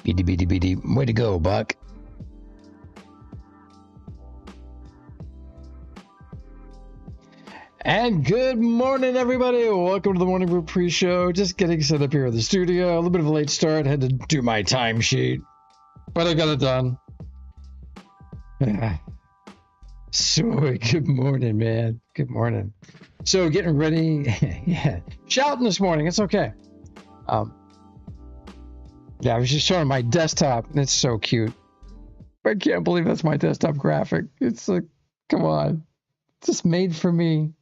Beady, beady, beady. Way to go, Buck. And good morning, everybody. Welcome to the Morning Brew pre-show. Just getting set up here at the studio. A little bit of a late start. Had to do my timesheet, but I got it done. So, good morning, man. Good morning. So, getting ready. Yeah, shouting this morning. It's okay. Yeah, I was just showing my desktop. It's so cute. I can't believe that's my desktop graphic. It's like, come on. It's just made for me.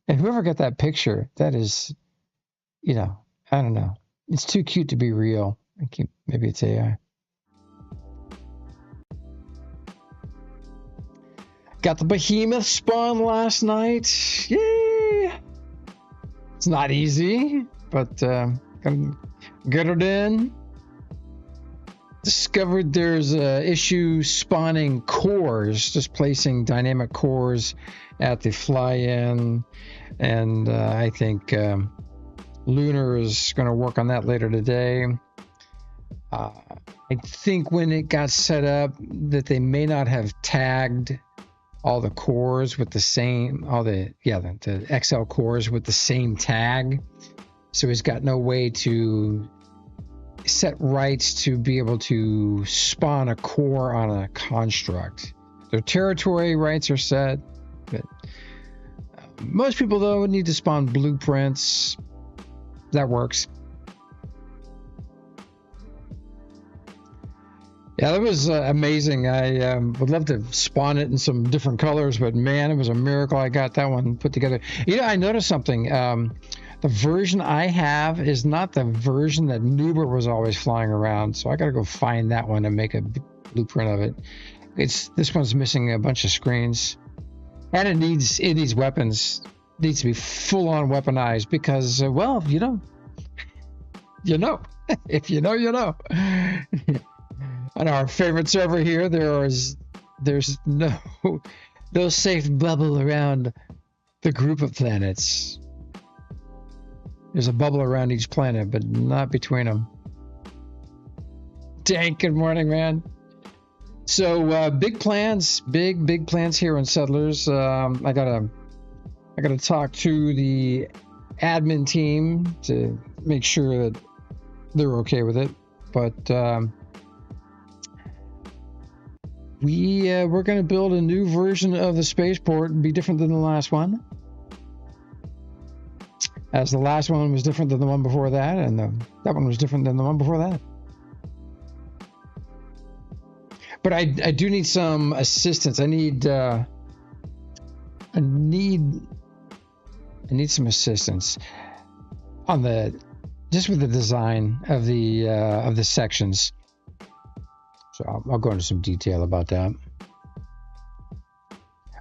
And whoever got that picture, that is, you know, I don't know. It's too cute to be real. Maybe it's AI. Got the behemoth spawn last night. Yay! It's not easy, but get it in. Discovered there's a issue spawning cores, just placing dynamic cores at the fly-in, and I think Lunar is going to work on that later today. I think when it got set up that they may not have tagged all the cores with the same, the XL cores with the same tag, so he's got no way to set rights to be able to spawn a core on a construct. Their territory rights are set, but most people though need to spawn blueprints. That works. Yeah, that was amazing. I would love to spawn it in some different colors, but man, it was a miracle I got that one put together. You know, I noticed something. The version I have is not the version that Nuber was always flying around, so I got to go find that one and make a blueprint of it. This one's missing a bunch of screens, and it needs weapons. It needs to be full on weaponized because, well, you know, if you know, you know. On our favorite server here, there's no safe bubble around the group of planets. There's a bubble around each planet, but not between them. Dank, good morning, man. So big plans here on Settlers. I gotta talk to the admin team to make sure that they're okay with it. But we're gonna build a new version of the spaceport and be different than the last one. As the last one was different than the one before that, and that one was different than the one before that. But I do need some assistance. I need some assistance on just with the design of the sections. So I'll go into some detail about that.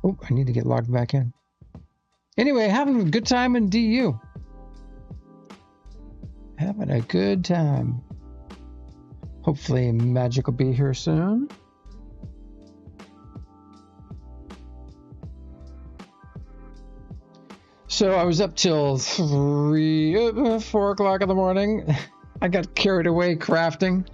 Oh, I need to get logged back in. Anyway, having a good time in DU. Having a good time. Hopefully Mhaijik will be here soon. So I was up till 4 o'clock in the morning. I got carried away crafting.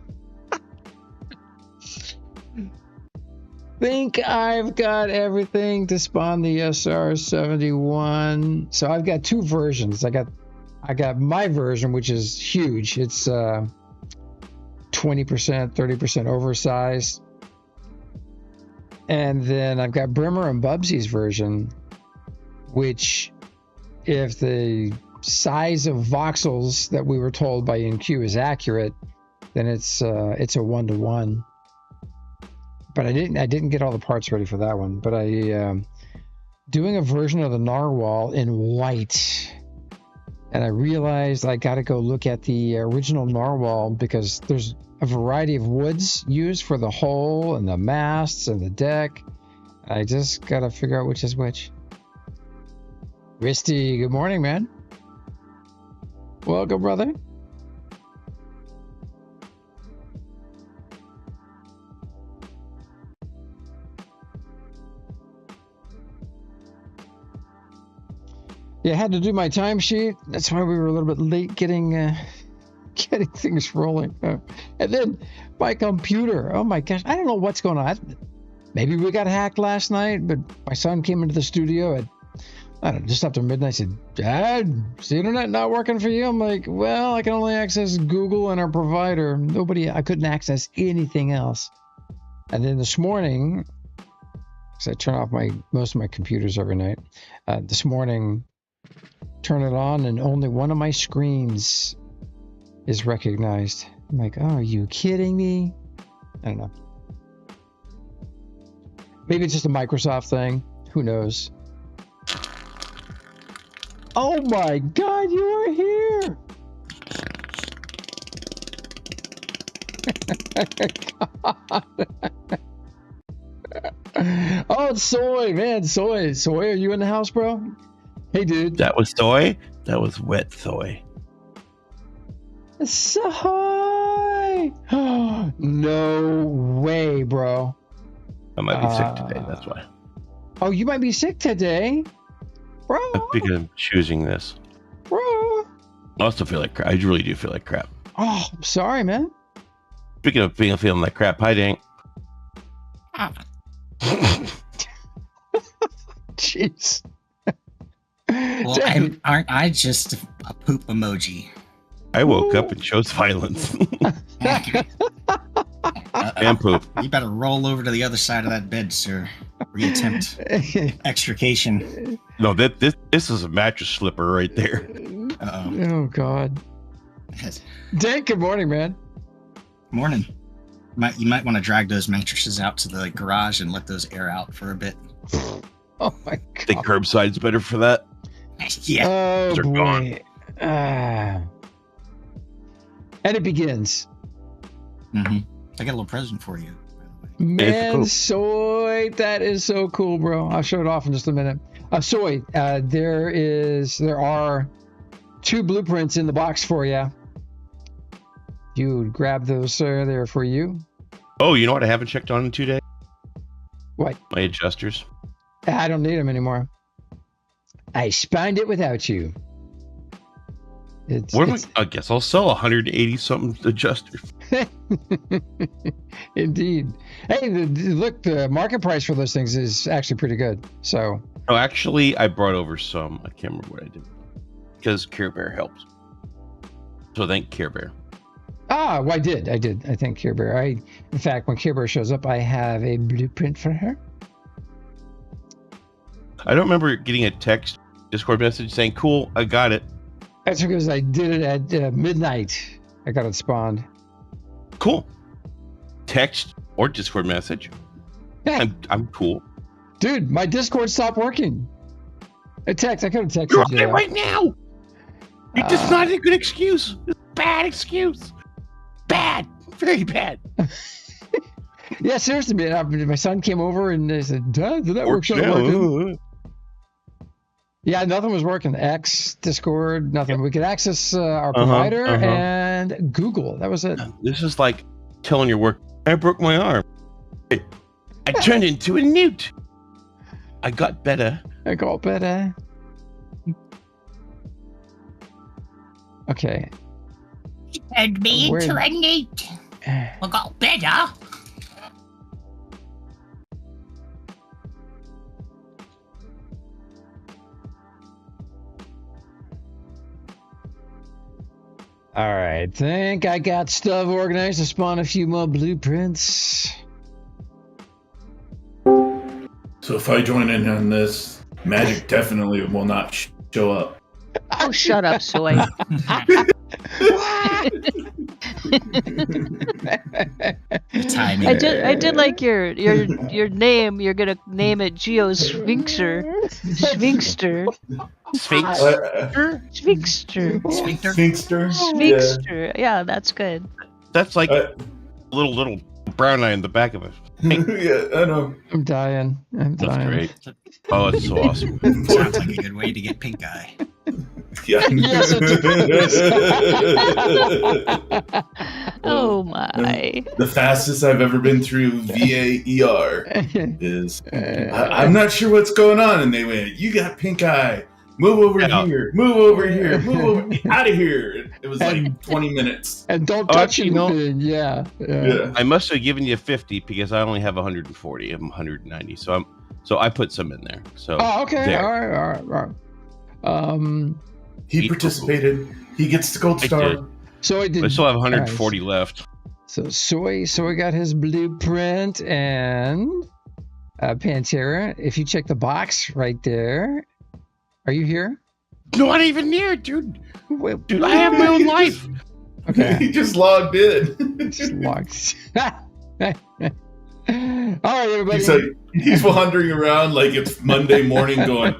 Think I've got everything to spawn the SR-71. So I've got two versions. I got my version, which is huge. It's 20%, 30% oversized. And then I've got Brimmer and Bubsy's version, which, if the size of voxels that we were told by NQ is accurate, then it's a 1-to-1. But I didn't get all the parts ready for that one. But I doing a version of the narwhal in white. And I realized I got to go look at the original narwhal because there's a variety of woods used for the hull and the masts and the deck. I just got to figure out which is which. Risty, good morning, man. Welcome, brother. Yeah, I had to do my timesheet. That's why we were a little bit late getting getting things rolling. And then my computer. Oh my gosh, I don't know what's going on. Maybe we got hacked last night, but my son came into the studio at, I don't know, just after midnight. Said, "Dad, is the internet not working for you?" I'm like, "Well, I can only access Google and our provider. I couldn't access anything else." And then this morning, because I turn off most of my computers every night, this morning, turn it on, and only one of my screens is recognized. I'm like, "Oh, are you kidding me?" I don't know. Maybe it's just a Microsoft thing. Who knows? Oh my God, you are here! Oh, it's Soy, man. Soy, are you in the house, bro? Hey, dude. That was Soy? That was wet Soy. Soy! No way, bro. I might be sick today, that's why. Oh, you might be sick today? Bro. I'm thinking of choosing this. Bro. I also feel like crap. I really do feel like crap. Oh, I'm sorry, man. Speaking of feeling like crap, hi, Dank. Jeez. Well, aren't I just a poop emoji? I woke up and chose violence. And poop. You better roll over to the other side of that bed, sir. Reattempt extrication. No, this is a mattress slipper right there. Uh-oh. Oh, God. Dank, good morning, man. Morning. You might want to drag those mattresses out to the garage and let those air out for a bit. Oh, my God. I think curbside's better for that. Yeah. Oh, They're boy. gone. And it begins. Mm-hmm. I got a little present for you. Man, cool. Soy, that is so cool, bro. I'll show it off in just a minute. Soy, there are 2 blueprints in the box for you. You would grab those, there for you. Oh, you know what I haven't checked on in 2 days? What? My adjusters. I don't need them anymore. I spined it without you. I guess I'll sell 180 something adjusters. Indeed. Hey, look, the market price for those things is actually pretty good. So. No, actually, I brought over some. I can't remember what I did. Because Care Bear helps. So thank Care Bear. Well, I did. I thank Care Bear. In fact, when Care Bear shows up, I have a blueprint for her. I don't remember getting a text Discord message saying, "Cool, I got it." That's because I did it at midnight. I got it spawned. Cool. Text or Discord message. Yeah. I'm cool. Dude, my Discord stopped working. I could have texted You're on you. it right now. It's just not a good excuse. It's a bad excuse. Bad. Very bad. Yeah, seriously, man. My son came over and they said, "Dad, did that work? Working?" Yeah, nothing was working. X, Discord, nothing. Yep. We could access our provider and Google. That was it. This is like telling your work, "I broke my arm. I turned into a newt. I got better." Okay. He turned me into a newt. I got better. All right, think I got stuff organized to spawn a few more blueprints. So if I join in on this, Mhaijik definitely will not show up. Oh, shut up, Soy. I did like your name. You're gonna name it Geo Sphinxter. Sphinxter. Sphinxter. Yeah, that's good. That's like a little brown eye in the back of it. Yeah, I know. I'm dying. That's great. Oh, it's so awesome. Sounds like a good way to get pink eye. Yeah. Yes, Oh my. The fastest I've ever been through VAER is I'm not sure what's going on, and they went, "You got pink eye. Move over here. Move over here. Move over out of here." It was like 20 minutes. And don't touch actually, no. anything. Yeah. I must have given you 50 because I only have 140. I'm 190. So I put some in there. So okay. there. All right. He participated. He gets the gold star. did. So I did. I still have 140 left. So Soy got his blueprint, and Pantera. If you check the box right there, are you here? Not even near, dude. Dude, I have my own life. Okay. He just logged in. Just locked. All right, everybody. He's wandering around like it's Monday morning going,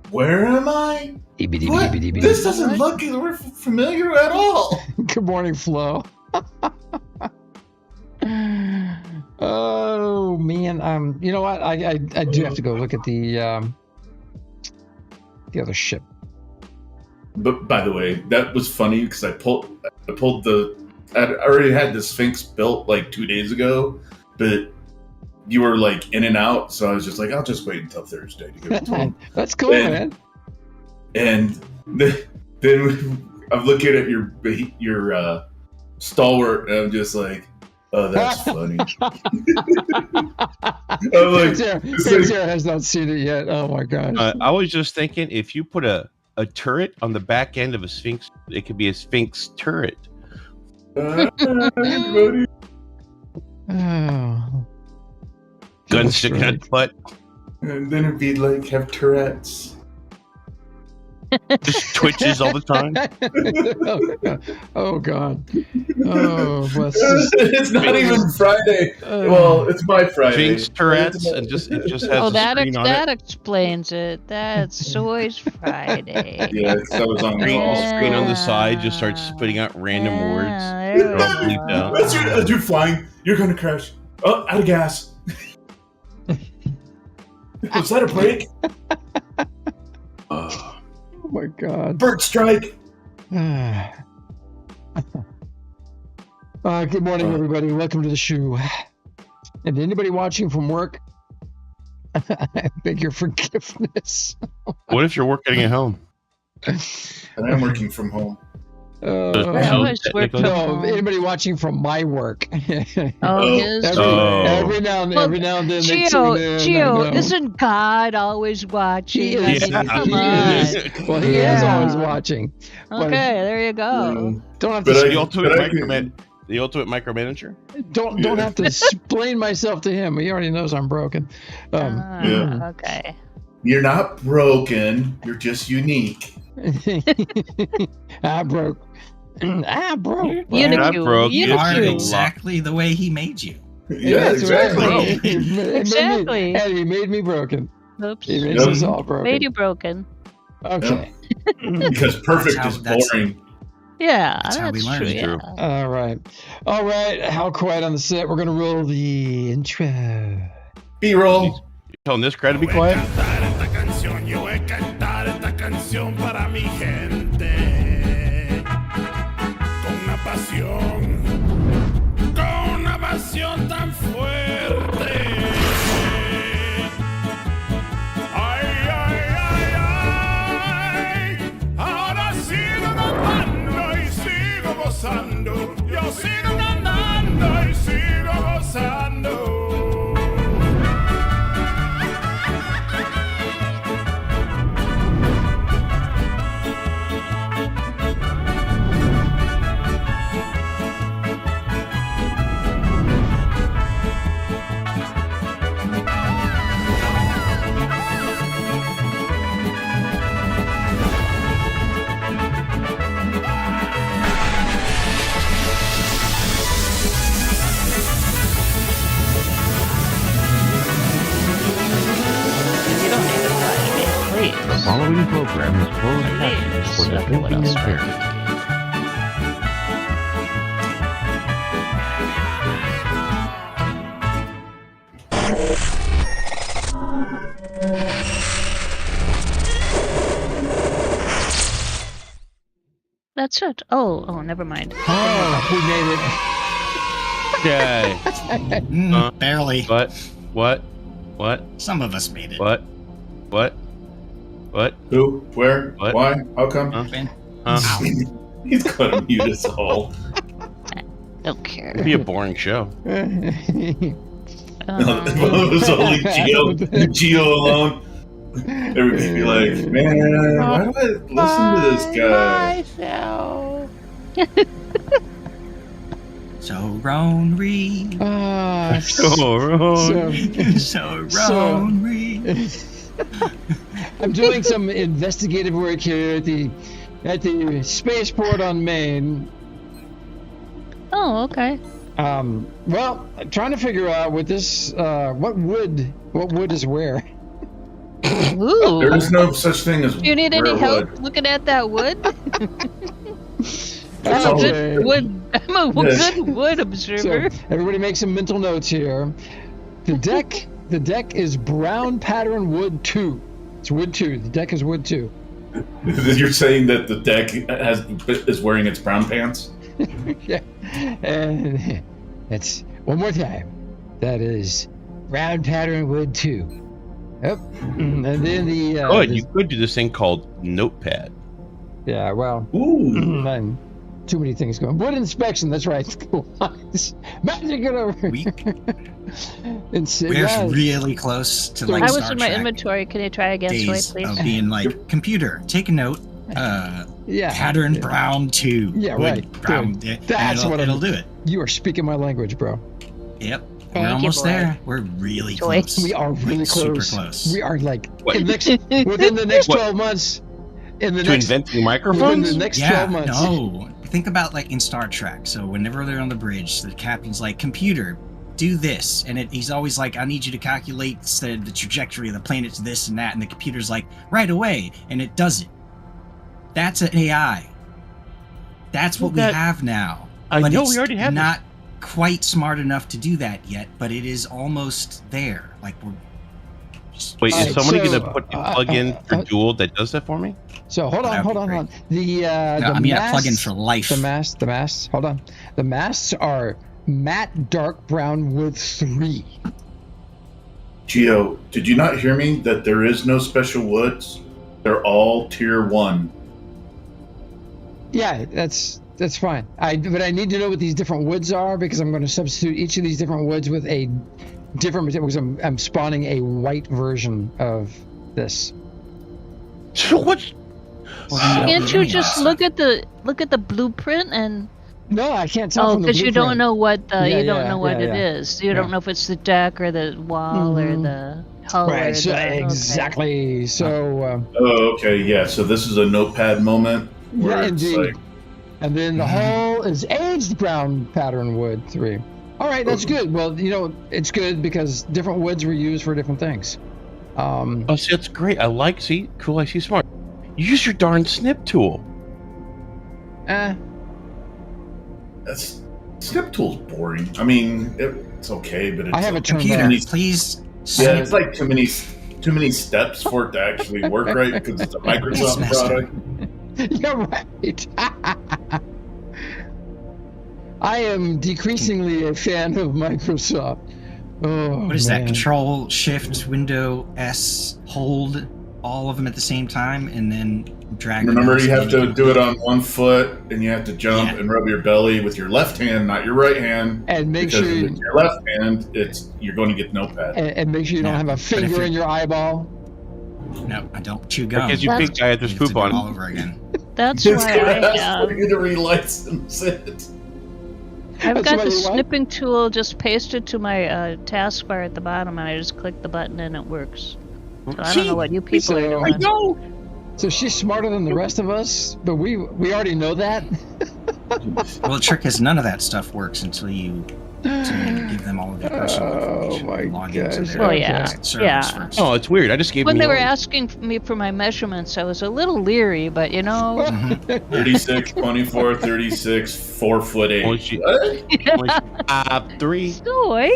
where am I? What? This doesn't look familiar at all. Good morning, Flo. Oh man, you know what? I do have to go look at the other ship. But by the way, that was funny because I pulled I already had the Sphinx built like 2 days ago, but you were like in and out, so I was just like, I'll just wait until Thursday to give it to him. That's cool, man. And then I'm looking at your stalwart, and I'm just like, oh, that's funny. I'm like, Pantera has not seen it yet. Oh my gosh. I was just thinking, if you put a turret on the back end of a Sphinx, it could be a Sphinx turret. everybody. Oh. Gun sticking out the butt. And then it'd be like have Tourette's. Just twitches all the time. Oh god. Oh, bless. It's not even Friday. Well, it's my Friday. Sphinx Tourette's, and it just has a screen on that it. explains it. That's Soy's Friday. Yeah, that was on me. Screen on the side just starts spitting out random words. There we Don't bleep go. down. As you're flying, you're gonna crash. Oh, out of gas. Was that a break? Oh my god. Bird strike. Good morning, everybody. Welcome to the show. And anybody watching from work, I beg your forgiveness. What if you're working at home? And I'm working from home. I always work from No, home. anybody watching from my work. His. Every now and then they tune in, Gio, isn't God always watching? He I is. mean, come He on. is. Well, he is always watching. Okay, there you go. Don't have But to. The ultimate micromanager. Don't have to explain myself to him. He already knows I'm broken. Yeah. Okay. You're not broken. You're just unique. I broke. You're not broke. You are Unicue. exactly the way he made you. Yeah, That's right. exactly. Exactly. And he made me broken. Oops. He makes us all broken. Made you broken. Okay. Because perfect That's is how- boring. Yeah, That's how we learn. true. It's true. Yeah. All right. How quiet on the set? We're gonna roll the intro. B-roll. You're telling this crowd to be quiet? Yo voy a cantar esta canción para mi gente con una pasión tan fuerte. Ay, ay, ay, ay, ahora sigo cantando y sigo gozando. Yo sigo cantando y sigo gozando. You don't need to flash me, please. The following program is closed captioned for the Okay, what thinking else? impaired. That's it. Oh, never mind. Oh, we made it. Okay. Barely. What? Some of us made it. What? Who? Where? What? Why? How come? Huh? Ben? Huh? He's gonna mute us all. Don't care. It'd be a boring show. It was only Geo alone. Everybody be like, man, why do I listen to this guy? So Ronry. So Ronry. I'm doing some investigative work here at the spaceport on Maine. Oh, okay. Well, I'm trying to figure out what this what wood is where. Ooh. There is no such thing as. Do you need any rare help wood. looking at that wood? That's I'm a all- good wood. I'm a Yes. good wood So observer. everybody make some mental notes here. The deck is brown pattern wood 2. It's wood 2. The deck is wood 2. You're saying that the deck is wearing its brown pants? Yeah. And it's one more time. That is brown pattern wood 2. Yep. And then the You could do this thing called Notepad. yeah, well, Ooh. and too many things going. Wood inspection, that's right. Magic it over. We're really close to like I was Star in my Trek inventory. Can you try again, Soy, days please? of being like, computer, take a note. yeah. Pattern brown 2. Yeah, Wood right. Brown. Dude, that's what it'll do it. You are speaking my language, bro. Yep. Thank We're you, almost boy. there. We're really Joy. close. We are really Like, close. Super close. We are like What? within the next What? 12 months. In the To next inventing within microphones? the next Yeah, 12 months. no. Think about like in Star Trek. So whenever they're on the bridge, the captain's like, computer, do this. And he's always like, I need you to calculate the trajectory of the planet to this and that. And the computer's like, right away. And it does it. That's an AI. That's what we have now. I But know it's we already have not quite smart enough to do that yet, but it is almost there. Like we're just Wait, Alright, is somebody so, gonna put a plug-in for Dual that does that for me? So hold That would on. be The no, I mean a masts, plug-in for life. the masts. Hold on. The masts are matte dark brown wood 3. Geo, did you not hear me that there is no special woods? They're all tier 1. Yeah, that's fine. But I need to know what these different woods are because I'm going to substitute each of these different woods with a different material because I'm spawning a white version of this. So what? Can't you just look at the blueprint and No, I can't tell oh, from the because you don't blueprint. know what Yeah, you don't yeah, know what yeah, it yeah. is. You don't know if it's the deck or the wall or the hull or Right, so the, exactly. So Oh, okay, yeah. So this is a notepad moment. Where yeah, it's indeed. like, And then the hull is aged brown pattern wood 3. All right, that's good. Well, it's good because different woods were used for different things. Oh, see, that's great. Cool, I see smart. Use your darn snip tool. that's snip tool's boring. I mean, it's okay, but it's I have it turned computer, on. please. Yeah, it's like too many steps for it to actually work right because it's a Microsoft It's messy. product. You're right. I am decreasingly a fan of Microsoft. Oh, What is that? man. Control Shift Window S hold all of them at the same time and then drag. the Remember, mouse you have in to and- do it on one foot, and you have to jump Yeah. and rub your belly with your left hand, not your right hand. And make because sure you, with your left hand, you're going to get notepad. and make sure you don't Yeah, have a but if finger you're- in your eyeball. No, I don't chew gum. Because you big guy had You this have to poop do it all on. over again. That's It's why going to I ask have. for you to relicense it. I've That's got why the you what? snipping tool just pasted to my taskbar at the bottom, and I just click the button and it works. So I don't know what you people So- are doing. So she's smarter than the rest of us, but we already know that. Well, the trick is none of that stuff works until you give them all of your personal Oh, information. my Log into gosh. their Oh, yeah. servers Yeah. first. Oh, it's weird. I just gave When me they were yours. asking me for my measurements, I was a little leery, but 36, 24, 36, 4'8". Oh, she- What? 3. Soy.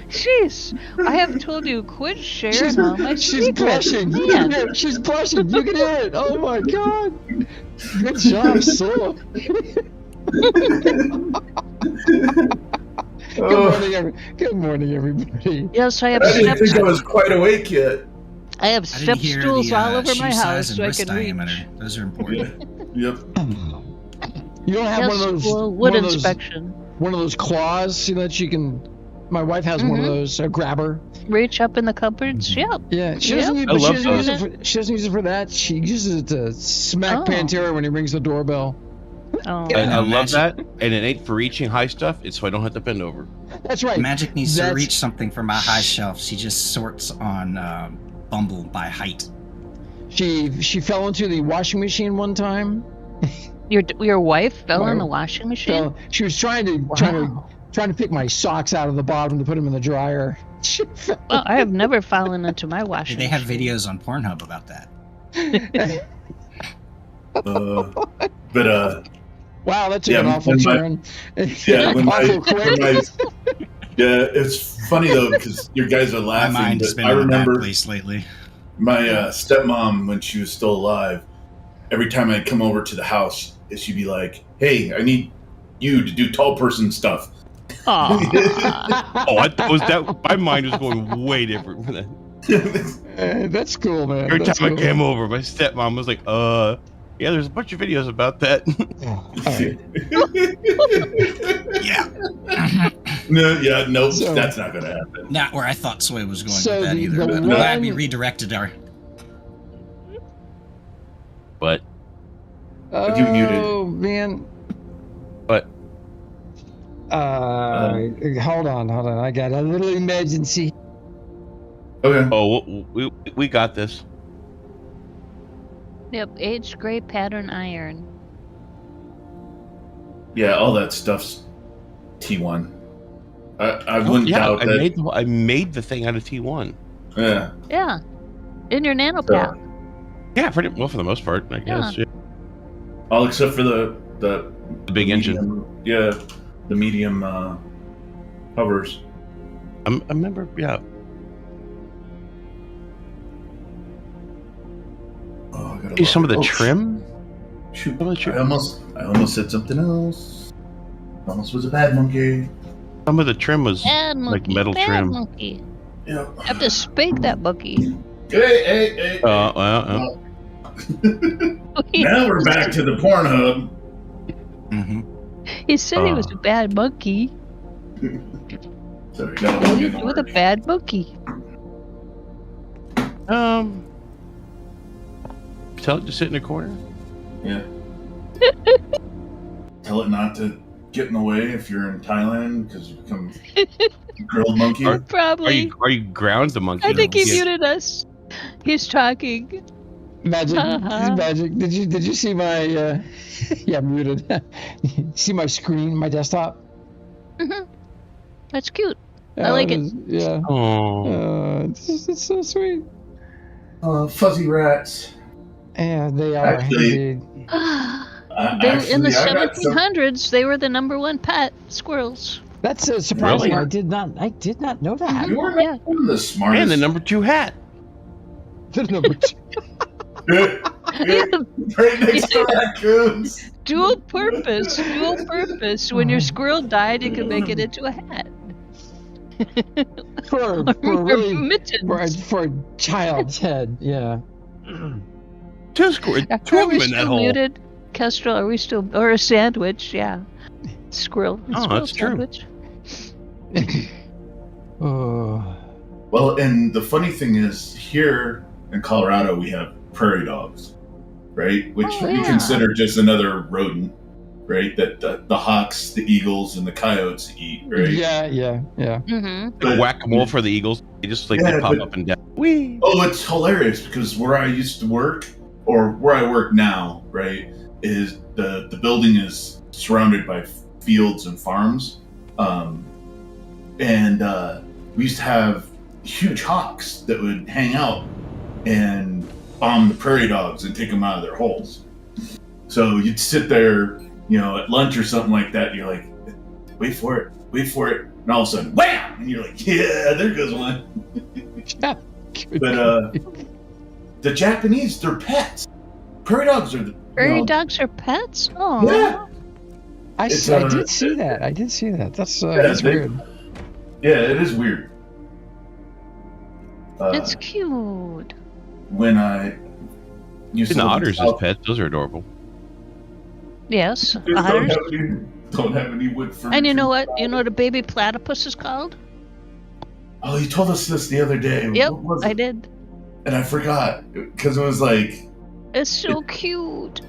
Jeez, I have told you quit sharing all my She's secrets. blushing. You can hear it. She's blushing. You can hear it. Oh my god. Good job, Sola. Good morning, everybody. Yes, I have I didn't think I steps. was quite awake yet. I have I step didn't hear stools the all over shoe my size house and so I wrist can diameter. reach. Those are important. Yep. You don't have Yes, one of those. well, wood one of those, inspection. one of those claws, so that you can. My wife has one of those, a grabber. Reach up in the cupboards. Yep. Yeah, she Yep. doesn't. Use, I but she love doesn't use those. it. She doesn't use it for that. She uses it to smack Oh. Pantera when he rings the doorbell. Oh. I love Magic. that, and it ain't for reaching high stuff. It's so I don't have to bend over. That's right. Magic needs to That's- reach something from my high shelf. She just sorts on Bumble by height. She fell into the washing machine one time. Your wife fell in My- the washing machine? So she was trying to Wow. pick my socks out of the bottom to put them in the dryer. She fell. Well, I have never fallen into my Hey, washing they have machine. videos on Pornhub about that. But Wow, that took Yeah, an awful when my- turn. yeah, when Awful quick. yeah, it's funny though because your guys are My laughing. mind has But been I in a bad remember place lately. my stepmom when she was still alive. Every time I'd come over to the house, she'd be like, "Hey, I need you to do tall person stuff." Aw. Oh, my mind was going way different for that. That's cool, man. Every That's time cool. I came over, my stepmom was like, yeah, there's a bunch of videos about that. All right. No, nope, So- that's not gonna happen. Not where I thought Soy was going So with that the- either. the But I'm glad one- we redirected our. But You muted. Oh man. But Hold on. I got a little emergency. Okay. we got this. Yep, aged gray pattern iron. Yeah, all that stuff's T1. I wouldn't Yeah, doubt that. I made the thing out of T1. Yeah. Yeah. In your nanopack. Yeah, pretty well for the most part, I guess. Yeah. All except for the The big engine. medium, yeah, the medium hovers. I remember. Yeah. Oh, I gotta See some of the log- trim. Shoot, Some of the trim. I almost said something else. Almost was a bad monkey. Some of the trim was Bad monkey. like metal bad trim. monkey. Yeah. I have to spank that monkey. Hey. Now we're back to the Pornhub. Mm-hmm. He said he was a bad monkey. Sorry, What do you do with a bad monkey? Tell it to sit in a corner. Yeah. Tell it not to get in the way if you're in Thailand because you become grilled monkey. Probably. Are you ground the monkey? I think he Yeah. muted us. He's talking. Magic. Uh-huh. Magic. Did you see my? Yeah, muted. See my screen, my desktop. That's cute. I like it. Yeah. Oh. It's so sweet. Fuzzy rats. Yeah, they are Actually- indeed. In the Actually, I got some- 1700s, they were the #1 pet, squirrels. That's surprising. Really? I did not know that. You were Yeah. not one of the smartest. And the number 2 hat. The number two. Right next to raccoons. Dual purpose. When your squirrel died, you could make it into a hat. for Or really mittens. for a child's head. Yeah. 2 squirrels. 2 Are of we them in that still hole. muted? Kestrel, are we still... Or a sandwich, yeah. Squirrel. Oh, Squirrel that's true. sandwich. Oh. Well, and the funny thing is, here in Colorado, we have prairie dogs, right? Which Oh, we yeah. consider just another rodent, right? That the hawks, the eagles, and the coyotes eat, right? Yeah. Mm-hmm. But- Whack-a-mole for the Eagles. They just like Yeah, they pop but- up and down. Whee! Oh, it's hilarious because where I used to work, or where I work now, right, is the building is surrounded by fields and farms, and we used to have huge hawks that would hang out and bomb the prairie dogs and take them out of their holes. So you'd sit there, at lunch or something like that, and you're like, wait for it, and all of a sudden, wham! And you're like, yeah, there goes one. But the Japanese, they're pets. Prairie dogs are the Prairie dogs are pets? Oh. Yeah, I It's, did see that. That's they- weird. yeah, it is weird. It's cute. when I used And to live in otters as South- pets, those are adorable. Yes, Don't otters. don't have any wood furniture. And you know what? You know what a baby platypus is called? Oh, you told us this the other day. Yep, What was I it? did. And I forgot because it was like It's so cute.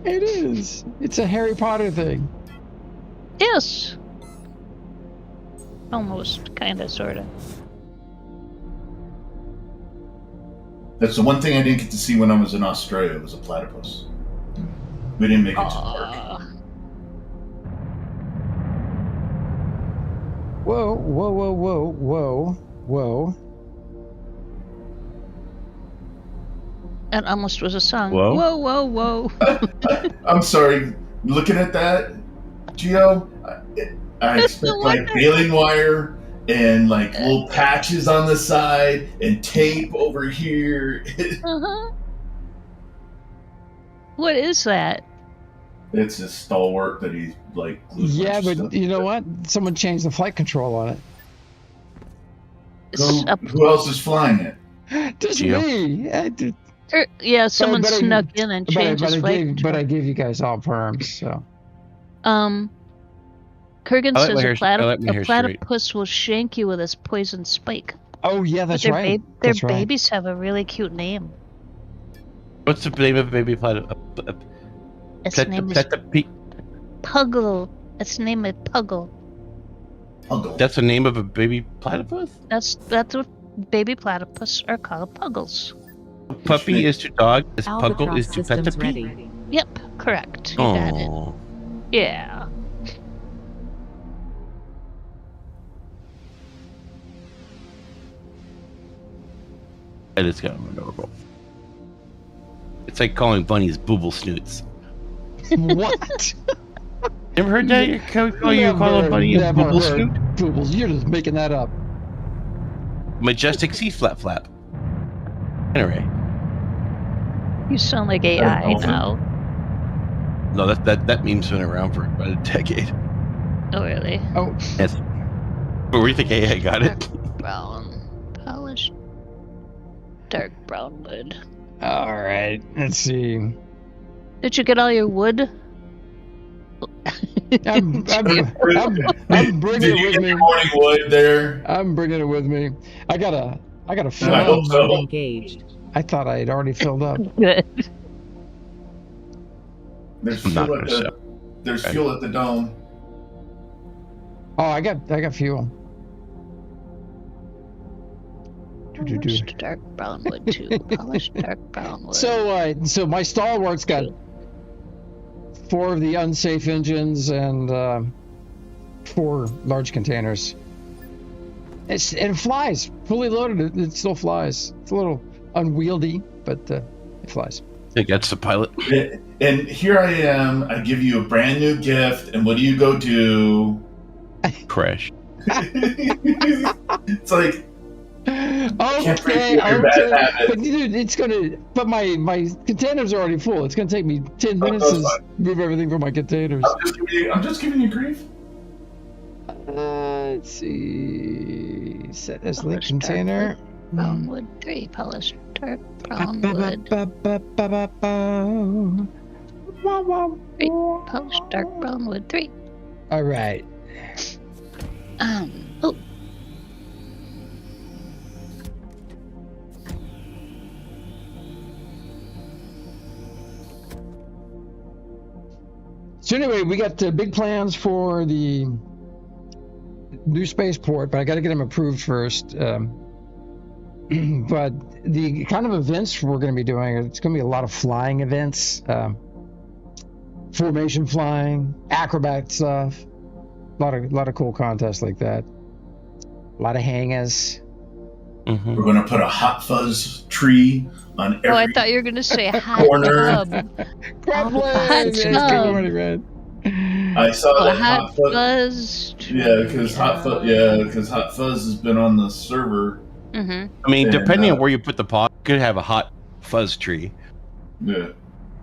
It is. It's a Harry Potter thing. Yes. Almost, kinda, sorta. that's the one thing I didn't get to see when I was in Australia was a platypus. We didn't make it to the park. Whoa, whoa, whoa, whoa, whoa, whoa. That almost was a song. Whoa. Whoa, whoa, whoa. I'm sorry. Looking at that, Gio, I That's expect the like one. baling wire and like little patches on the side and tape over here. Uh-huh. What is that? It's a stalwart that he's like glued a Yeah, bunch of but stuff you know to. what? Someone changed the flight control on Who else is flying it? it. Just Geo. me. Yeah, someone but I- snuck in and changed his flight. But I gave you guys all perms, so. Kurgan I like says my hair- I like my a hair straight. platypus will shank you with his poison spike. Oh yeah, that's but right. Their That's right. babies have a really cute name. What's the name of a baby platypus? Its name is Puggle. Its name is Puggle. Puggle. That's the name of a baby platypus? That's what baby platypus are called. Puggles. Puppy is to dog, as Puggle Albatross is to systems Petapi? ready. Yep, correct. You got it. Oh. Yeah. That is kind of adorable. It's like calling bunnies booble snoots. What? Never heard that? You call a bunny a never booble heard snoot? Boobles. You're just making that up. Majestic sea flap flap. Anyway, You sound like AI dolphin? now. no, that meme's been around for about a decade. Oh, really? Oh, Yes. But where do you think AI got it? Brown. Polished. Dark brown wood. all right. Let's see. Did you get all your wood? I'm bringing Did it you with get me. your morning wood there? I'm bringing it with me. I gotta I fill hope up. so. Engaged. I thought I had already filled up. Good. There's I'm not fuel at gonna the there's fuel at the dome. Oh, I got fuel. Polished dark brown wood too. Polished dark brown wood. So my stalwart's got 4 of the unsafe engines and 4 large containers. It flies, fully loaded. It still flies. It's a little unwieldy, but it flies. I think that's the pilot. And here I am. I give you a brand new gift, and what do you go do? Crash. It's like can't break Okay, your bad habit. but dude, it's gonna. But my containers are already full. It's gonna take me 10 minutes that's to fine. move everything from my containers. I'm just giving you grief. Let's see. Set as link Polished dark container. brown wood 3. Polished dark brown Ba, ba, wood ba, ba, ba, ba, ba. Wah, wah. 3. Polished dark brown wood 3. All right. Oh, So anyway, we got big plans for the new spaceport, but I got to get them approved first. But the kind of events we're going to be doing, it's going to be a lot of flying events, formation flying, acrobat stuff, a lot of cool contests like that. A lot of hangers. Mm-hmm. We're going to put a hot fuzz tree on every. oh, I thought you were gonna say hot corner. tub. Crap Oh, hot plane! Good tub. morning, Red. I saw Oh, that hot hot fuzz. fuzz. Yeah, because hot fuzz has been on the server. Mm-hmm. I mean, And, depending on where you put the pot, you could have a hot fuzz tree. Yeah.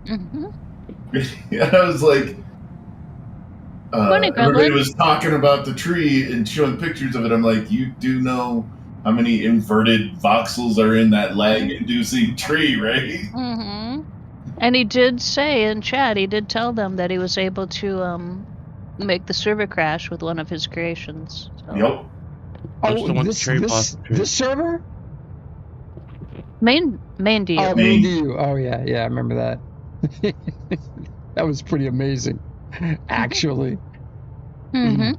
Mm-hmm. Yeah, I was like, Morning, everybody Gremlin. was talking about the tree and showing pictures of it. I'm like, you do know how many inverted voxels are in that lag-inducing tree, right? Mm-hmm. And he did say in chat, he did tell them that he was able to make the server crash with one of his creations. So. Yep. That's the one this cherry blossom tree. this server? Main DU. Oh, main DU. Oh yeah, I remember that. That was pretty amazing, actually. Mm-hmm.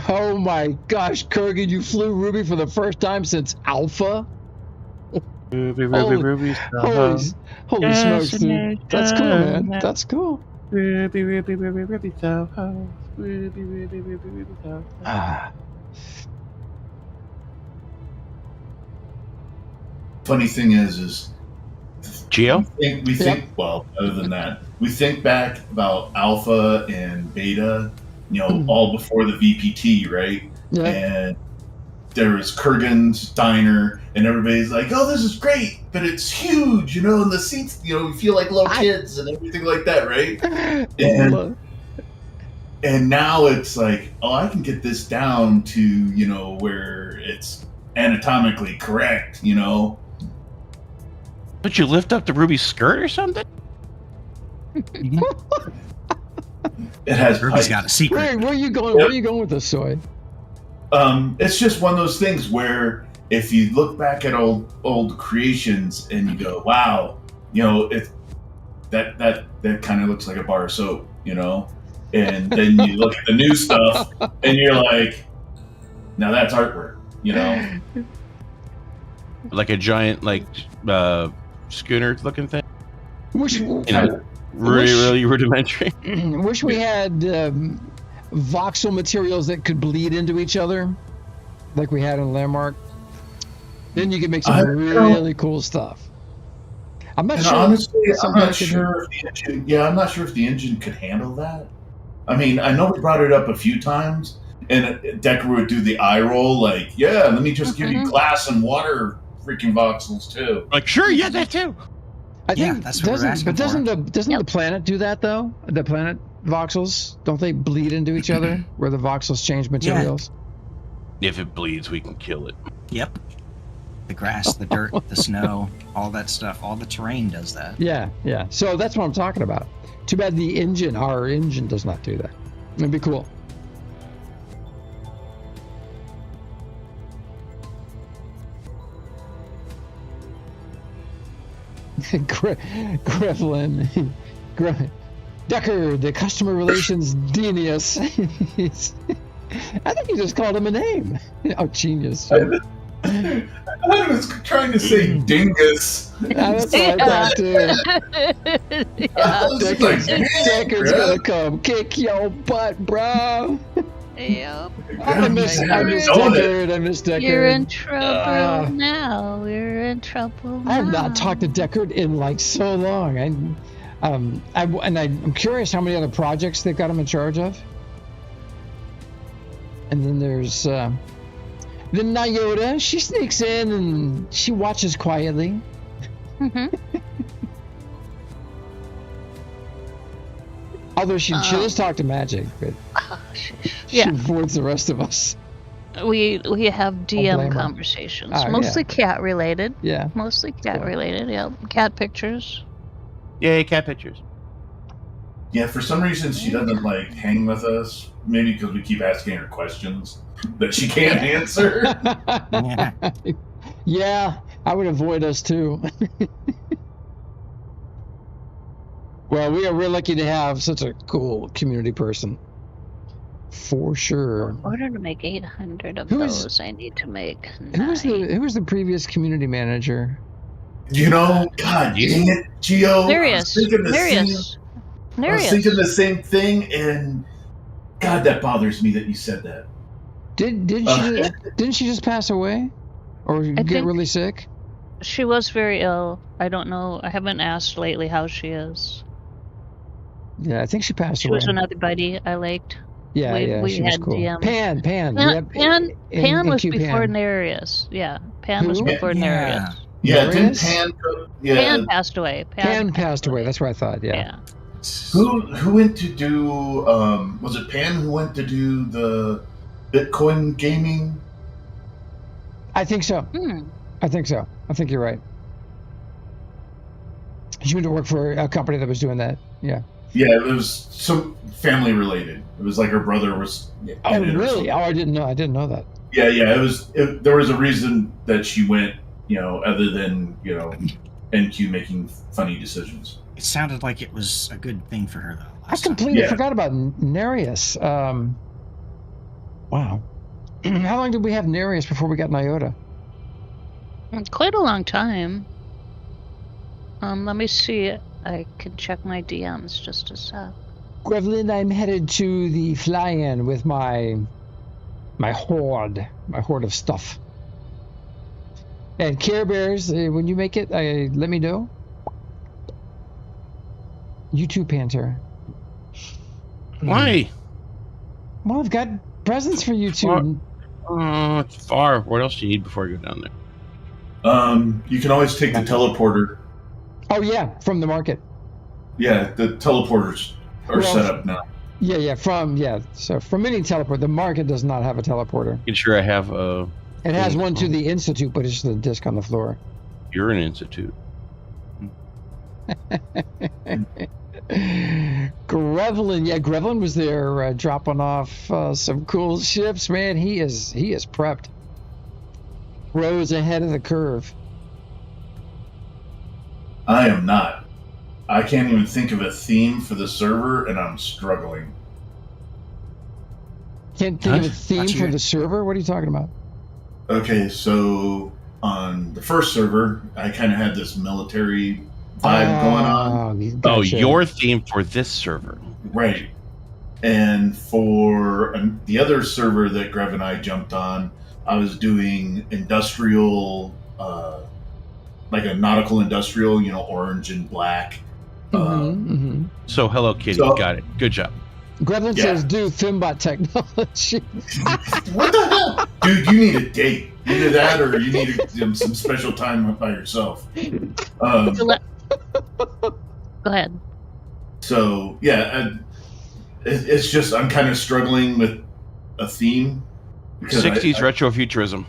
Oh my gosh, Kurgan, you flew Ruby for the first time since Alpha? Ruby, Holy smokes, dude. That's cool, man. That's cool. Ruby, so ho. Ruby, so ho. Funny thing is Geo? we think well, other than that, we think back about alpha and beta, all before the VPT, right? Yeah. And there was Kurgan's diner, and everybody's like, "Oh, this is great, but it's huge, and the seats, you feel like little kids and everything like that, right?" And now it's like, oh, I can get this down to where it's anatomically correct, But you lift up the Ruby skirt or something? It has Ruby's pipes. got a secret. Where are you going? Where are you going with this, Soy? It's just one of those things where if you look back at old creations and you go, wow, that kind of looks like a bar of soap, and then you look at the new stuff and you're like, now that's artwork, Like a giant, schooner looking thing? Really rudimentary. Wish we had voxel materials that could bleed into each other, like we had in Landmark. Then you could make some really cool stuff. I'm not sure. Honestly, I'm not sure if the engine. Yeah, I'm not sure if the engine could handle that. I mean, I know we brought it up a few times, and Decker would do the eye roll, like, "Yeah, let me just give you glass and water freaking voxels too." Like, sure, yeah, that too. I think that's what we're asking doesn't for. the planet do that though? The planet voxels, don't they bleed into each other where the voxels change materials? If it bleeds, we can kill it. Yep. The grass, the dirt, the snow, all that stuff, all the terrain does that. Yeah. So that's what I'm talking about. Too bad our engine does not do that. It'd be cool. Grevlin. Decker, the customer relations genius. I think you just called him a name. Oh, genius. I was trying to say dingus. That's what I thought too. Decker's gonna come kick your butt, bro. Yep. I miss Deckard. You're in trouble now. We're in trouble now. I have not talked to Deckard in so long. I'm curious how many other projects they've got him in charge of. And then there's the Nyota. She sneaks in and she watches quietly. Mm-hmm. Although she does talk to Mhaijik, but she avoids the rest of us. We have DM conversations, mostly cat related. Yeah, mostly cat related. Yeah, cat pictures. Yay, cat pictures. Yeah, for some reason she doesn't hang with us. Maybe because we keep asking her questions that she can't answer. Yeah, I would avoid us too. Well, we're lucky to have such a cool community person. For sure. In order to make 800 of those, I need to make 9. Who was the previous community manager? God dang it, Gio. Narius. I was thinking the same thing, and God, that bothers me that you said that. Didn't she just pass away? Or get really sick? She was very ill. I don't know. I haven't asked lately how she is. Yeah, I think she passed away. She was another buddy I liked. Yeah, we she had was cool. DM. Pan. Pan was before Narius. Yeah, Pan was before Narius. Yeah, didn't Pan? Pan passed away. Pan passed away. That's what I thought. Yeah. Who went to do? Was it Pan who went to do the Bitcoin gaming? I think so. I think so. I think you're right. She went to work for a company that was doing that. Yeah. Yeah, it was some family related. It was like her brother was. Oh, really? Oh, I didn't know. I didn't know that. Yeah. There was a reason that she went. Other than NQ making funny decisions. It sounded like it was a good thing for her, though. I completely forgot about Nereus. Wow. How long did we have Nereus before we got Nyota? Quite a long time. Let me see. I can check my DMs just a sec. Grevlin, I'm headed to the fly-in with my horde of stuff. And Care Bears, when you make it, let me know. You too, Pantera. Why? Well, I've got presents for you two. It's far. What else do you need before you go down there? You can always take the teleporter. Oh yeah, from the market. Yeah, the teleporters are set up now. Yeah. So from any teleport, the market does not have a teleporter. Get sure I have It has one to the Institute, but it's just a disc on the floor. You're an institute. Grevlin, Grevlin was there dropping off some cool ships. Man, he is prepped. Rose ahead of the curve. I am not. I can't even think of a theme for the server, and I'm struggling. Can't think of a theme for the server? What are you talking about? Okay, so on the first server, I kind of had this military vibe going on. Gotcha. Oh, your theme for this server. Right. And for the other server that Grev and I jumped on, I was doing industrial, like a nautical industrial, orange and black. So Hello Kitty, got it. Good job. Grevlin says, do Fimbot technology. What the hell? Dude, you need a date. Either that or you need some special time by yourself. Go ahead. So, it's just I'm kind of struggling with a theme. 60s retrofuturism.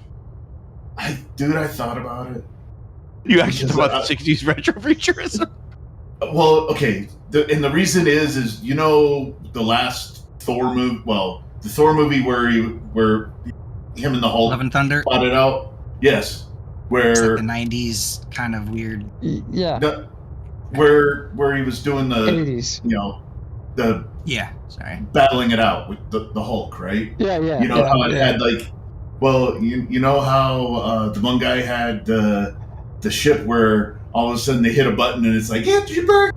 I thought about it. You actually thought about the 60s retrofuturism? Well, okay. The reason is the last Thor movie. Well, the Thor movie where him and the Hulk Love and Thunder plotted out. Yes, where it's like the 90s kind of weird. Yeah. Where he was doing the 80s. Sorry. Battling it out with the Hulk, right? Yeah. How it had like. Well, you know how the one guy had the ship where all of a sudden they hit a button and it's like, yeah, you burn.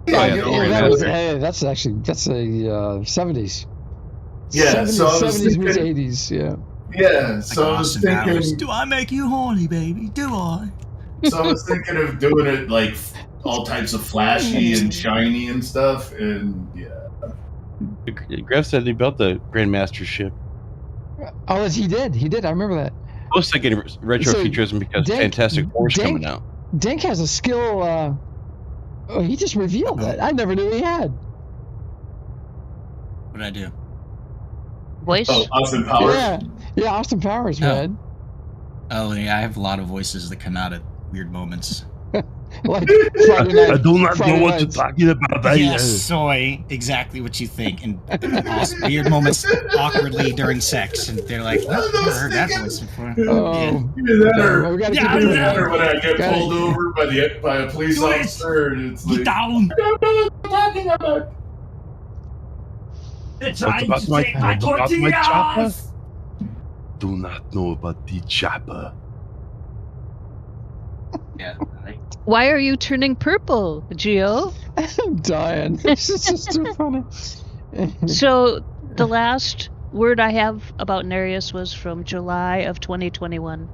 That's a 70s. Yeah, 70s meets 80s. Yeah. Yeah, so I was thinking, do I make you horny, baby? Do I? So I was thinking of doing it like all types of flashy and shiny and stuff, and Graf said he built the Grandmaster ship. Oh, he did. I remember that. I was thinking retrofuturism because Fantastic Four's coming out. Dink has a skill. He just revealed that. I never knew he had. What did I do? Voice? Oh, Austin Powers. Yeah, Austin Powers, man. Oh, yeah, I have a lot of voices that come out at weird moments. Like Friday night, I do not Friday know what nights. you're talking about. Yes, soy, exactly what you think. And weird moments awkwardly during sex. And they're like, well, I've never heard that voice before. Oh, We gotta keep do doing that, that. or when I get pulled over by a police officer, and it's like, Get down! I don't know what you're talking about. What about my chopper? Do not know about the chopper. Yeah. Why are you turning purple, Gio? I'm dying. This is just too funny. So the last word I have about Nereus was from July of 2021,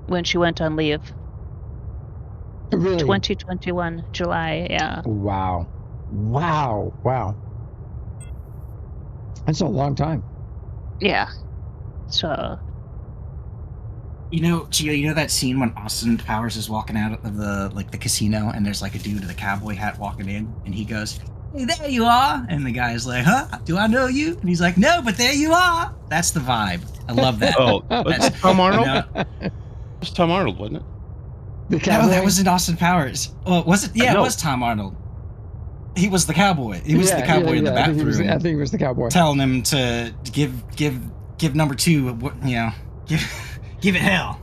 when she went on leave. Really? 2021, July, yeah. Wow. That's a long time. Yeah. So You know, Gio, you know that scene when Austin Powers is walking out of the casino, and there's like a dude with a cowboy hat walking in, and he goes, "Hey, there you are," and the guy's like, "Huh? Do I know you?" And he's like, "No, but there you are." That's the vibe. I love that. Oh, that's Tom Arnold. You It was Tom Arnold, wasn't it? The no, cowboy? that wasn't Austin Powers. Oh, was it? Yeah, it was Tom Arnold. He was the cowboy. He was the cowboy in the bathroom. I think he was the cowboy. Telling him to give number two, give it hell.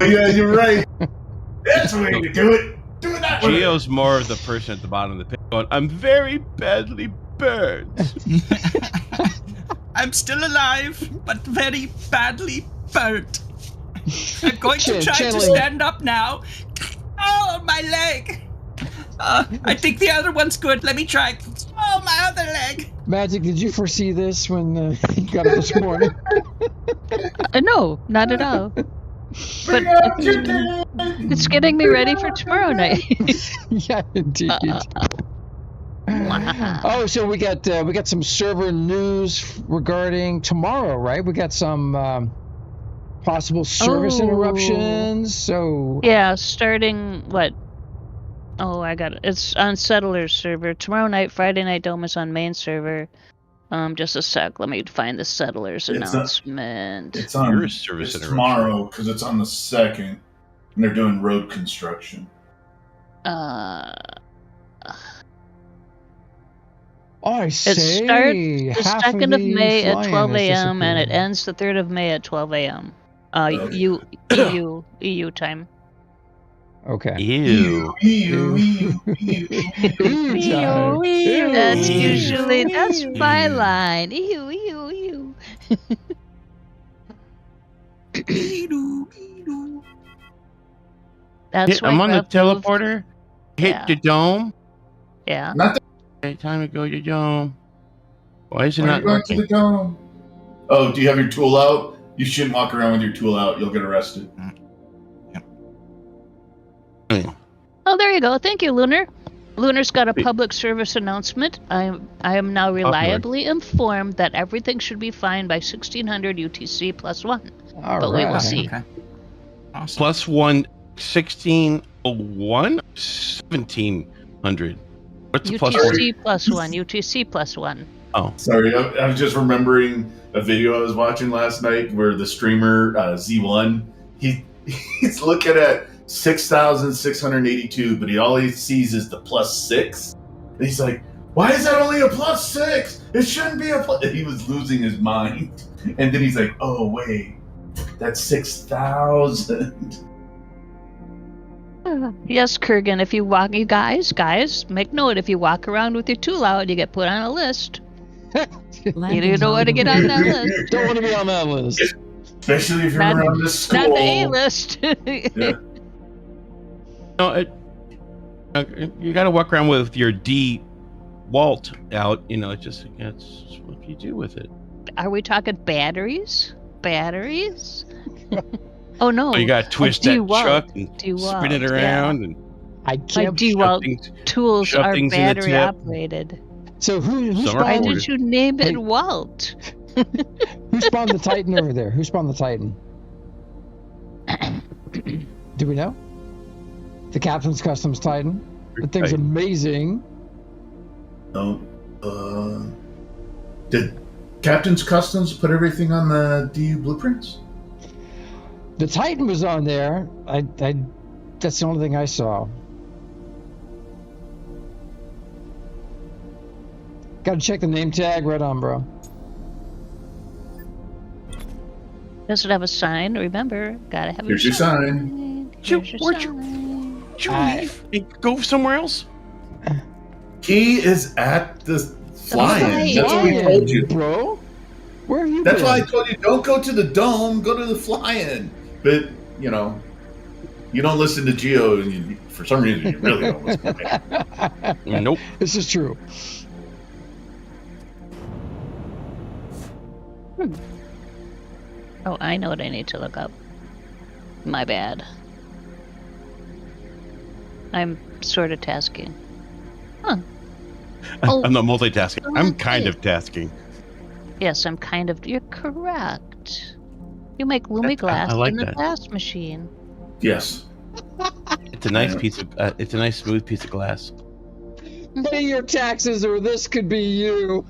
Yeah, you're right. That's the way to do it. Do it that way. Gio's more of the person at the bottom of the pit going, "I'm very badly burned." I'm still alive, but very badly burnt. I'm going to try to stand up now. Oh, my leg. I think the other one's good. Let me try. Oh, my other leg. Mhaijik, did you foresee this when you got up this morning? No, not at all. But it's getting me ready for tomorrow night. Yeah, indeed. Wow. Oh, so we got some server news regarding tomorrow, right? We got some possible service interruptions. So yeah, starting what? Oh, I got it. It's on Settlers server tomorrow night. Friday night Dome is on main server. Just a sec. Let me find the Settlers announcement. It's on Your service it's interruption. tomorrow because it's on the 2nd, and they're doing road construction. I say It starts the half 2nd of May at flying 12 has a.m. and it disappeared. ends the 3rd of May at 12 a.m. EU time. Okay. Ew. Ew time. That's my line. Ew. That's I'm on the Gruff moved. teleporter. Hit Yeah. the dome. Yeah. Not Okay, time to go to the dome. Why is it Why are not you going to working? the dome? Oh, do you have your tool out? You shouldn't walk around with your tool out. You'll get arrested. Oh, there you go. Thank you, Lunar. Lunar's got a public service announcement. I am now reliably informed that everything should be fine by 1600 UTC plus 1. All But we will right. see. Okay. Awesome. Plus 1, 1601, 1700. What's the plus 1? UTC plus 1. UTC plus 1. Oh, Sorry, I was just remembering a video I was watching last night where the streamer Z1 he's looking at 6,682, but all he sees is the +6, and he's like, "Why is that only a +6? It shouldn't be a plus." He was losing his mind, and then he's like, "Oh wait, that's 6,000." Yes, Kurgan, if you walk, you guys, make note, if you walk around with your tool out, you get put on a list. You don't want to get on that list. Don't want to be on that list. Especially if you're Not- around this school. Not the A list. Yeah. no, you got to walk around with your D Walt out. It's just that's what you do with it. Are we talking batteries? Batteries? Oh no. So you got to twist that DeWalt. chuck and DeWalt, spin it around and I My can't. DeWalt things- tools shove are things in the battery tip. operated. So who Some are Why spawned? forward. did you name it Wait. Walt? Who spawned the Titan over there? Who spawned the Titan? Do we know? The Captain's Customs Titan. The thing's Titan. amazing. No. Did Captain's Customs put everything on the DU blueprints? The Titan was on there. That's the only thing I saw. Got to check the name tag. Right on, bro. Does it have a sign? Remember, gotta have Here's your your sign. Here's your Where'd you- sign. Did you leave and go somewhere else? He is at the fly-in. That's what we Fly-in, told you. bro. Where have you That's been? why I told you don't go to the dome. Go to the fly-in. But you don't listen to Geo, and for some reason you really don't listen to me. Nope. This is true. Oh, I know what I need to look up. My bad. I'm sort of tasking. Huh. Oh, I'm not multitasking. I'm okay. kind of tasking. yes, I'm kind of. You're correct. You make Lumi glass I like in the that. glass machine. Yes. It's a nice piece of. It's a nice smooth piece of glass. Pay your taxes, or this could be you.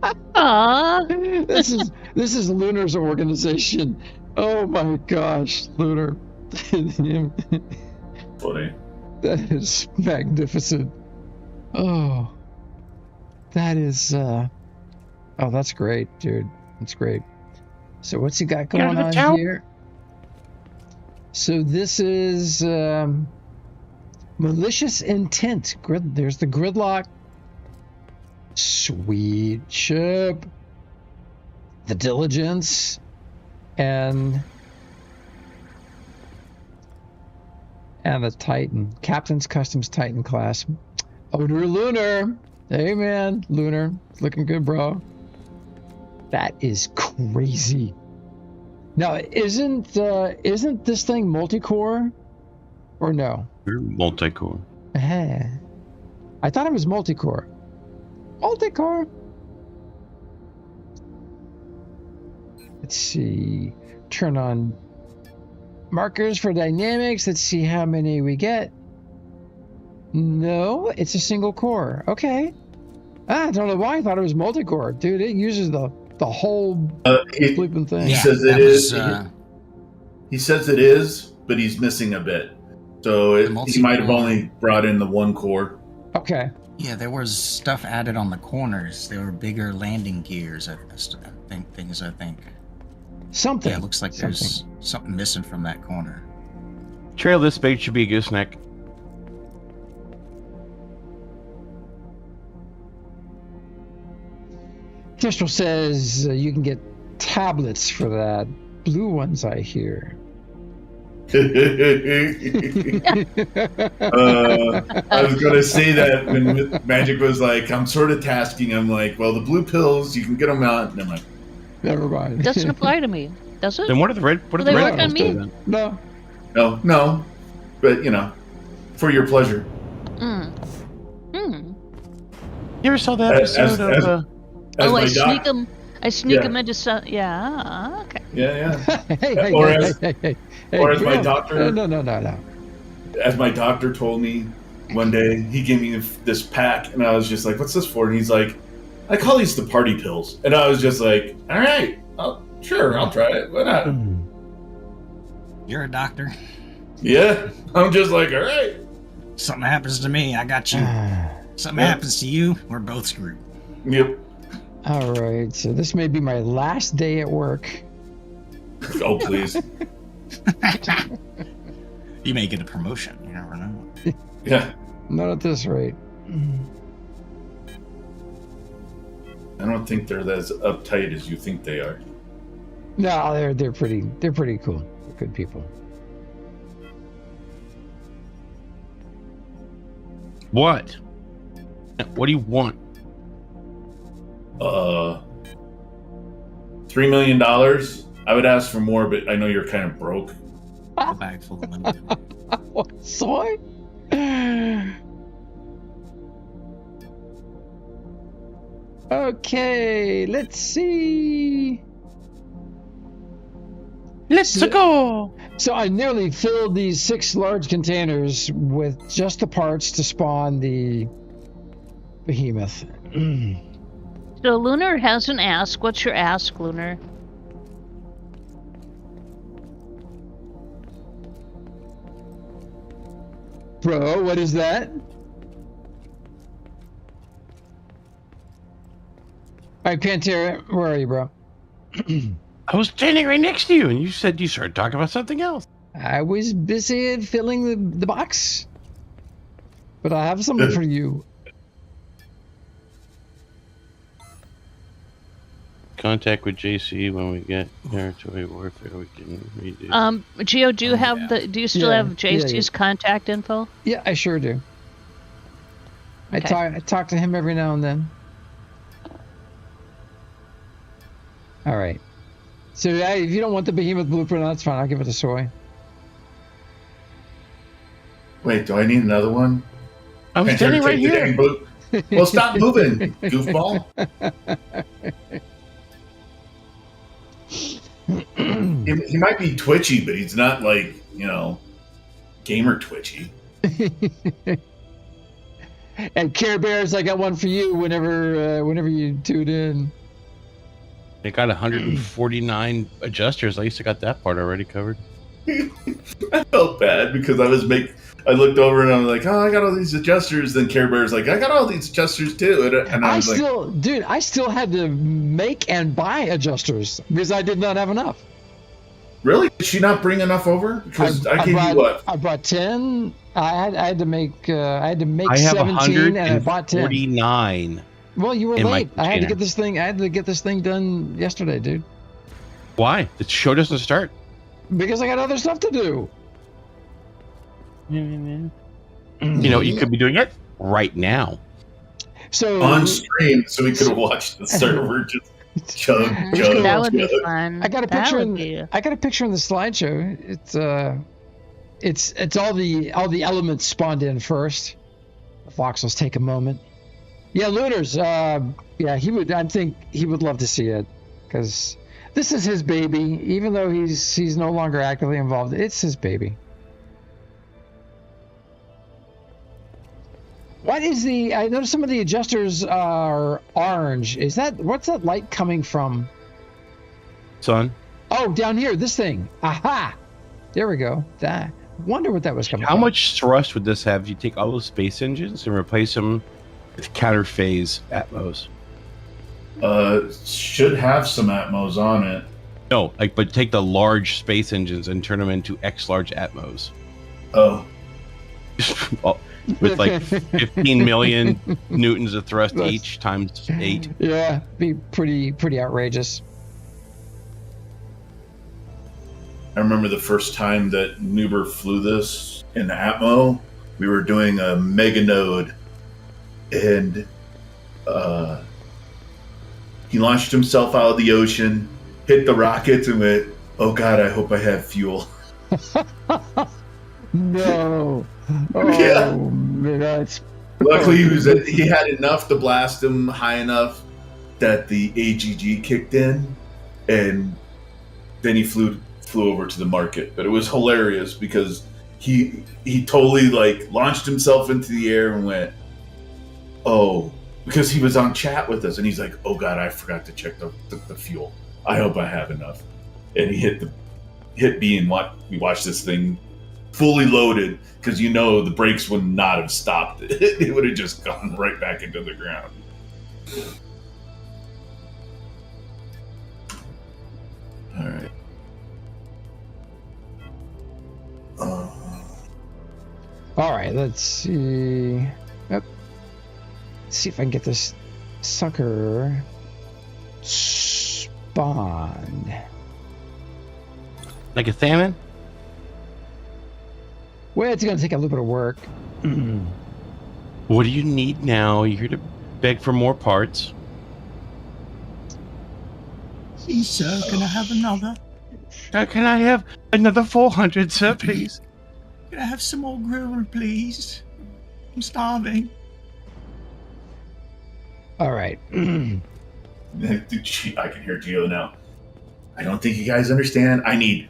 Aww. This is Lunar's organization. Oh my gosh, Lunar. Funny. That is magnificent. Oh, that is. Oh, that's great, dude. That's great. So what's he got going on here? So this is malicious intent. There's the gridlock. Sweet ship. The diligence. And the Titan. Captain's Customs Titan class. Odor Lunar. Hey man, Lunar. Looking good, bro. That is crazy. Now, isn't this thing multi-core? Or no? Multi-core. I thought it was multi-core. Multi-core. Let's see. Turn on markers for dynamics. Let's see how many we get. No, it's a single core. Okay. I don't know why I thought it was multi-core. Dude, it uses the whole flipping thing. He says it is. He says it is, but he's missing a bit. So he might have only brought in the one core. Okay. Yeah, there was stuff added on the corners. There were bigger landing gears. I think. Something. Yeah, it looks like there's something missing from that corner. Trail this big should be a gooseneck. Kestrel says you can get tablets for that. Blue ones, I hear. I was going to say that when Mhaijik was like, I'm sort of tasking him, like, well, the blue pills, you can get them out. And I'm like, never mind. Doesn't apply to me, does it? Then what are the red? What are Do the they red work on pills me? do then? No. But, for your pleasure. Mm. You ever saw the episode of? I sneak them. I sneak them into some. Yeah. Okay. Yeah. Hey, Or as my doctor. No. As my doctor told me one day, he gave me this pack, and I was just like, "What's this for?" And he's like, "I call these the party pills." And I was just like, "All right, sure, I'll try it. Why not?" You're a doctor. Yeah, I'm just like, all right. Something happens to me, I got you. Something happens to you, we're both screwed. Yep. All right, so this may be my last day at work. Oh, please. You may get a promotion. You never know. Yeah. Not at this rate. I don't think they're as uptight as you think they are. No, they're pretty cool. They're good people. What? What do you want? $3 million. I would ask for more, but I know you're kind of broke. A bag full of money. What, soy? Okay, let's see. Let's go. So I nearly filled these 6 large containers with just the parts to spawn the behemoth. So Lunar has an ask. What's your ask, Lunar? Bro, what is that? Alright, Pantera, where are you, bro? I was standing right next to you, and you said you started talking about something else. I was busy filling the box. But I have something for you. Contact with JC when we get territory warfare. We can redo. Geo, do you have do you still have JC's contact info? Yeah, I sure do. Okay. I talk to him every now and then. All right. So if you don't want the behemoth blueprint, that's fine. I'll give it to Soy. Wait, do I need another one? I'm standing right here. Well, stop moving, goofball. He might be twitchy, but he's not like, gamer twitchy. And Care Bears, I got one for you whenever you tune in. They got 149 adjusters. At least I got that part already covered. I felt bad because I looked over and I'm like, oh, I got all these adjusters. Then Care Bear's like, I got all these adjusters too. And I still had to make and buy adjusters because I did not have enough. Really? Did she not bring enough over? Because I gave you what? I brought 10. I had to make I have 17 and I bought 10. 149. Well, you were late. I had to get this thing done yesterday, dude. Why? The show doesn't start. Because I got other stuff to do. You could be doing it right now. So on stream, so we could have watched the server just chug. That would be fun. I got a picture in the slideshow. It's all the elements spawned in first. The voxels take a moment. Yeah, Lunars. I think he would love to see it because this is his baby. Even though he's no longer actively involved, it's his baby. What is I noticed some of the adjusters are orange. What's that light coming from? Sun. Oh, down here, this thing. Aha! There we go. Wonder what that was coming from. How much thrust would this have if you take all those space engines and replace them with counter phase Atmos? Should have some Atmos on it. No, but take the large space engines and turn them into X large Atmos. Oh. Well, with like 15 million newtons of thrust each times 8. Yeah, be pretty outrageous. I remember the first time that Nuber flew this in Atmo. We were doing a mega node, and he launched himself out of the ocean, hit the rockets, and went, "Oh God, I hope I have fuel." No. Oh, yeah. That's... Luckily, he had enough to blast him high enough that the AGG kicked in, and then he flew over to the market. But it was hilarious because he totally launched himself into the air and went, "Oh," because he was on chat with us, and he's like, "Oh God, I forgot to check the fuel. I hope I have enough." And he hit B, and we watched this thing fully loaded, because the brakes would not have stopped it. It would have just gone right back into the ground. All right. All right, let's see. Let's see if I can get this sucker spawned. Like a salmon? Well, it's going to take a little bit of work. What do you need now? You're here to beg for more parts. Please, sir, can I have another? Can I have another 400, sir, please? Can I have some more gruel, please? I'm starving. All right. I can hear Gio now. I don't think you guys understand. I need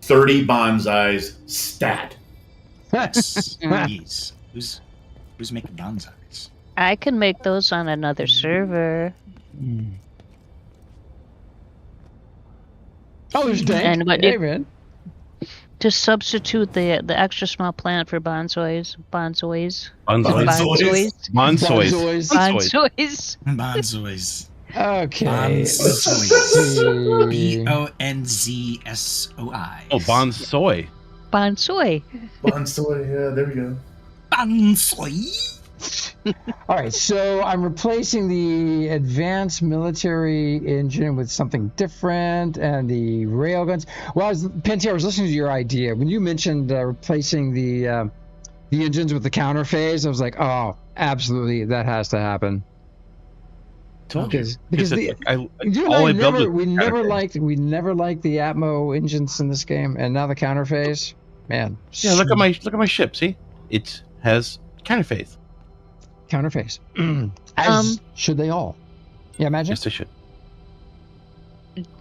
30 bonsais stat. Jeez. Who's making bonsais? I can make those on another server. Oh, there's Dan. Hey, man. To substitute the extra small plant for bonsois. Bonsois. Okay. BONZSOI. Oh, bonsoi. Bonsoi. Bonsoi, yeah, there we go. Bonsoi. All right, so I'm replacing the advanced military engine with something different, and the railguns. Well, Pantera, I was listening to your idea when you mentioned replacing the engines with the counter phase. I was like, oh, absolutely, that has to happen. Because we never liked the Atmo engines in this game, and now the counter phase, man. Yeah, look at my ship. See, it has counter phase. Counter phase. As should they all? Yeah, imagine. Yes, they should.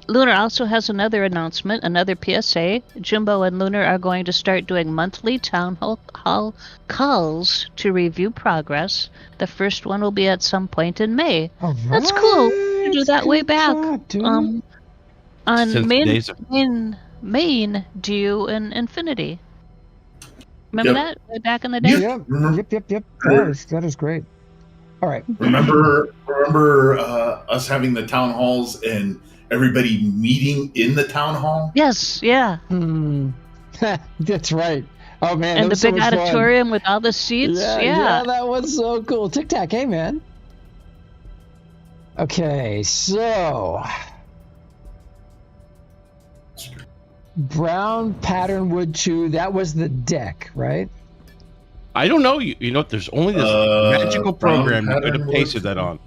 Lunar also has another announcement, another PSA. Jimbo and Lunar are going to start doing monthly town hall calls to review progress. The first one will be at some point in May. That's cool. To do that way back. On main Dew and Infinity. Remember that? Way back in the day? Yep. That is great. All right. Remember us having the town halls and everybody meeting in the town hall? Yes, yeah. That's right. Oh man, and the big auditorium with all the seats. Yeah, that was so cool. Tic Tac, hey man. Okay, so brown pattern wood 2. That was the deck, right? I don't know. You know, there's only this magical program you could have pasted that on.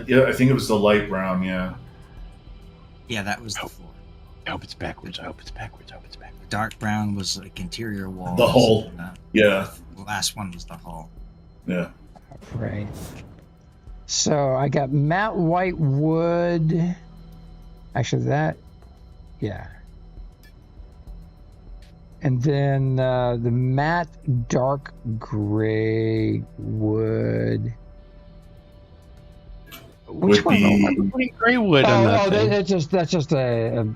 Yeah, I think it was the light brown. Yeah. Yeah, that was the floor. I hope it's backwards. Dark brown was like interior walls. The hull. Yeah. The last one was the hull. Yeah. Right. So I got matte white wood. Actually, yeah. And then the matte dark gray wood. Which one? Gray wood. That's just a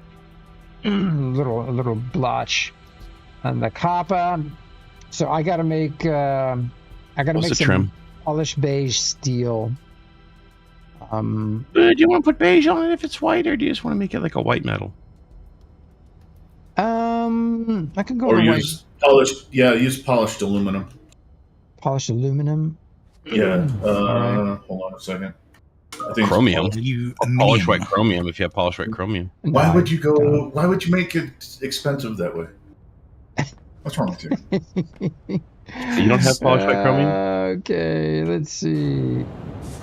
little blotch on the copper. So I got to make some trim? polished beige steel. Do you want to put beige on it if it's white, or do you just want to make it like a white metal? I can go or with use white. Polished. Yeah, use polished aluminum. Polished aluminum. Yeah. Hold on a second. I think chromium. Polished white chromium. If you have polished white chromium. Why would you make it expensive that way? What's wrong with you? You don't have polished white chromium? Okay, let's see.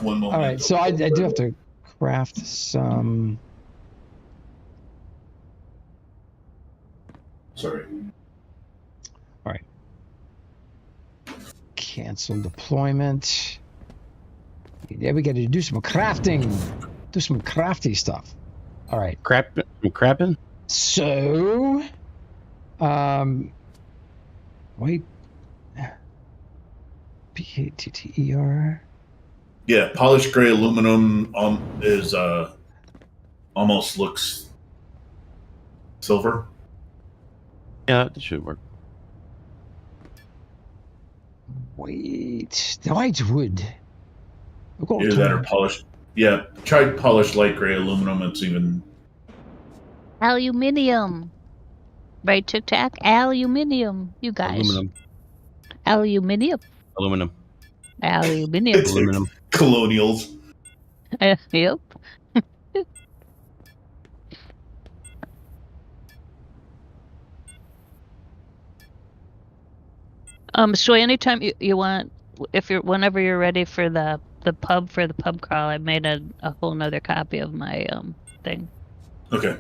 One moment. All right, so I do have to craft some. Sorry. All right. Cancel deployment. Yeah, we got to do some crafting. Do some crafty stuff. All right. Crapping? So, wait. P-A-T-T-E-R. Yeah, polished gray aluminum is almost looks silver. Yeah, that should work. Wait, white wood. Either that or polished. Yeah, try polished light gray aluminum. It's even. Aluminium. Right, Tic Tac? Aluminium. You guys. Aluminium. Aluminium. Aluminum. Colonials. Yep. So anytime you want, whenever you're ready for the pub crawl, I made a whole nother copy of my thing. Okay.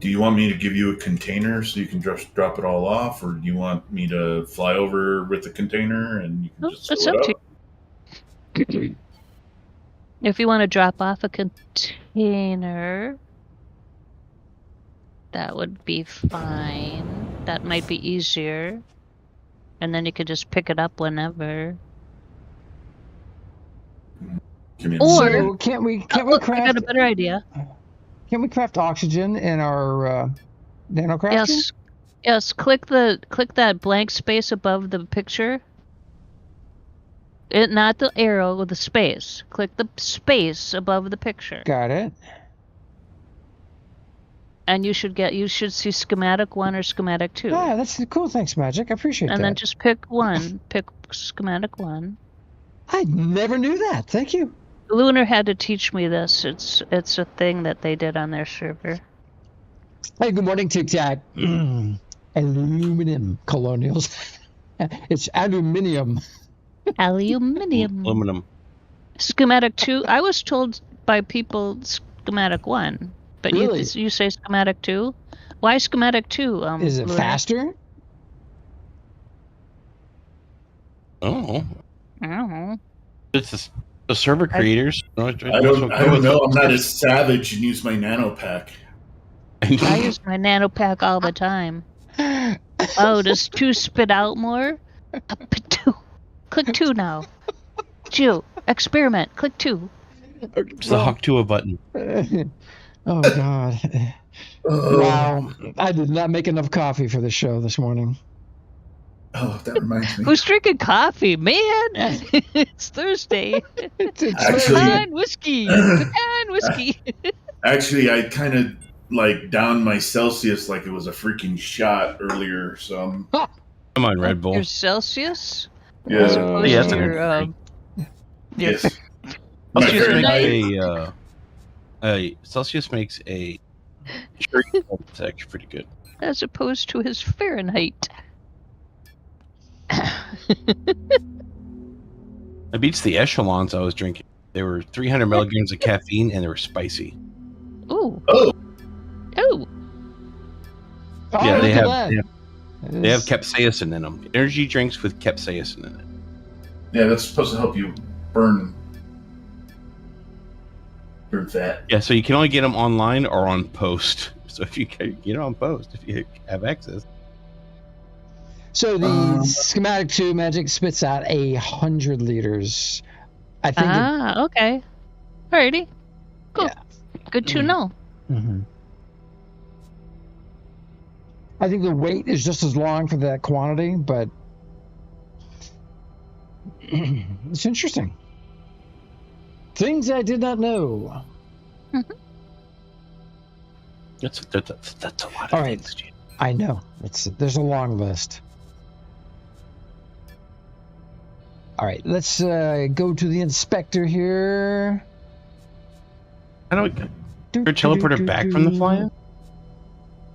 Do you want me to give you a container so you can just drop it all off, or do you want me to fly over with the container and you can just it's fill up it to you. If you want to drop off a container, that would be fine. That might be easier. And then you could just pick it up whenever. Or can't we craft? I got a better idea. Can we craft oxygen in our nanocraft? Yes. Click that blank space above the picture. Not the arrow with the space. Click the space above the picture. Got it. And you should see schematic 1 or schematic 2. Yeah, that's cool. Thanks, Magic. I appreciate that. And then just pick one. Pick schematic 1. I never knew that. Thank you. Lunar had to teach me this. It's a thing that they did on their server. Hey, good morning, Tic Tac. Aluminum colonials. It's aluminium. Aluminum. Schematic 2. I was told by people schematic 1. But really? You say schematic 2? Why schematic 2? Is it faster? Oh. I don't know. It's The server creators. I don't know. I'm not as savage and use my nano pack. I use my nano pack all the time. Oh, does 2 spit out more? Two. Click 2 now. 2. Experiment. Click 2. It's the Hawk 2 button. Oh, God. Wow. I did not make enough coffee for the show this morning. Oh, that reminds me. Who's drinking coffee? Man, it's Thursday. Pecan whiskey. Pecan whiskey. Actually, I kind of like downed my Celsius like it was a freaking shot earlier. So Come on, Red Bull. Your Celsius? Yeah. Yes. Celsius makes a it's actually pretty good. As opposed to his Fahrenheit. It beats the echelons I was drinking. They were 300 milligrams of caffeine and they were spicy. Ooh. Oh. Ooh. Yeah, they have capsaicin in them. Energy drinks with capsaicin in it. Yeah, that's supposed to help you burn fat. Yeah, so you can only get them online or on post. So if you get it on post, if you have access. So the schematic 2 Mhaijik spits out 100 liters. I think. Okay. Alrighty. Cool. Yeah. Good to know. Mm-hmm. I think the wait is just as long for that quantity, but it's interesting. Things I did not know. Mm-hmm. That's a lot of All right. things, Gene. I know. There's a long list. All right, let's go to the inspector here. How do we your teleporter back from the fly-in?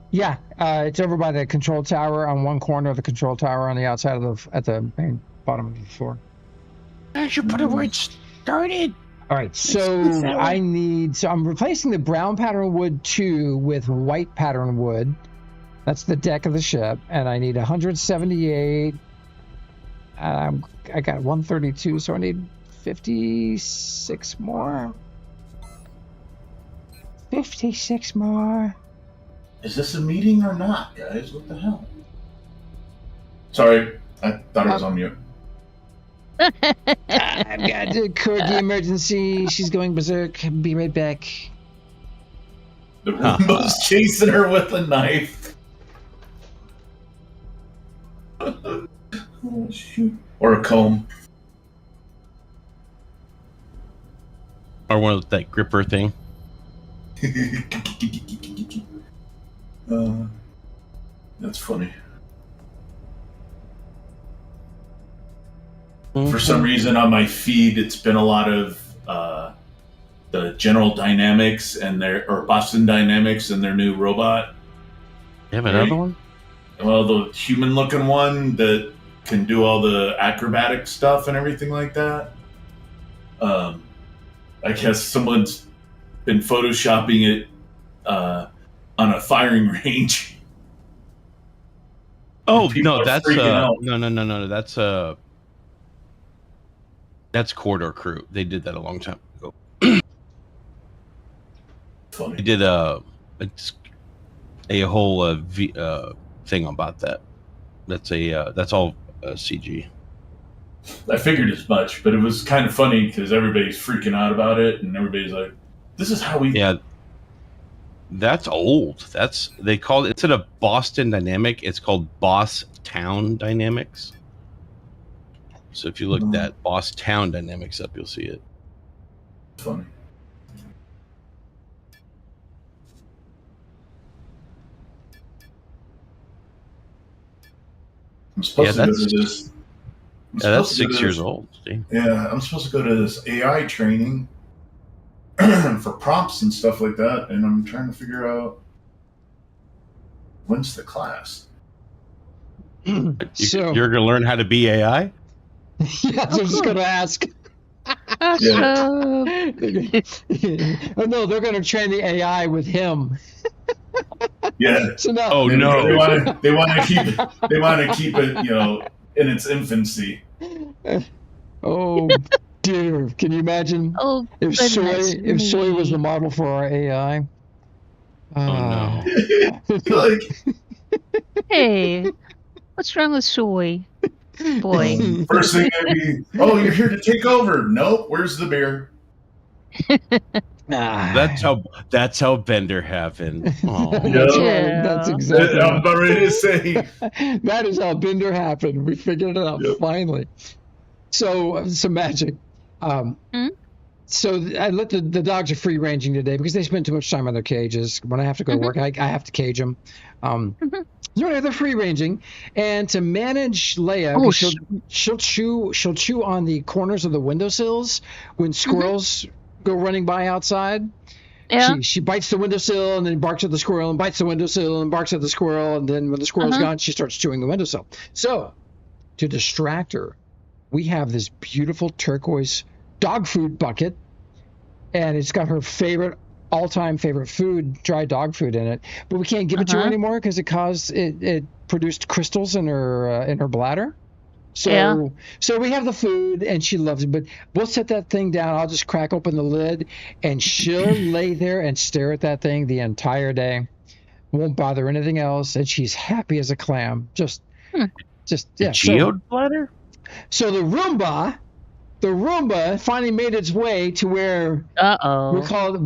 Yeah, it's over by the control tower on one corner of the control tower on the outside of at the main bottom of the floor. I should put it where it started. All right, so I'm replacing the brown pattern wood 2 with white pattern wood. That's the deck of the ship, and I need 178. I got 132, so I need 56 more. 56 more. Is this a meeting or not, guys? What the hell? Sorry, I thought I was on mute. I've got to corgi emergency. She's going berserk. Be right back. The Roomba's chasing her with a knife. Oh, shoot. Or a comb. Or one of that gripper thing. That's funny. For some reason on my feed, it's been a lot of the General Dynamics or Boston Dynamics and their new robot. You have another one? Well, the human-looking one that can do all the acrobatic stuff and everything like that. I guess someone's been photoshopping it on a firing range. Oh no, that's no. That's Corridor Crew. They did that a long time ago. Funny. They did a whole thing about that. That's all CG. I figured as much, but it was kind of funny because everybody's freaking out about it, and everybody's like, "This is how we." Yeah, that's old. They called instead of Boston Dynamic, it's called Boss Town Dynamics. So if you look that Boss Town Dynamics up, you'll see it. Funny. I'm supposed to go to this. That's 6 years old. See? Yeah, I'm supposed to go to this AI training for prompts and stuff like that, and I'm trying to figure out when's the class. So you're going to learn how to be AI? Yeah, I was just going to ask. Awesome. Oh no, they're going to train the AI with him. Yeah. So no. Oh no. They want to keep it, in its infancy. Oh dear. Can you imagine Oh, if Soy was the model for our AI? no. Like, Hey, what's wrong with Soy? Boy. first thing I'd be, oh, you're here to take over. Nope, where's the beer? That's how Bender happened. Oh. That's Yeah. right. That's exactly. I'm about ready to say. That is how Bender happened. We figured it out finally. So magic. So I let the dogs are free ranging today because they spend too much time in their cages. When I have to go to work, I have to cage them. So they're free ranging, and to manage Leia, she'll chew on the corners of the windowsills when squirrels go running by outside. Yeah. She bites the windowsill and then barks at the squirrel and bites the windowsill and barks at the squirrel, and then when the squirrel's gone, she starts chewing the windowsill. So to distract her, we have this beautiful turquoise dog food bucket, and it's got her all-time favorite food, dry dog food in it, but we can't give it to her anymore because it produced crystals in her bladder. So we have the food and she loves it, but we'll set that thing down. I'll just crack open the lid and she'll lay there and stare at that thing the entire day. Won't bother anything else, and she's happy as a clam. Just yeah. Geode bladder? So the Roomba finally made its way to where we call it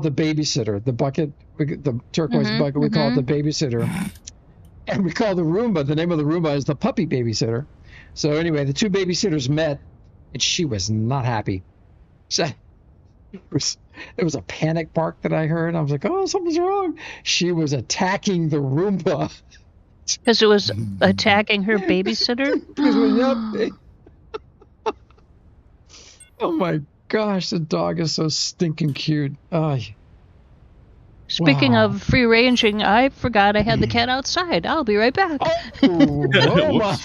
the babysitter, the bucket, the turquoise bucket. We call it the babysitter, and we call the Roomba. The name of the Roomba is the puppy babysitter. So anyway, the two babysitters met, and she was not happy. So there was a panic bark that I heard. I was like, "Oh, something's wrong." She was attacking the Roomba because it was attacking her babysitter. Oh my gosh, the dog is so stinking cute. Speaking of free ranging, I forgot I had the cat outside. I'll be right back. Oh my!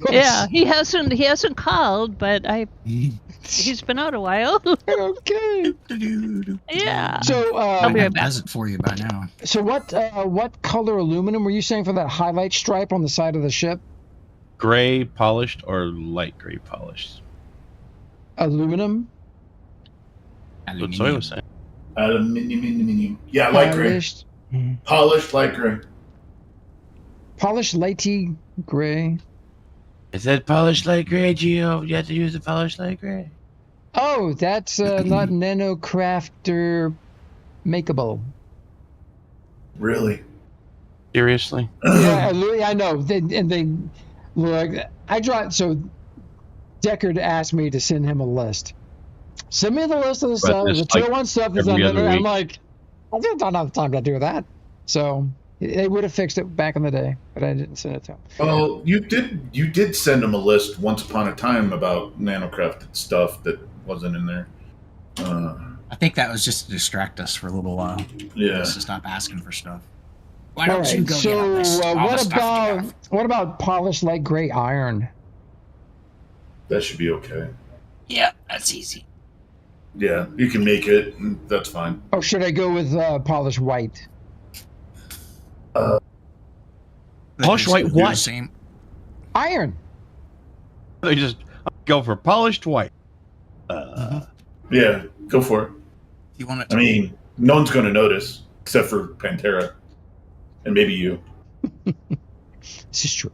Yeah, he hasn't called, but he's been out a while. Okay. Yeah. So I'll be right back. Has it for you by now. So what color aluminum were you saying for that highlight stripe on the side of the ship? Gray polished or light gray polished? Aluminum. That's what Soy was saying. Aluminium. Yeah, light gray. Polished light gray. Polished lighty gray. It said polished light gray, Gio. You have to use the polished light gray. Oh, that's not nanocrafter makeable. Really? Seriously? Yeah, I know. So Deckard asked me to send him a list. Send me the list of the stuff, the 201 stuff that's on there. I'm like, I don't have time to do that. So they would have fixed it back in the day, but I didn't send it to him. Well, you did send him a list once upon a time about nanocrafted stuff that wasn't in there. I think that was just to distract us for a little while. Yeah. Just to stop asking for stuff. Why don't you go get what about polished light gray iron? That should be okay. Yeah, that's easy. Yeah, you can make it. That's fine. Or should I go with polished white? Polished white what? Same. Iron. They just go for polished white. Yeah, go for it. You want it? I mean, no one's going to notice except for Pantera and maybe you. This is true.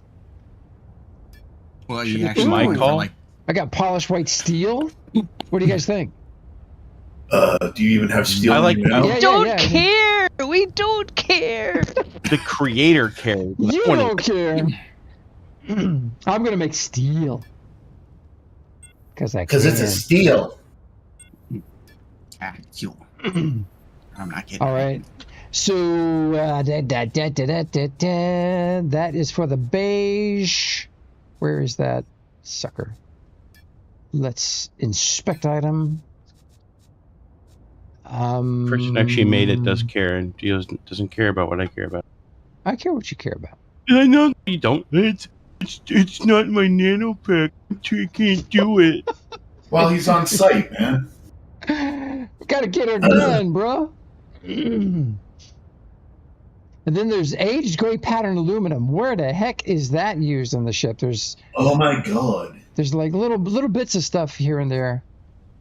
Well, you actually my call. I got polished white steel. What do you guys think? Do you even have steel? I like now? We don't care. We don't care. The creator cares. You don't care. I'm gonna make steel because it's a steel. Steel. I'm not kidding. All right. So that is for the beige. Where is that sucker? Let's inspect item. Person actually made it does care, and he doesn't care about what I care about. I care what you care about. I know you don't. It's not my nano pack. I can't do it. Well, he's on site, man. We gotta get her done, bro. And then there's aged gray pattern aluminum. Where the heck is that used on the ship? There's. Oh my god. There's like little bits of stuff here and there.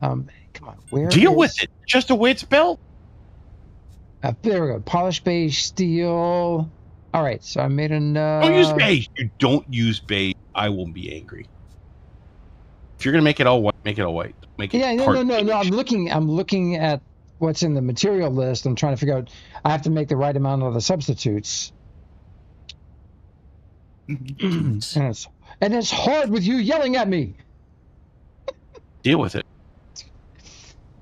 Come on, where? Deal with it. Just the way it's built. There we go. Polished beige steel. All right, so I made enough. Don't use beige. You don't use beige. I will be angry. If you're gonna make it all white, make it all white. Make it. Yeah, no. I'm looking at what's in the material list. I'm trying to figure out. I have to make the right amount of the substitutes. and it's hard with you yelling at me. Deal with it.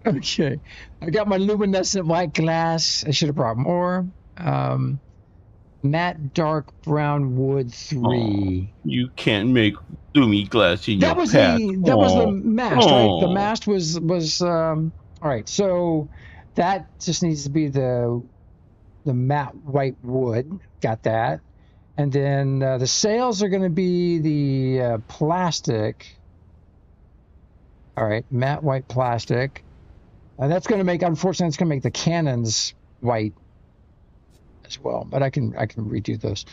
Okay, I got my luminescent white glass. I should have brought more. Matte dark brown wood 3. You can't make gloomy glass in your path. That was the mast, right? The mast was all right. So that just needs to be the matte white wood. Got that. And then the sails are going to be the plastic. All right, matte white plastic. That's going to make, unfortunately, it's going to make the cannons white as well. But I can redo those.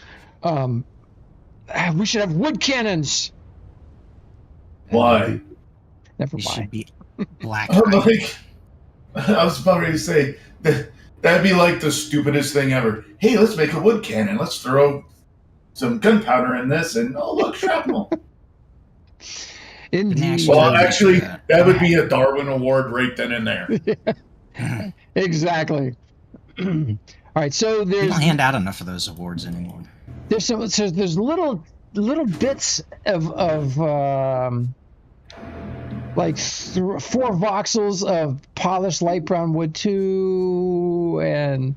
We should have wood cannons. Why? Never It mind. should be black. I was about ready to say that'd be like the stupidest thing ever. Hey, let's make a wood cannon. Let's throw some gunpowder in this, and oh look, shrapnel. Indeed. Well, actually, that would be a Darwin Award right then and there. Exactly. All right, so They there's don't hand out enough of those awards anymore. there's little bits of like 4 voxels of polished light brown wood 2 and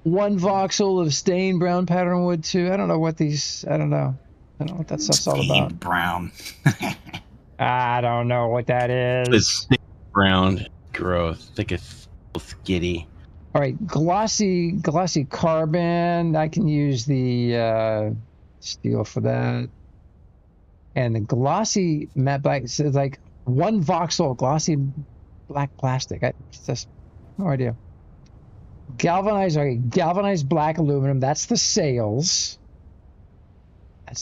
1 voxel of stained brown pattern wood 2. I don't know what that stuff's all about. Stained brown. I don't know what that is. It's thick brown growth. Think it's skitty. All right, glossy carbon. I can use the steel for that. And the glossy matte black is like 1 voxel glossy black plastic. I just no idea. Galvanized black aluminum. That's the sails. I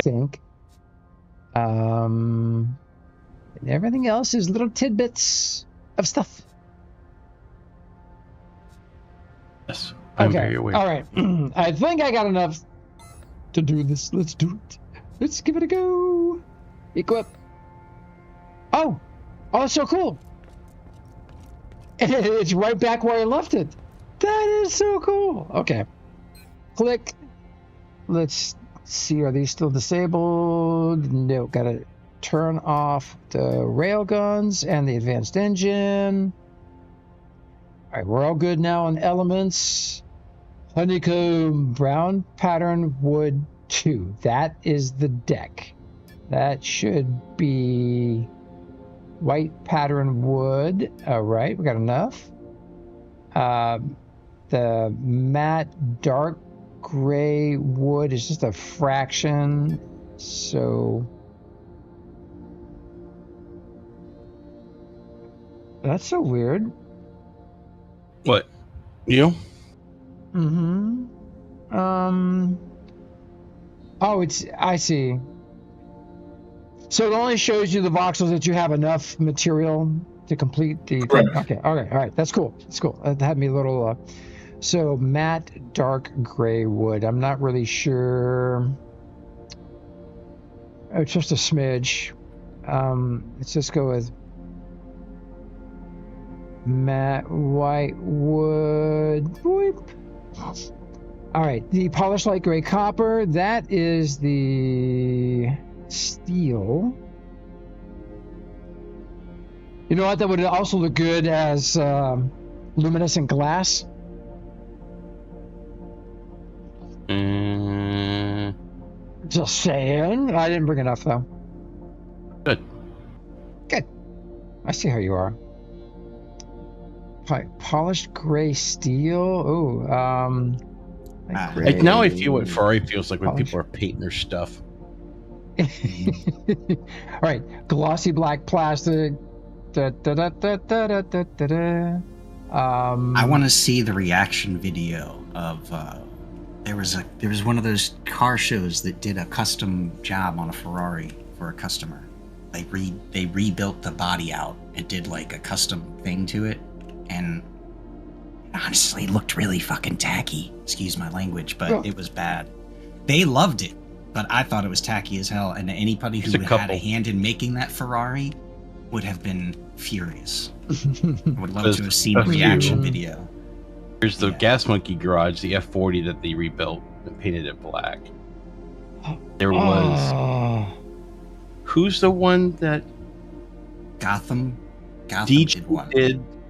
think. And everything else is little tidbits of stuff. Yes, I'm very aware. All right. I think I got enough to do this. Let's do it. Let's give it a go. Equip. Oh, it's so cool. It's right back where I left it. That is so cool. Okay. Click. Let's see. Are these still disabled? No. Got to turn off the rail guns and the advanced engine. All right, we're all good now on elements. Honeycomb brown pattern wood 2. That is the deck. That should be white pattern wood. All right, we got enough. The matte dark gray wood is just a fraction. So that's so weird. What? You? Mm-hmm. Oh, I see. So it only shows you the voxels that you have enough material to complete the thing. Okay, all right. That's cool. That had me a little. So matte dark gray wood. I'm not really sure. It's just a smidge. Let's just go with matte white wood. Boop. All right, the polished light gray copper. That is the steel. You know what? That would also look good as luminescent glass. Just saying. I didn't bring enough though. Good. I see how you are. Polished gray steel. Like now I feel what Ferrari feels like when people are painting their stuff. All right, glossy black plastic. I want to see the reaction video of there was one of those car shows that did a custom job on a Ferrari for a customer. They rebuilt the body out and did like a custom thing to it, and honestly, it looked really fucking tacky. Excuse my language, but it was bad. They loved it, but I thought it was tacky as hell. And anybody who had a hand in making that Ferrari would have been furious. I would love to have seen the reaction video. There's the Gas Monkey garage, the F40 that they rebuilt and painted it black. There was. Who's the one that Gotham DJ did one.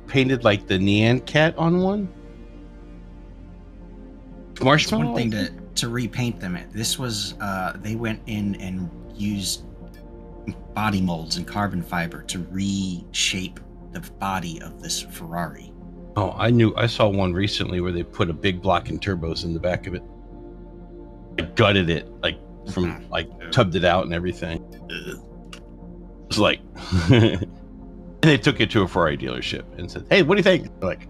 Painted like the Nyan Cat on one? Marshmallow? It's one thing to repaint them. This was they went in and used body molds and carbon fiber to reshape the body of this Ferrari. Oh, I saw one recently where they put a big block and turbos in the back of it. They gutted it, tubbed it out and everything. It was like, and they took it to a Ferrari dealership and said, "Hey, what do you think?" They're like,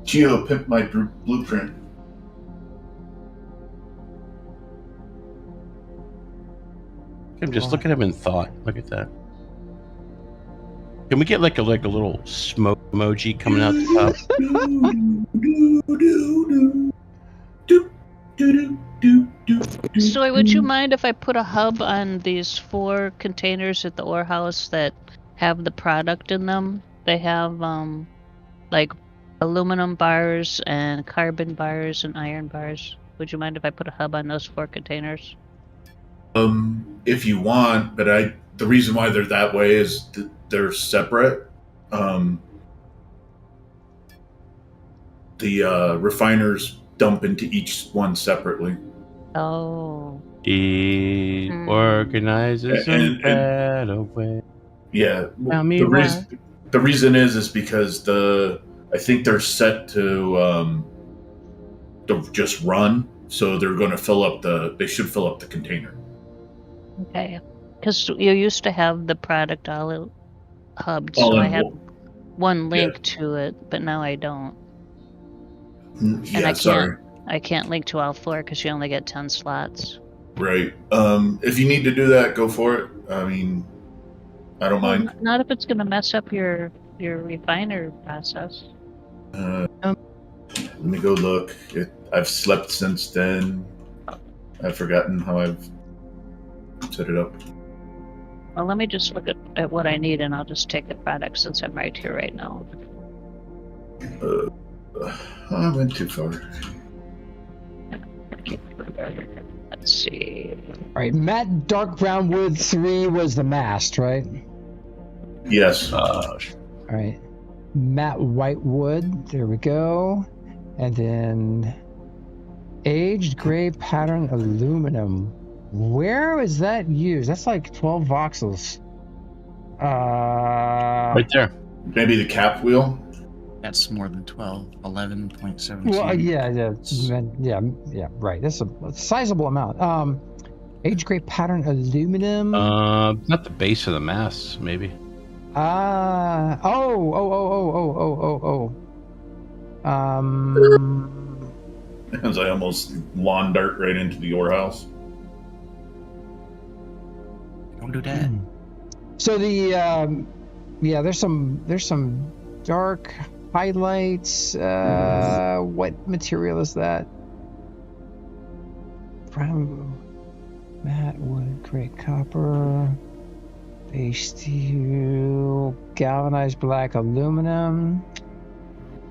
Geo pimped my blueprint. Just look at him in thought. Look at that. Can we get like a little smoke emoji coming out the top? Soy, would you mind if I put a hub on these 4 containers at the ore house that have the product in them? They have like aluminum bars and carbon bars and iron bars. Would you mind if I put a hub on those 4 containers? If you want, but the reason why they're that way is they're separate. The refiners dump into each one separeally. Oh. He organizes in better way. Yeah. The reason is because I think they're set to just run, so they're going to they should fill up the container. Okay. Because you used to have the product all hubbed, so I had one link to it, but now I don't. And I can't link to all 4 because you only get 10 slots. Right. If you need to do that, go for it. I mean, I don't mind. Not if it's going to mess up your refiner process. Let me go look. I've slept since then. I've forgotten how I've set it up. Well, let me just look at what I need, and I'll just take the product since I'm right here right now. I went too far. Let's see. All right, Matt Dark Brown Wood 3 was the mast, right? Yes. All right. Matte Whitewood, there we go. And then aged gray pattern aluminum. Where is that used? That's like 12 voxels. Right there. Maybe the cap wheel? That's more than 12. 11.72. Well, yeah, right. That's a sizable amount. Aged gray pattern aluminum. Not the base of the mass, maybe. As I almost lawn dart right into the ore house. Don't do that. So there's some dark highlights. What material is that? Brown, matte wood, gray copper, base steel, galvanized black aluminum.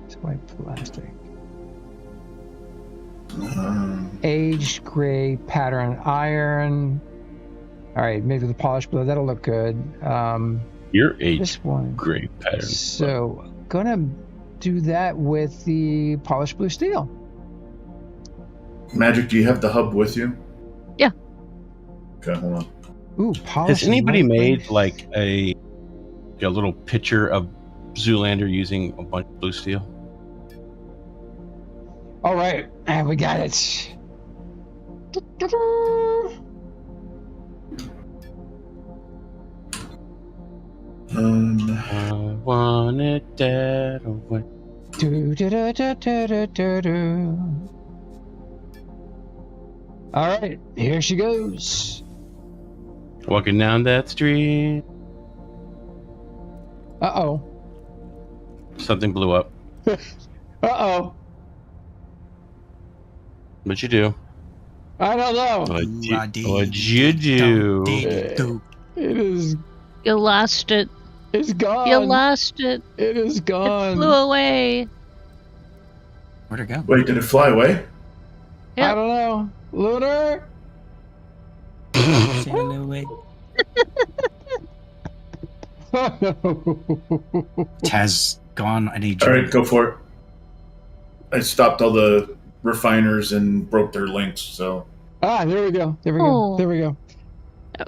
It's white plastic. Aged gray pattern iron. All right, maybe the polished blue. That'll look good. Your aged this one. Gray pattern. So gonna do that with the polished blue steel. Magic, do you have the hub with you? Yeah. Okay, hold on. Ooh, polished. Has anybody made like a little picture of Zoolander using a bunch of blue steel? All right, and we got it. I want it dead away. All right, here she goes. Walking down that street. Uh-oh. Something blew up. Uh-oh. What'd you do? I don't know. What'd you do? It is... You lost it. It's gone. You lost it. It is gone. It flew away. Where'd it go? Wait, did it fly away? Yep. I don't know. Lunar? Sail away. Taz gone. I need. All right, go for it. I stopped all the refiners and broke their links. So. Ah, there we go. There we Oh. go. There we go.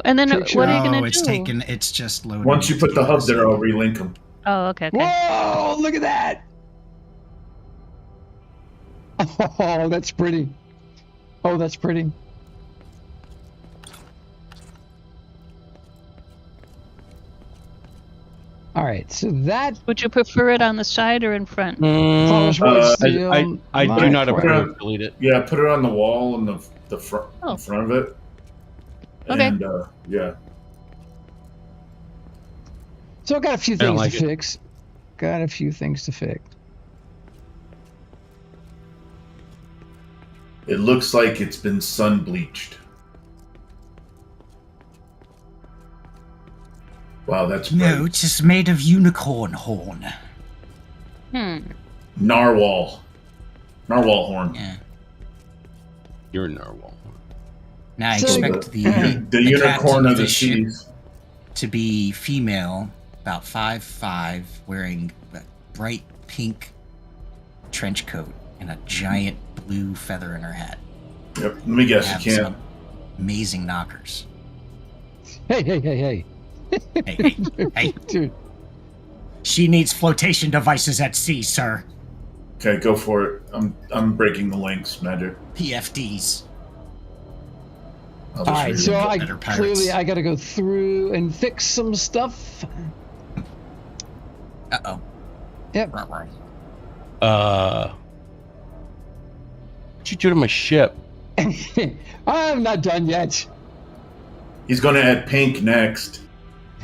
And then Picture- what are you gonna Oh, it's do? taken. It's just loading. Once you put the hub there, I'll relink them. Oh, okay. Whoa! Look at that. Oh, that's pretty. Oh, that's pretty. All right, so that Would you prefer it on the side or in front? polished wood steel. I do not Novaquark. approve. Delete it. Yeah, put it on the wall in the front Oh. in front of it. Okay. And yeah. So I got a few I don't things like to it. fix. Got a few things to fix. It looks like it's been sun bleached. Wow, that's No, bright. it's just made of unicorn horn. Narwhal. Narwhal horn. Yeah. You're a narwhal. Now I So- expect the The unicorn captain of the this ship seas. to be female, about 5'5", wearing a bright pink trench coat and a giant blue feather in her hat. Yep. Let me guess, Have you can't. some amazing knockers. Hey, hey, hey, hey. Hey, hey, Dude, she needs flotation devices at sea, sir. Okay, go for it. I'm breaking the links, Magic. PFDs. I'll just all right, read so it. I Better pirates. clearly I got to go through and fix some stuff. Uh-oh. Yep. Ruh-roh. What'd you do to my ship? I'm not done yet. He's going to add pink next.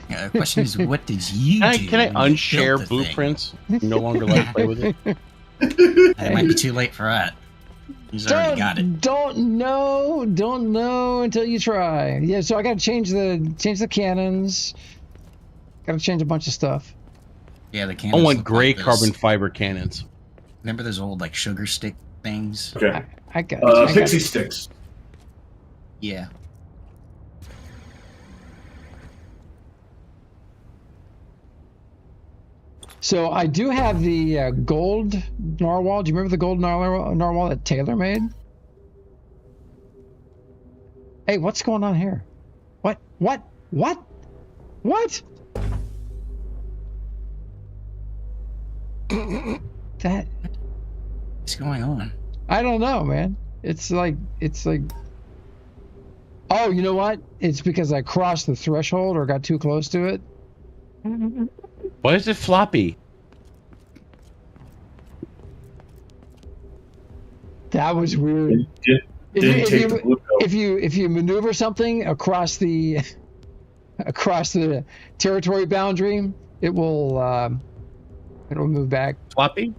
The question is, what did you do? Can I when you unshare built the thing? blueprints? No longer let me play with it. It might be too late for that. He's already got it. Don't know until you try. Yeah, so I got to change the cannons. Got to change a bunch of stuff. Yeah, the I cannons. want look gray like those- carbon fiber cannons. Remember those old like sugar stick things? Okay. I got I got- Pixie sticks. Yeah. So I do have the gold narwhal. Do you remember the gold narwhal that Taylor made? Hey, what's going on here? What? That What's going on? I don't know, man. It's like oh, you know what? It's because I crossed the threshold or got too close to it. Why is it floppy? That was weird. Didn't take the blue pill. If you maneuver something across the territory boundary, it'll move back. Floppy?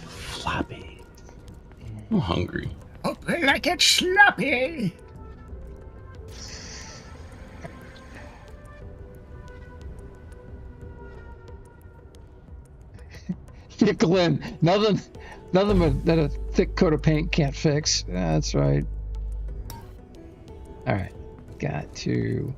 Floppy. I'm hungry. Oh, like it's sloppy. Yeah, Glenn, nothing that a thick coat of paint can't fix. That's right. All right, got to.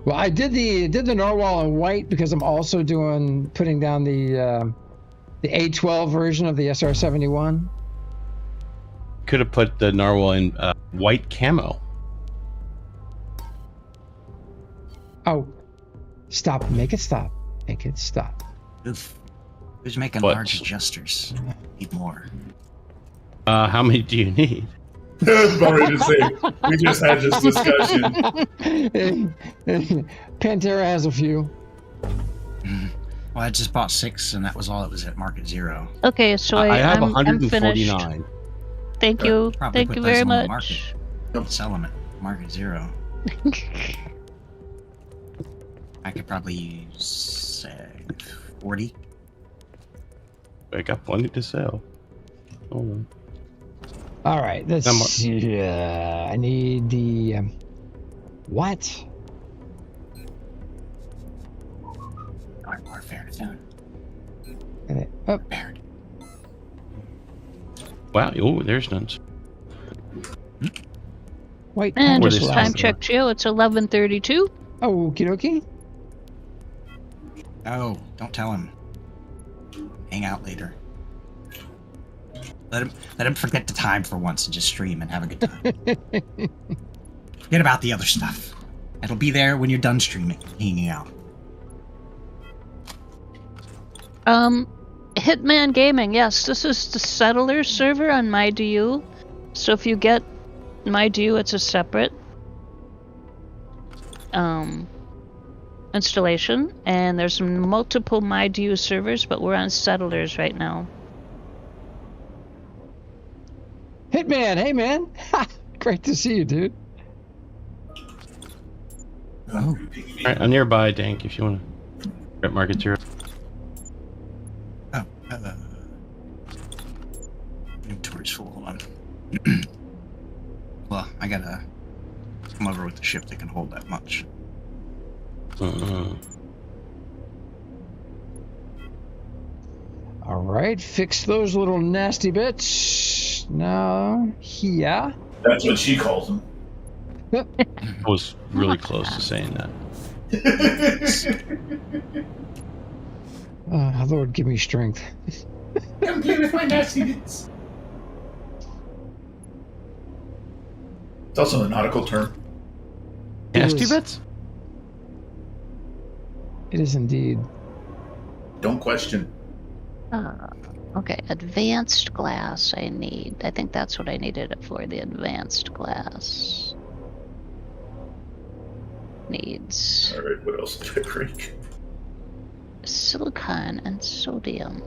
Well, I did the narwhal in white because I'm also putting down the A12 version of the SR-71. Could have put the narwhal in white camo. Oh, stop! Make it stop! Make it stop! Oof. Who's making What? large adjusters? Need more. How many do you need? I'm ready to say, we just had this discussion. Pantera has a few. Well, I just bought 6, and that was all it was at Market Zero. Okay, so I have I'm finished. 149. Thank you. Probably Thank put you those very on the much. market. Sell them at Market Zero. I could probably use 40. I got plenty to sell. Oh. All right, let's see. I need the what? More fair soon. Oh, Prepared. Wow. Oh, there's none. wait. And Where just they time sound. check, Geo. It's 11:32. Oh, okie dokie. Oh, don't tell him. Hang out later. Let him forget the time for once and just stream and have a good time. Forget about the other stuff. It'll be there when you're done streaming, hanging out. Hitman Gaming. Yes, this is the settler server on Mydu. So if you get Mydu, it's a separate installation, and there's multiple Mydu servers, but we're on settlers right now. Hitman, hey man. Great to see you, dude. Oh. All right, I'm nearby, Dank, if you want to. At Market Zero. Oh, inventory's full. Hold on. Well, I gotta come over with the ship that can hold that much. All right, fix those little nasty bits. Now, here. That's what she calls him. I was really close to saying that. Lord, give me strength. Come play with my nasty bits. It's also a nautical term. Nasty is. bits? It is indeed. Don't question. Okay, advanced glass I need. I think that's what I needed it for, the advanced glass. Needs Alright, what else did I break? silicon and sodium.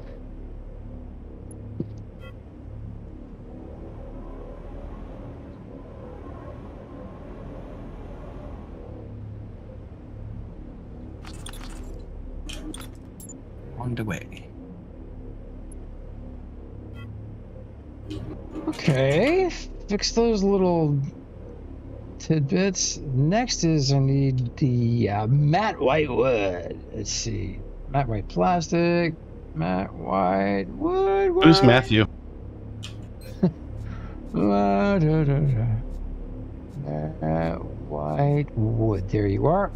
On the way. Okay, fix those little tidbits. Next is I need the matte white wood. Let's see. Matte white plastic, matte white wood. Who's Matthew? Matte white wood. There you are.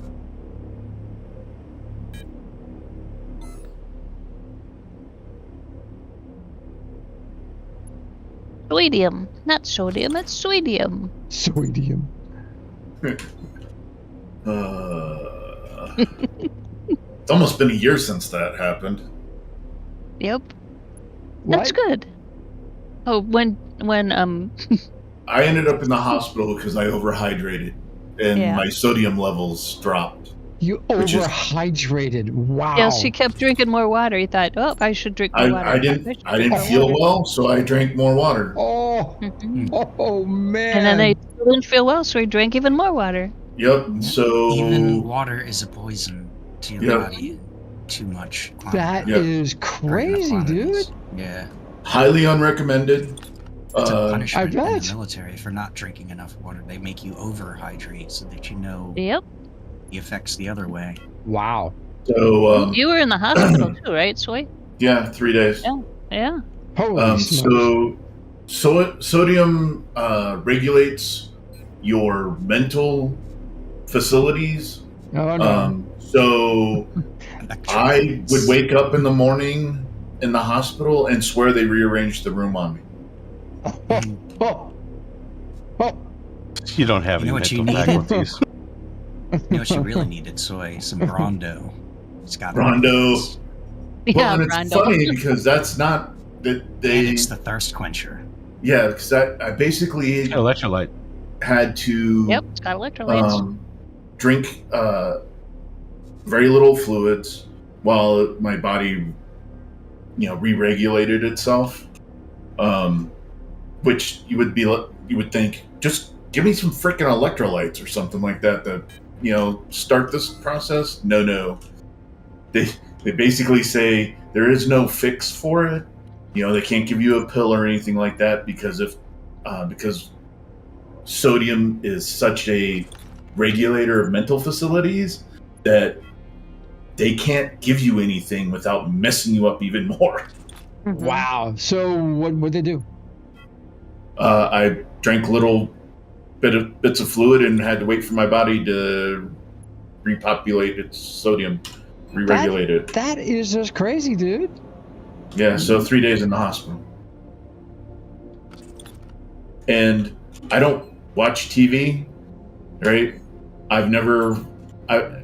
Sodium, not sodium, it's sodium. Sodium. It's almost been a year since that happened. Yep, What? that's good. Oh, when I ended up in the hospital because I overhydrated and Yeah. my sodium levels dropped. You Which is- overhydrated. Wow. yes, he kept drinking more water. He thought, oh, I should drink more water. I didn't feel well, so I drank more water. Oh, oh man. And then they didn't feel well, so he drank even more water. Yep. So Even water is a poison to your Yeah. body. Too much. That Yeah. is crazy, dude. Yeah. highly unrecommended. It's a I punishment in bet. the military for not drinking enough water. They make you overhydrate so that you know Yep. the effects the other way. Wow. So You were in the hospital too, right, Soy? yeah, 3 days. Yeah. Holy smokes. Sodium regulates your mental facilities. Oh no. So I would wake up in the morning in the hospital and swear they rearranged the room on me. Oh. Oh. You don't have You know any what you mental needed? faculties. You know what you really needed, Soy? Some Brondo. It's got Brondo. Yeah, and it's Rondo. funny because that's not that they. And it's the thirst quencher. Yeah, because I basically Electrolyte. had to. Yep, it's got electrolytes. Drink very little fluids while my body, re-regulated itself. Which you would think, just give me some freaking electrolytes or something like that start this process. No. They basically say there is no fix for it. They can't give you a pill or anything like that because sodium is such a regulator of mental facilities that they can't give you anything without messing you up even more. Mm-hmm. Wow. So what'd they do? I drank little bits of fluid and had to wait for my body to repopulate its sodium, re-regulate it. That is just crazy, dude. Yeah, so 3 days in the hospital. And I don't watch TV, right?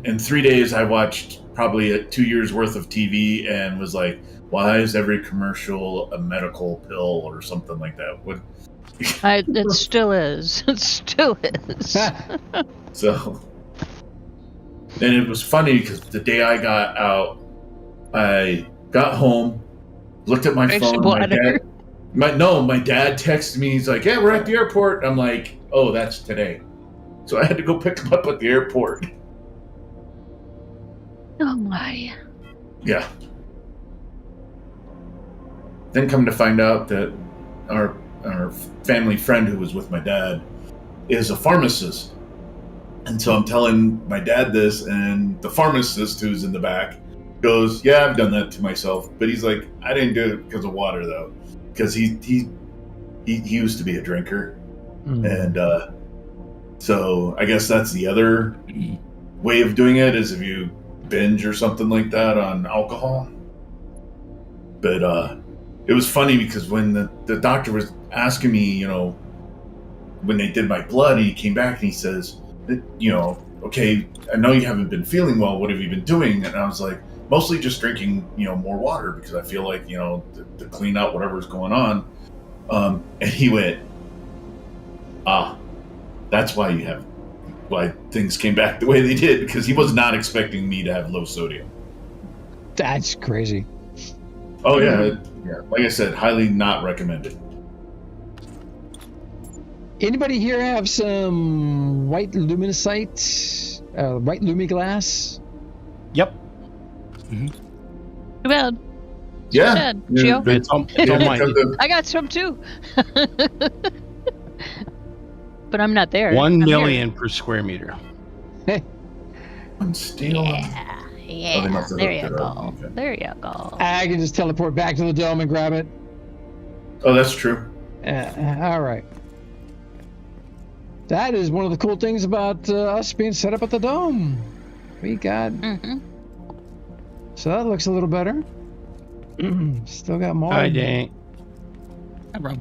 In 3 days, I watched probably 2 years worth of TV and was like, why is every commercial a medical pill or something like that? It still is. It still is. So, and it was funny because the day I got out, I got home, looked at my phone. My dad texted me. He's like, "Yeah, we're at the airport." I'm like, "Oh, that's today." So I had to go pick him up at the airport. Oh my. Yeah. Then come to find out that our family friend who was with my dad is a pharmacist. And so I'm telling my dad this, and the pharmacist who's in the back goes, "Yeah, I've done that to myself." But he's like, "I didn't do it because of water, though, because he used to be a drinker." And so I guess that's the other way of doing it, is if you binge or something like that on alcohol. But it was funny because when the doctor was asking me, when they did my blood, and he came back and he says, "Okay, I know you haven't been feeling well. What have you been doing?" And I was like, "Mostly just drinking, more water because I feel like, to clean out whatever's going on." And he went, that's why things came back the way they did, because he was not expecting me to have low sodium. That's crazy. Oh yeah. Like I said, highly not recommended. Anybody here have some white luminescent, white lumiglass? Yep. Too bad. Yeah. Bad. Gio? It's on mine. I got some too. But I'm not there. 1 million per square meter. I'm still. Yeah. There you go. Okay. There you go. I can just teleport back to the dome and grab it. Oh, that's true. All right. That is one of the cool things about us being set up at the dome. We got... So that looks a little better. Still got more. Hi, dang. Hi, bro.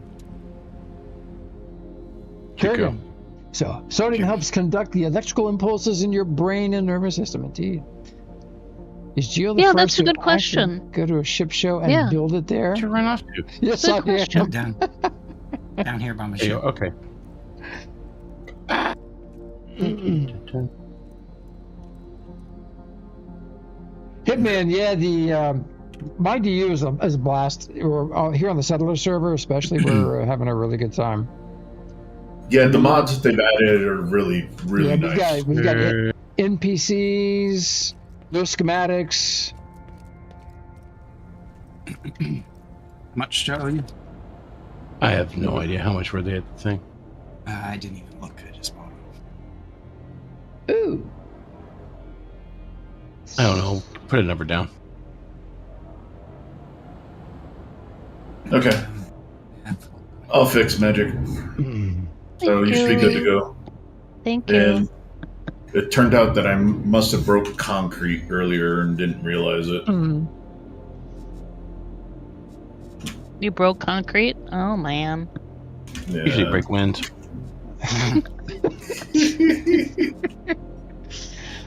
Good. So, sodium helps conduct the electrical impulses in your brain and nervous system. Indeed. Is Gio the first that's a to good question. Go to a ship show and build it there? Where'd you run off to? Yes, Good I question. am. Down here by my Hey, ship. okay. Hitman, yeah, the Mydu is a blast. We're, here on the settler server, especially, we're having a really good time. Yeah, the mods that they've added are really, really nice. We've got NPCs, no schematics. Much, Joe? I have no idea how much were they at the thing. I didn't even look. I just bought them. Ooh. I don't know. Put a number down. Okay. I'll fix Mhaijik. So you should be good to go. Thank you. And it turned out that I must have broke concrete earlier and didn't realize it. You broke concrete? Oh, man. Yeah. Usually break wind.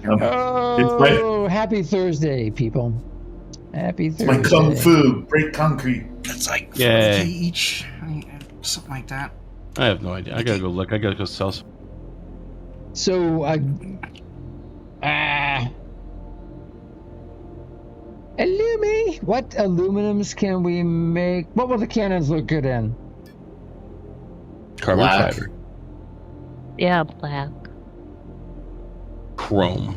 Oh, happy Thursday, people. Happy It's Thursday. my kung fu. Break concrete. It's like Yay. 40K each. Something like that. I have no idea. I gotta go look. I gotta go sell some. So, Illumi, what aluminums can we make? What will the cannons look good in? Carbon Black. fiber. Yeah, black. Chrome.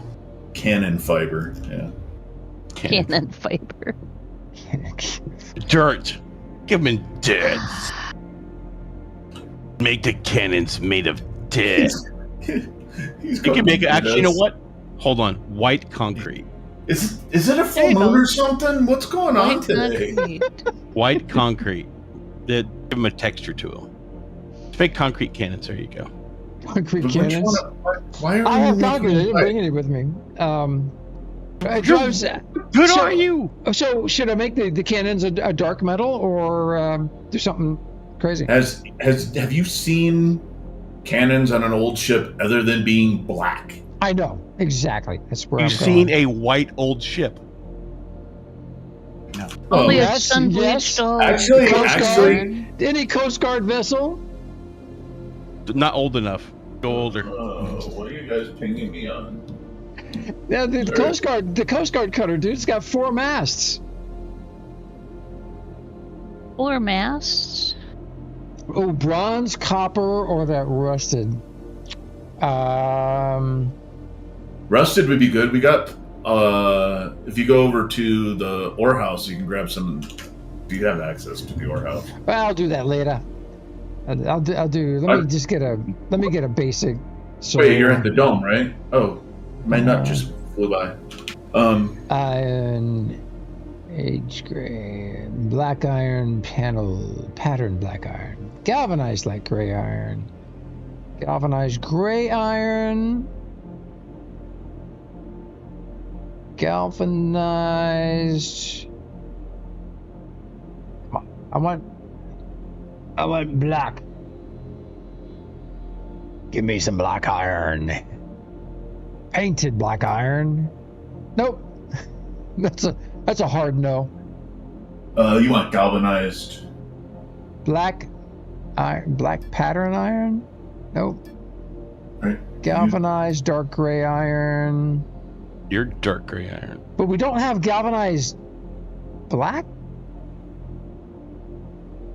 Cannon fiber. Yeah. Cannon fiber. Dirt. Give them dirt. Make the cannons made of dirt. You can make it. Actually, you know what? Hold on. White concrete. Is it a There full you moon go. or something? What's going on White today? concrete. White concrete. That give them a texture to them. Let's make concrete cannons. There you go. Concrete But which cannons. why are I we have making concrete. I didn't white? bring any with me. It drives. Good So- are you? So should I make the cannons a dark metal or do something crazy? Have you seen cannons on an old ship other than being black? I know exactly. That's where You've I'm seen going. a white old ship. No. Only yes, a sun yes. bleached old Actually- Coast actually- Guard. Any Coast Guard vessel? Not old enough. Go older. What are you guys pinging me on? Yeah, the Coast Guard cutter, dude. It's got 4 masts. 4 masts. Oh, bronze, copper, or that rusted. Rusted would be good. We got. If you go over to the ore house, you can grab some. If you have access to the ore house. Well, I'll do that later. I'll do. Let me just get a basic. So Wait, you're in the dome, right? Oh, my nut just flew by. Iron, age gray, black iron panel, pattern black iron, galvanized light gray iron, galvanized gray iron, galvanized. Come on, I want black. Give me some black iron. Painted black iron. Nope. That's a hard no. You want galvanized? Black iron, black pattern iron? Nope. Right. Galvanized dark gray iron. You're dark gray iron. But we don't have galvanized black?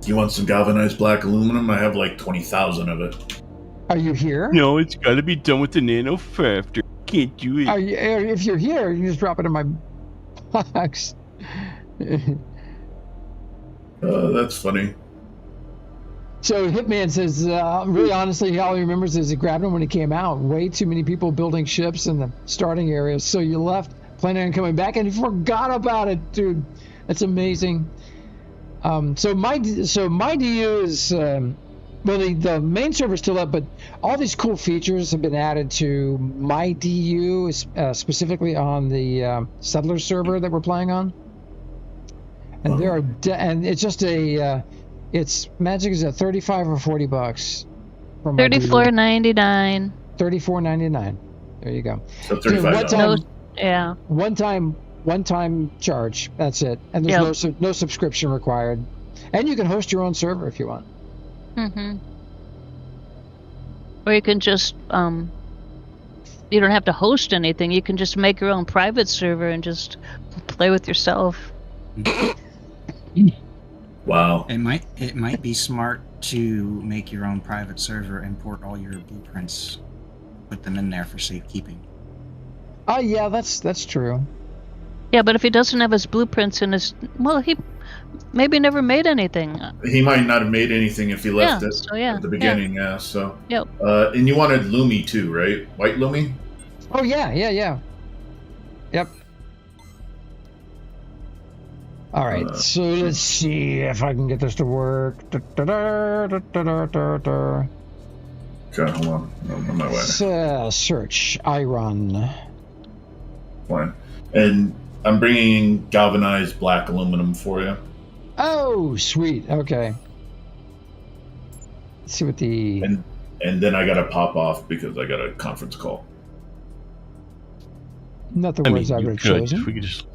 You want some galvanized black aluminum? I have like 20,000 of it. Are you here? No, it's got to be done with the nanofactor. Can't do it. If you're here, you just drop it in my box. That's funny. So Hitman says, really honestly, all he remembers is he grabbed him when he came out. Way too many people building ships in the starting area, so you left planning on coming back and you forgot about it, dude. That's amazing. So my DU is the main server's still up, but all these cool features have been added to my DU, specifically on the settler server that we're playing on. And there are and it's just a it's Mhaijik is at $35 or $40 for my DU. $34.99. $34.99. There you go. So Dude, $35. Yeah. one time charge. That's it. And there's no subscription required. And you can host your own server if you want. Mm-hmm. Or you can just you don't have to host anything. You can just make your own private server and just play with yourself. Wow. It might be smart to make your own private server, import all your blueprints, put them in there for safekeeping. Oh yeah, that's true. Yeah, but if he doesn't have his blueprints in his, well, he maybe never made anything. He might not have made anything if he left it Yeah, at the beginning, so. Yep. And you wanted Lumi too, right? White Lumi? Oh yeah. Yep. All right, so let's see if I can get this to work. Okay, hold on. I'm on my way. Search iron. Fine. And I'm bringing galvanized black aluminum for you. Oh, sweet. Okay. Let's see what the... And then I gotta pop off because I got a conference call. Not the words I would have chosen. If we could just...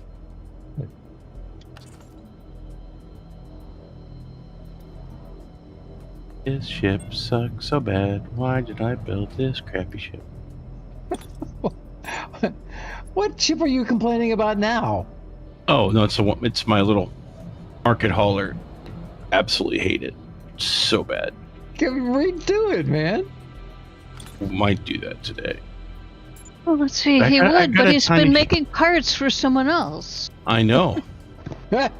This ship sucks so bad. Why did I build this crappy ship? What ship are you complaining about now? Oh no, it's my little market hauler. Absolutely hate it. So bad. Redo it, man. Might do that today. Well, let's see. He would, but he's been making parts for someone else. I know. You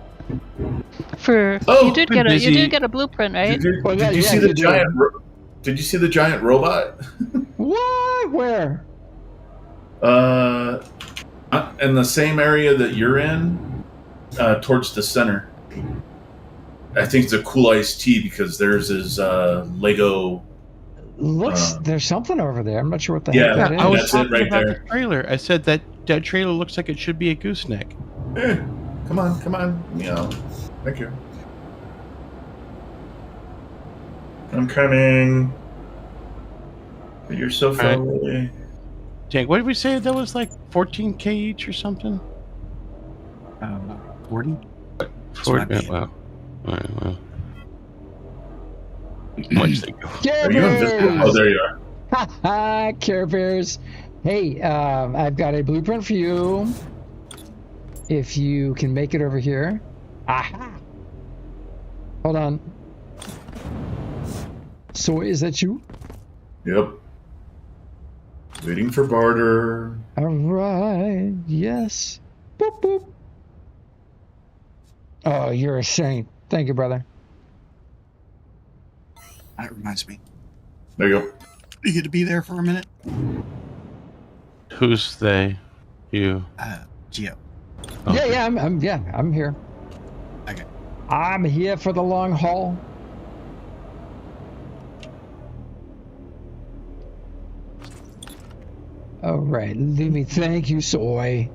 did get a blueprint, right? Did you see the giant? Did you see the giant robot? What? Where? In the same area that you're in, towards the center. I think it's a cool iced tea because theirs is Lego. There's something over there. I'm not sure what the heck that is. I was talking about the trailer. I said that trailer looks like it should be a gooseneck. Come on. Meow. Thank you. I'm coming. But you're so far away. Tank, what did we say? That was like 14K each or something? 40? 40. Wow. All right, well. Much they go. Care Bears! Oh, there you are. Ha Care Bears. Hey, I've got a blueprint for you. If you can make it over here. Aha! Hold on. So is that you? Yep. Waiting for barter. All right. Yes. Boop, boop. Oh, you're a saint. Thank you, brother. That reminds me. There you go. You get to be there for a minute? Who's they? You? Gio. Okay. Yeah, I'm here. Okay. I'm here for the long haul. All right, Lumi, thank you, Soy.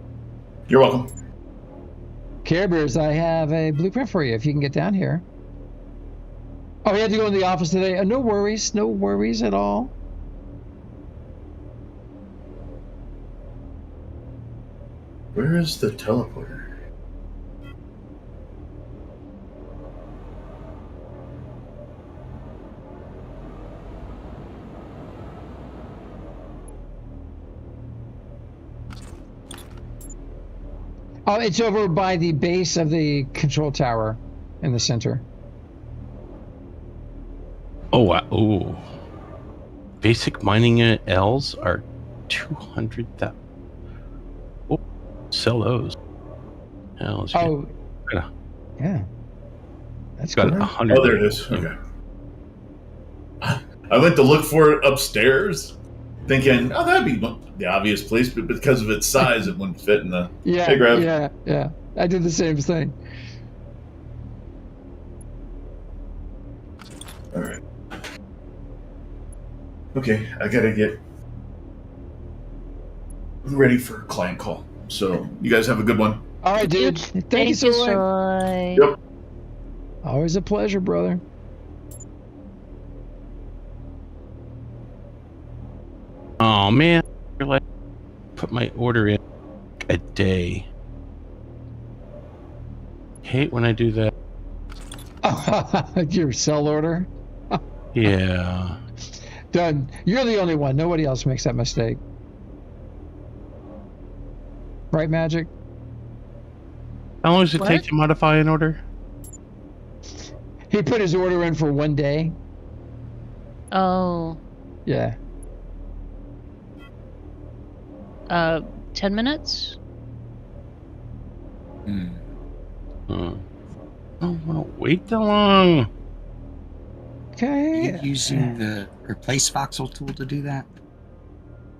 You're welcome. Care Bears, I have a blueprint for you if you can get down here. Oh, you had to go in the office today. No worries at all. Where is the teleporter? Oh, it's over by the base of the control tower in the center. Oh, wow. Ooh. Basic mining L's are 200,000. Oh, sell those. Oh, yeah. That's got cool. 100. Oh, there it is. Okay. I went to look for it upstairs, thinking, oh, that'd be the obvious place, but because of its size, it wouldn't fit in the big grab. Yeah. I did the same thing. All right. Okay, I gotta get ready for a client call. So you guys have a good one. All right, dude. Thank you so much. Yep. Always a pleasure, brother. Oh, man. You're like, put my order in a day. Hate when I do that. Your sell order? Yeah. Done. You're the only one. Nobody else makes that mistake. Right, Magic? How long does it take to modify an order? He put his order in for 1 day. Oh. Yeah. 10 minutes? I don't want to wait that long. Okay. Are you using the replace voxel tool to do that?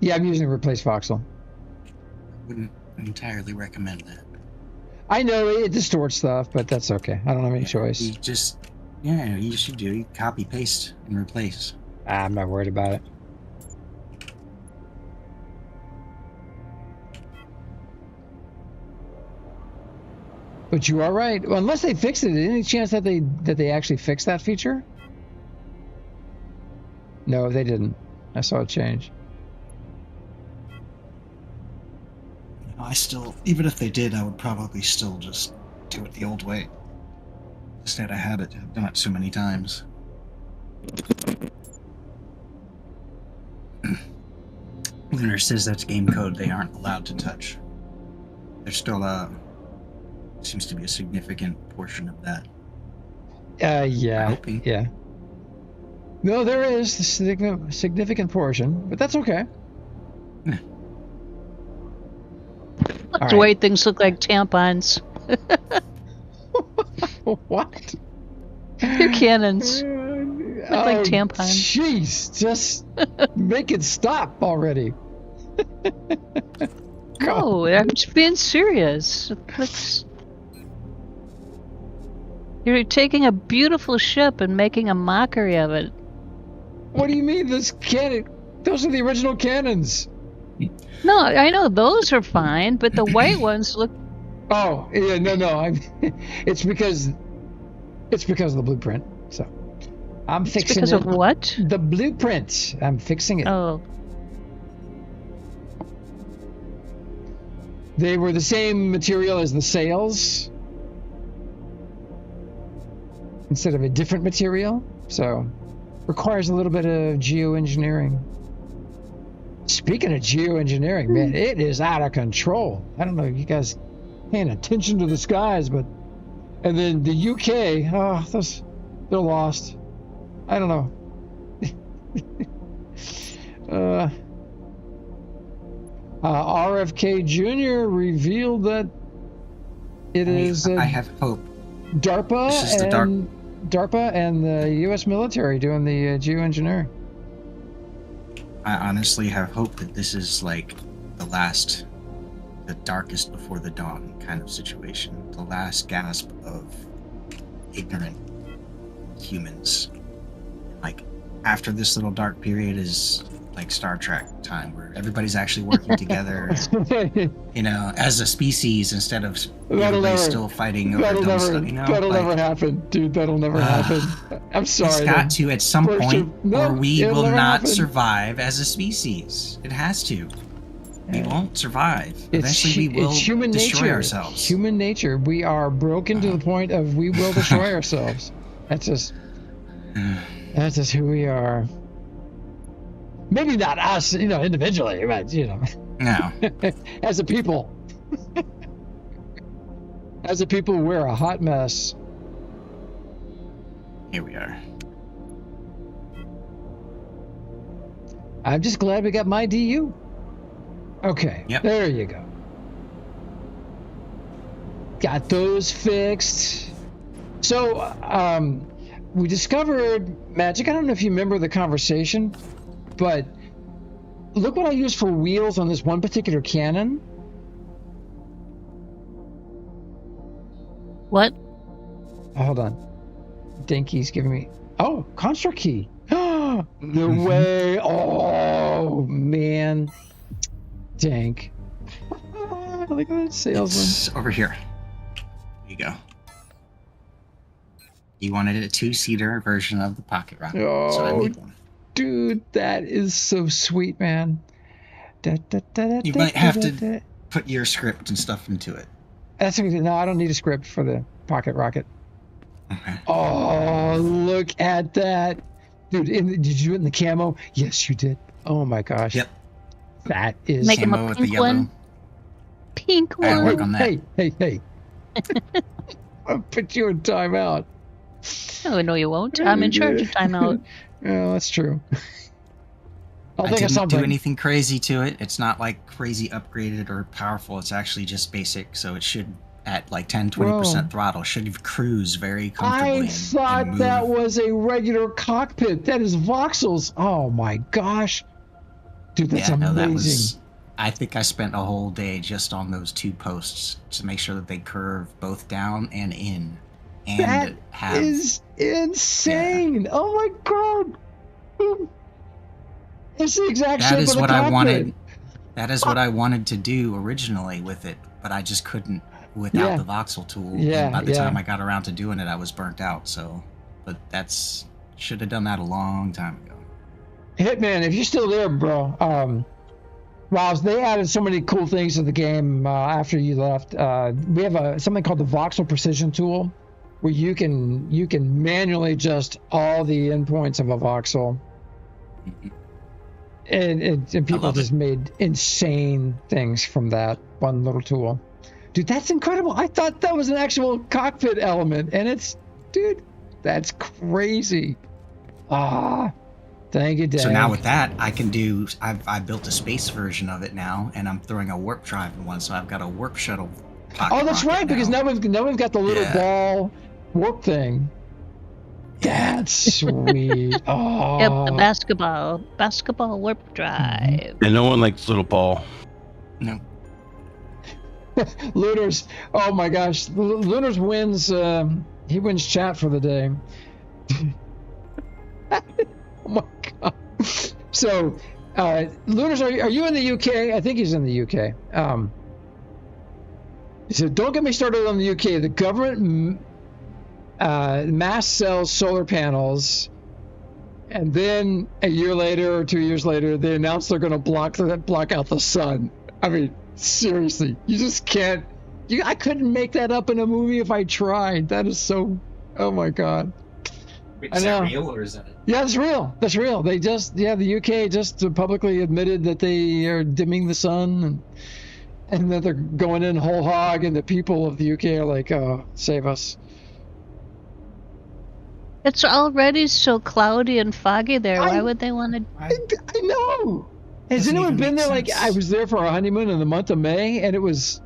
Yeah, I'm using replace voxel. I wouldn't entirely recommend that. I know it distorts stuff, but that's okay. I don't have any choice. You just, you should do. You copy, paste, and replace. I'm not worried about it. But you are right. Well, unless they fixed it, any chance that they actually fixed that feature? No, they didn't. I saw it change. I still, even if they did, I would probably still just do it the old way. Instead, I had it. I've done it so many times. Lunar says that's game code they aren't allowed to touch. There's still seems to be a significant portion of that. Yeah. No, there is a significant portion, but that's okay. Yeah. The way things look like tampons. What? They're cannons. Look like tampons. Jeez, just make it stop already. No, I'm just being serious. You're taking a beautiful ship and making a mockery of it. What do you mean, this cannon? Those are the original cannons. No, I know those are fine, but the white ones look. Oh, yeah, no. It's because of the blueprint. So I'm fixing because it. Of what? The blueprint. I'm fixing it. Oh. They were the same material as the sails, instead of a different material. So requires a little bit of geoengineering. Speaking of geoengineering, man, it is out of control. I don't know if you guys paying attention to the skies, but and then the UK, they're lost. I don't know. RFK Jr. revealed that it is. I have hope. DARPA and the U.S. military doing the geoengineering. I honestly have hope that this is like the darkest before the dawn kind of situation. The last gasp of ignorant humans. Like, after this little dark period is like Star Trek time, where everybody's actually working together, as a species instead of everybody still fighting over dumb stuff. That'll never happen, dude. That'll never happen. I'm sorry. It's got to at some point, or we will not survive as a species. It has to. We won't survive. Eventually, we will destroy ourselves. Human nature. We are broken to the point of we will destroy ourselves. That's just who we are. Maybe not us, individually, but no. As a people. As a people, we're a hot mess. Here we are. I'm just glad we got Mydu. Okay, yep. There you go. Got those fixed. So, we discovered Mhaijik. I don't know if you remember the conversation, but look what I used for wheels on this one particular cannon. What? Hold on. Dinky's giving me... Oh, construct key. No way. Oh, man. Dank. Look at that salesman. It's over here. There you go. You wanted a 2-seater version of the pocket rocket. Oh, so I made one. Dude, that is so sweet, man. You might have to put your script and stuff into it. That's no, I don't need a script for the pocket rocket. Okay. Oh, look at that, dude! Did you do it in the camo? Yes, you did. Oh my gosh. Yep. That is Make him a pink one. Pink one. I'll work on that. Hey! I'll put you in timeout. Oh no, you won't. I'm in charge of timeout. Yeah, that's true. I didn't do anything crazy to it. It's not like crazy upgraded or powerful. It's actually just basic, so it should, at like 10-20% throttle, should cruise very comfortably. I thought that was a regular cockpit. That is voxels. Oh my gosh. Dude, that's amazing. I think I spent a whole day just on those 2 posts to make sure that they curve both down and in. And that is insane. Yeah. Oh my god. It's the exact shape of the cockpit. I wanted. That is what I wanted to do originally with it, but I just couldn't without the voxel tool. Yeah, and by the time I got around to doing it, I was burnt out. So, but should have done that a long time ago. Hitman, if you're still there, bro. Wow, they added so many cool things to the game after you left. We have something called the voxel precision tool, where you can manually adjust all the endpoints of a voxel. And people just made insane things from that one little tool. Dude, that's incredible. I thought that was an actual cockpit element, and dude, that's crazy. Thank you, Dave. So now with that, I can do, I built a space version of it now, and I'm throwing a warp drive in one, so I've got a warp shuttle pocket. Oh, that's right, because now we've got the little ball warp thing. That's sweet. Oh. Yep, the basketball warp drive. And no one likes little ball. No. Lunars, oh my gosh, Lunars wins. He wins chat for the day. Oh my god. So, Lunars, are you in the UK? I think he's in the UK. He said, "Don't get me started on the UK. The government mass sells solar panels, and then a year later or 2 years later, they announce they're going to block out the sun." I mean, seriously, you just can't. I couldn't make that up in a movie if I tried. That is so. Oh my god. Wait, is that real or is that? Yeah, that's real. That's real. They just, the UK just publicly admitted that they are dimming the sun, and that they're going in whole hog, and the people of the UK are like, "Oh, save us." It's already so cloudy and foggy there. Why would they want to? I know. Has anyone been there? Like, I was there for our honeymoon in the month of May, and it was.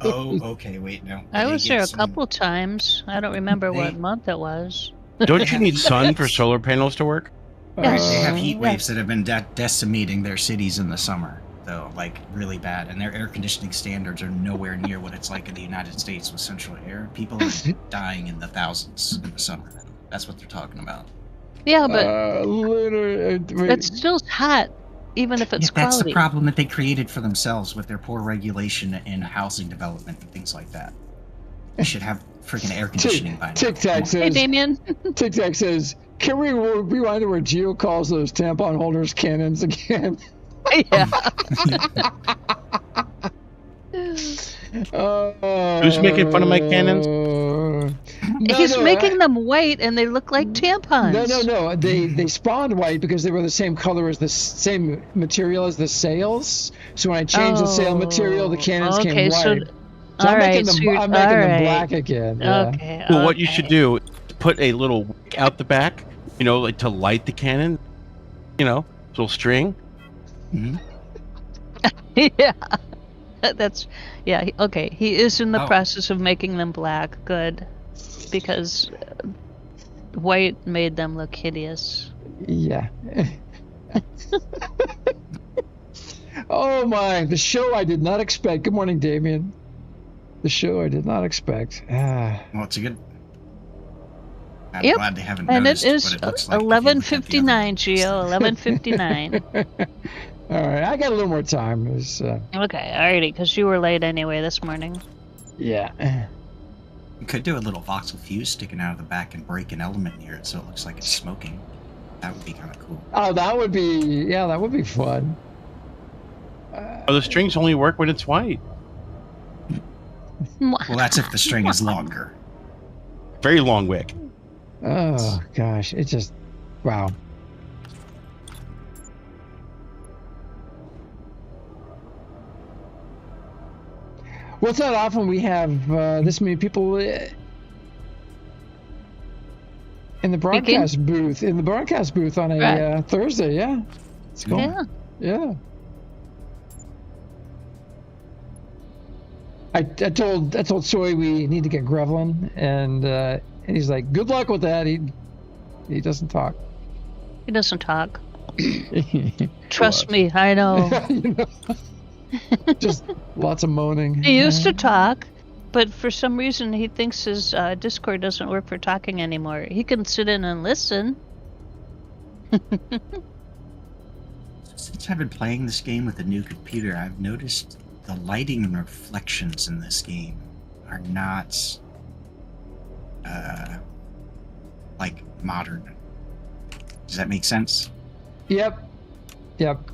Oh, okay. Wait, no. I was there a couple times. I don't remember what month it was. Don't you need sun for solar panels to work? Yes. They have heat waves that have been decimating their cities in the summer, though, like really bad. And their air conditioning standards are nowhere near what it's like in the United States with central air. People are dying in the thousands in the summer. That's what they're talking about. Yeah, but it's still hot, even if it's cloudy. That's the problem that they created for themselves with their poor regulation in housing development and things like that. They should have freaking air conditioning by now. Tic Tac says. Hey, Damien. Tic Tac says, "Can we rewind to where Geo calls those tampon holders cannons again?" Yeah. Who's making fun of my cannons? He's making them white, and they look like tampons. No. They spawned white because they were the same color as the same material as the sails. So when I changed the sail material, the cannons came white. So I'm making them black again. Yeah. Okay. Well, what you should do, put a little wick out the back, like to light the cannon. Little string. Mm-hmm. Yeah. Okay. He is in the process of making them black. Good. Because white made them look hideous. Yeah. Oh my, the show I did not expect. Good morning, Damien. The show I did not expect. Well, it's a good. I'm glad they haven't and noticed it is what it looks like. 11:59, Gio. 11:59. All right, I got a little more time. Okay, alrighty, because you were late anyway this morning. Yeah. You could do a little voxel fuse sticking out of the back and break an element near it so it looks like it's smoking. That would be kind of cool. Oh, that would be fun. The strings only work when it's white. Well, that's if the string is longer. Very long wick. Oh gosh, it just, wow. Well, it's not often we have this many people in the broadcast booth. In the broadcast booth on a Thursday, yeah. It's cool. Yeah. I told Soy we need to get Grevlin, and he's like, "Good luck with that." He doesn't talk. He doesn't talk. Trust me, I know. Just lots of moaning. He used to talk, but for some reason he thinks his Discord doesn't work for talking anymore. He can sit in and listen. Since I've been playing this game with a new computer, I've noticed the lighting and reflections in this game are not like modern. Does that make sense? Yep.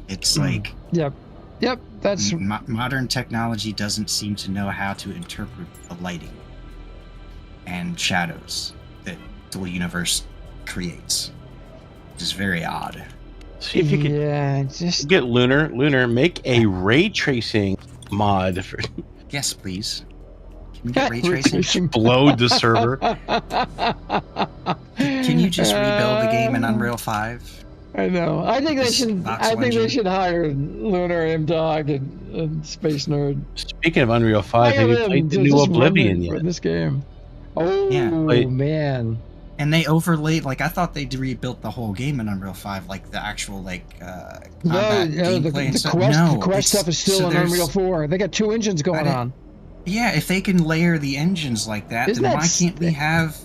It's like Yep. That's modern technology doesn't seem to know how to interpret the lighting. and shadows that the universe creates. Which is very odd. See if you can get Lunar, make a ray tracing mod for Yes, please. Can we get ray tracing? Explode the server. Can you just rebuild the game in Unreal 5? I know. I think they should. They should hire Lunar, M-Dog, and Space Nerd. Speaking of Unreal 5, have you played the new Oblivion yet? This game. Oh man. And they overlaid, like, I thought they rebuilt the whole game in Unreal 5, like the actual, like, combat gameplay. The quest stuff is still in Unreal 4. They got 2 engines going on. Yeah, if they can layer the engines like that, then why can't we have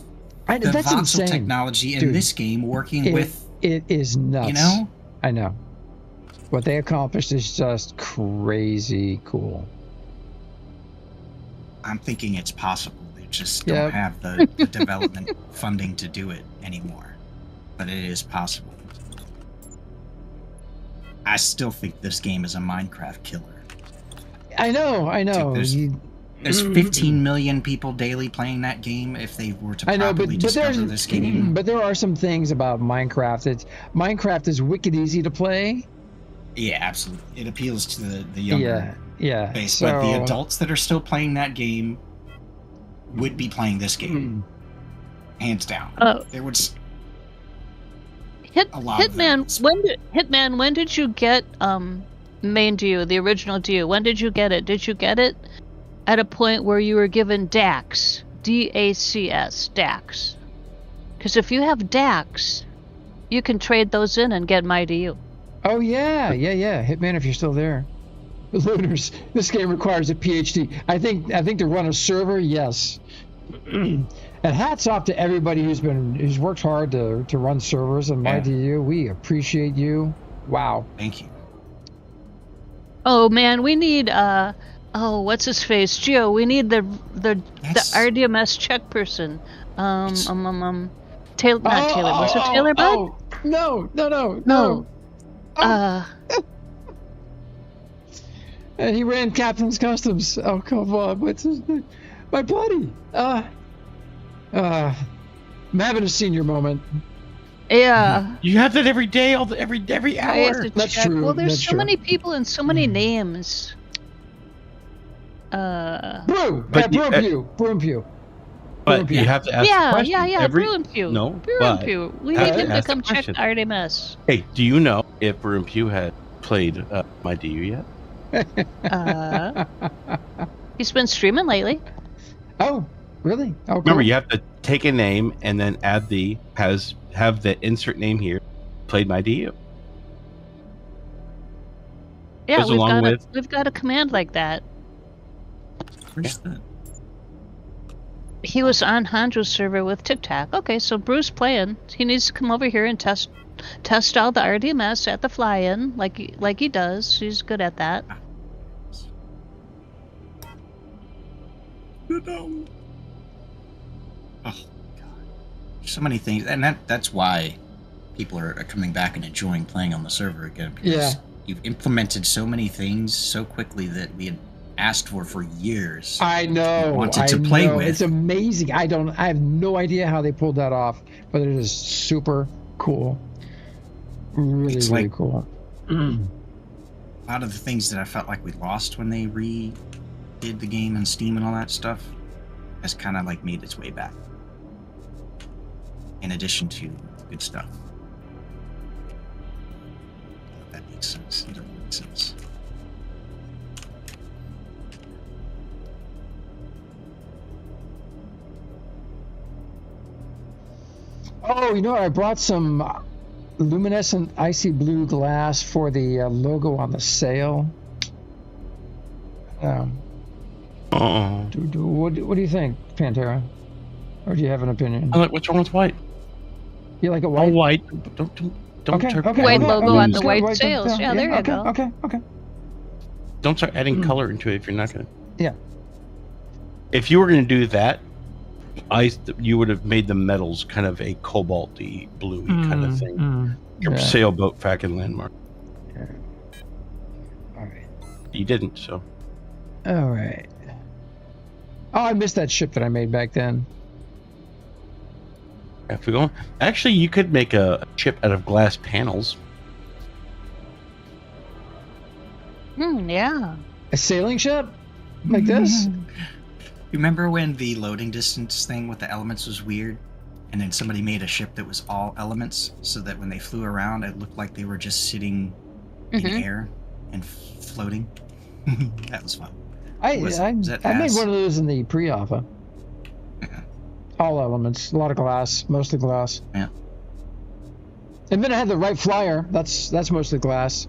the voxel technology in this game working with... It is nuts. You know? I know. What they accomplished is just crazy cool. I'm thinking it's possible. Just don't have the development funding to do it anymore. But it is possible. I still think this game is a Minecraft killer. I know. There's 15 million people daily playing that game if they were to properly discover this game. But there are some things about Minecraft. Minecraft is wicked easy to play. Yeah, absolutely. It appeals to the younger base. So, but the adults that are still playing that game would be playing this game, hands down. There was Hitman. When did you get main DU, the original DU? When did you get it? Did you get it at a point where you were given DAX, DACS, DAX? Because if you have DAX, you can trade those in and get MyDU. Oh yeah. Hitman, if you're still there. Lunars, this game requires a PhD. I think to run a server, yes. And hats off to everybody who's worked hard to run servers on MyDU. We appreciate you. Wow. Thank you. Oh man, we need what's his face? Gio, we need the RDMS check person. Taylor, not Taylor. Was it Taylor Bud? No. And he ran Captain's Customs. Oh, come on. What's his name? My buddy. I'm having a senior moment. Yeah. You have that every day, every hour. That's true. Well, there's so many people and so many names. Brew and Pew. But you have to ask the question. Brew and Pew. No, Brew and Pew. We need him to come check RDMS. Hey, do you know if Brew and Pew had played MyDU yet? He's been streaming lately. Oh, really? Oh, cool. Remember, you have to take a name and then add have the insert name here. Played MyDU. Yeah, we've got a command like that. Where's that? He was on Hanjo's server with Tic Tac. Okay, so Bruce playing. He needs to come over here and test all the RDMS at the fly-in, like he does. He's good at that. Oh God, so many things, and that's why people are coming back and enjoying playing on the server again. Because you've implemented so many things so quickly that we had asked for years. I know. Wanted to play with. It's amazing. I have no idea how they pulled that off, but it is super cool. Really cool. A lot of the things that I felt like we lost when they redid the game and Steam and all that stuff has kind of like made its way back. In addition to good stuff. If that makes sense. It doesn't make sense. Oh, I brought some luminescent icy blue glass for the logo on the sail. What do you think, Pantera? Or do you have an opinion? What's wrong with white? You like it white? Oh, white. Don't start white logo on the white sails. Yeah, there you go. Okay. Don't start adding color into it if you're not going to. Yeah. If you were going to do that, you would have made the metals kind of a cobalty, bluey kind of thing. Your sailboat fucking landmark. Yeah. All right. You didn't, so. All right. Oh, I missed that ship that I made back then. If we go, actually, you could make a ship out of glass panels. Yeah. A sailing ship like this? Remember when the loading distance thing with the elements was weird? And then somebody made a ship that was all elements, so that when they flew around, it looked like they were just sitting in air and floating. That was fun. I made one of those in the pre-alpha. Yeah. All elements, a lot of glass, mostly glass. Yeah. And then I had the right flyer. That's mostly glass.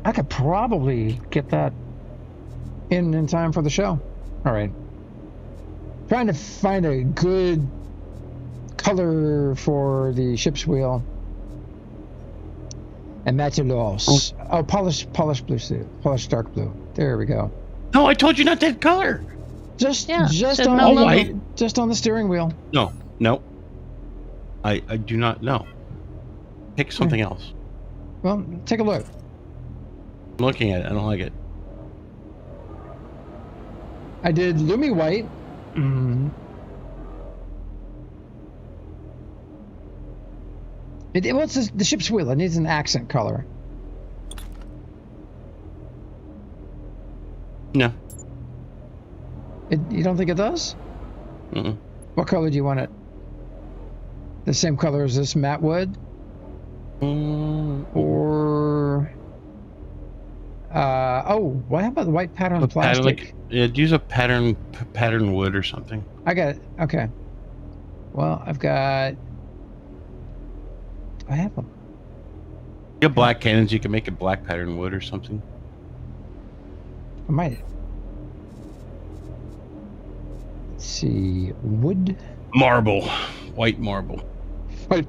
I could probably get that in time for the show. All right. Trying to find a good color for the ship's wheel. And materials. Oh, polished blue suit. Polished dark blue. There we go. No, I told you not that color. Just on the steering wheel. No. I do not know. Pick something else. Well, take a look. I'm looking at it. I don't like it. I did Lumi White. What's the ship's wheel? It needs an accent color. No. You don't think it does? Mm-mm. What color do you want it? The same color as this matte wood? Or... what about the white pattern plastic? Use a pattern wood or something. I got it. Okay. Well, I've got... I have them. You have black cannons. You can make a black pattern wood or something. I might. Let's see. Wood. Marble. White marble. White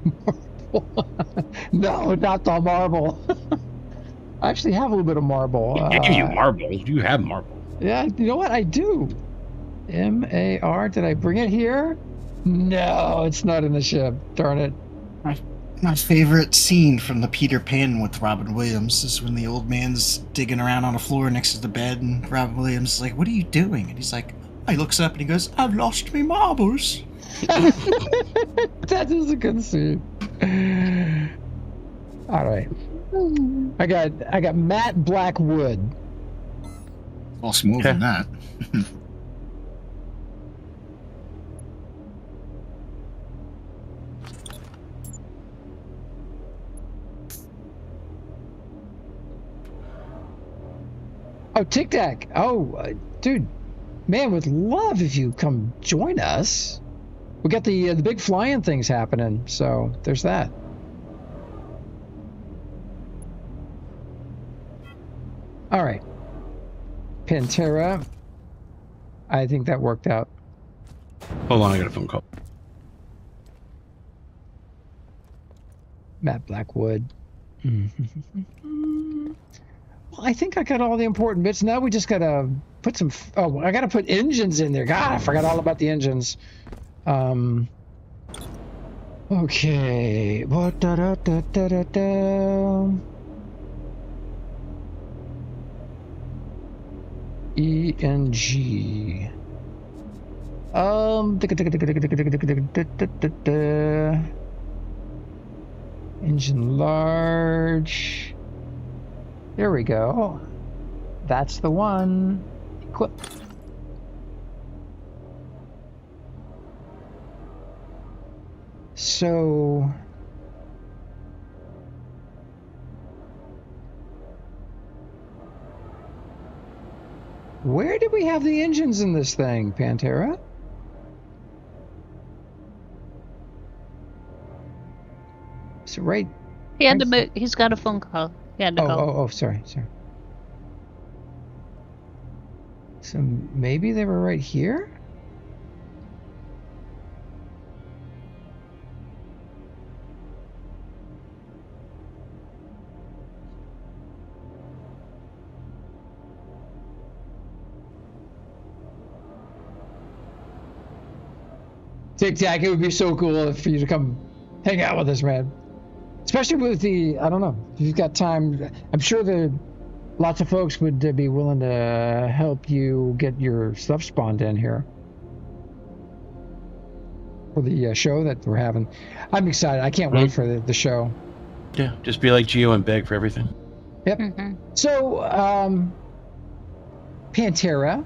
marble. No, not the marble. I actually have a little bit of marble. I give you marble. You have marble. Yeah, you know what? I do. M-A-R. Did I bring it here? No, it's not in the ship. Darn it. My favorite scene from the Peter Pan with Robin Williams is when the old man's digging around on the floor next to the bed, and Robin Williams is like, "What are you doing?" And he's like, he looks up and he goes, "I've lost me marbles." That is a good scene. All right. I got matte black wood. All smooth than that. Oh, Tic Tac. Oh, dude, man, would love if you come join us. We got the big flying things happening, so there's that. All right, Pantera. I think that worked out. Hold on, I got a phone call. Matte Blackwood. Well, I think I got all the important bits. Now we just gotta put some. Oh, I gotta put engines in there. God, I forgot all about the engines. Okay. What da da da da da da. E-N-G. Engine large. There we go. That's the one. Equip. So... where did we have the engines in this thing, Pantera? So right... He had to move. He's got a phone call. He had to go. Oh, sorry. So maybe they were right here? Tic Tac, it would be so cool for you to come hang out with us, man. Especially with the, I don't know, if you've got time. I'm sure lots of folks would be willing to help you get your stuff spawned in here for the show that we're having. I'm excited. I can't wait for the show. Yeah, just be like Geo and beg for everything. Yep. So, Pantera.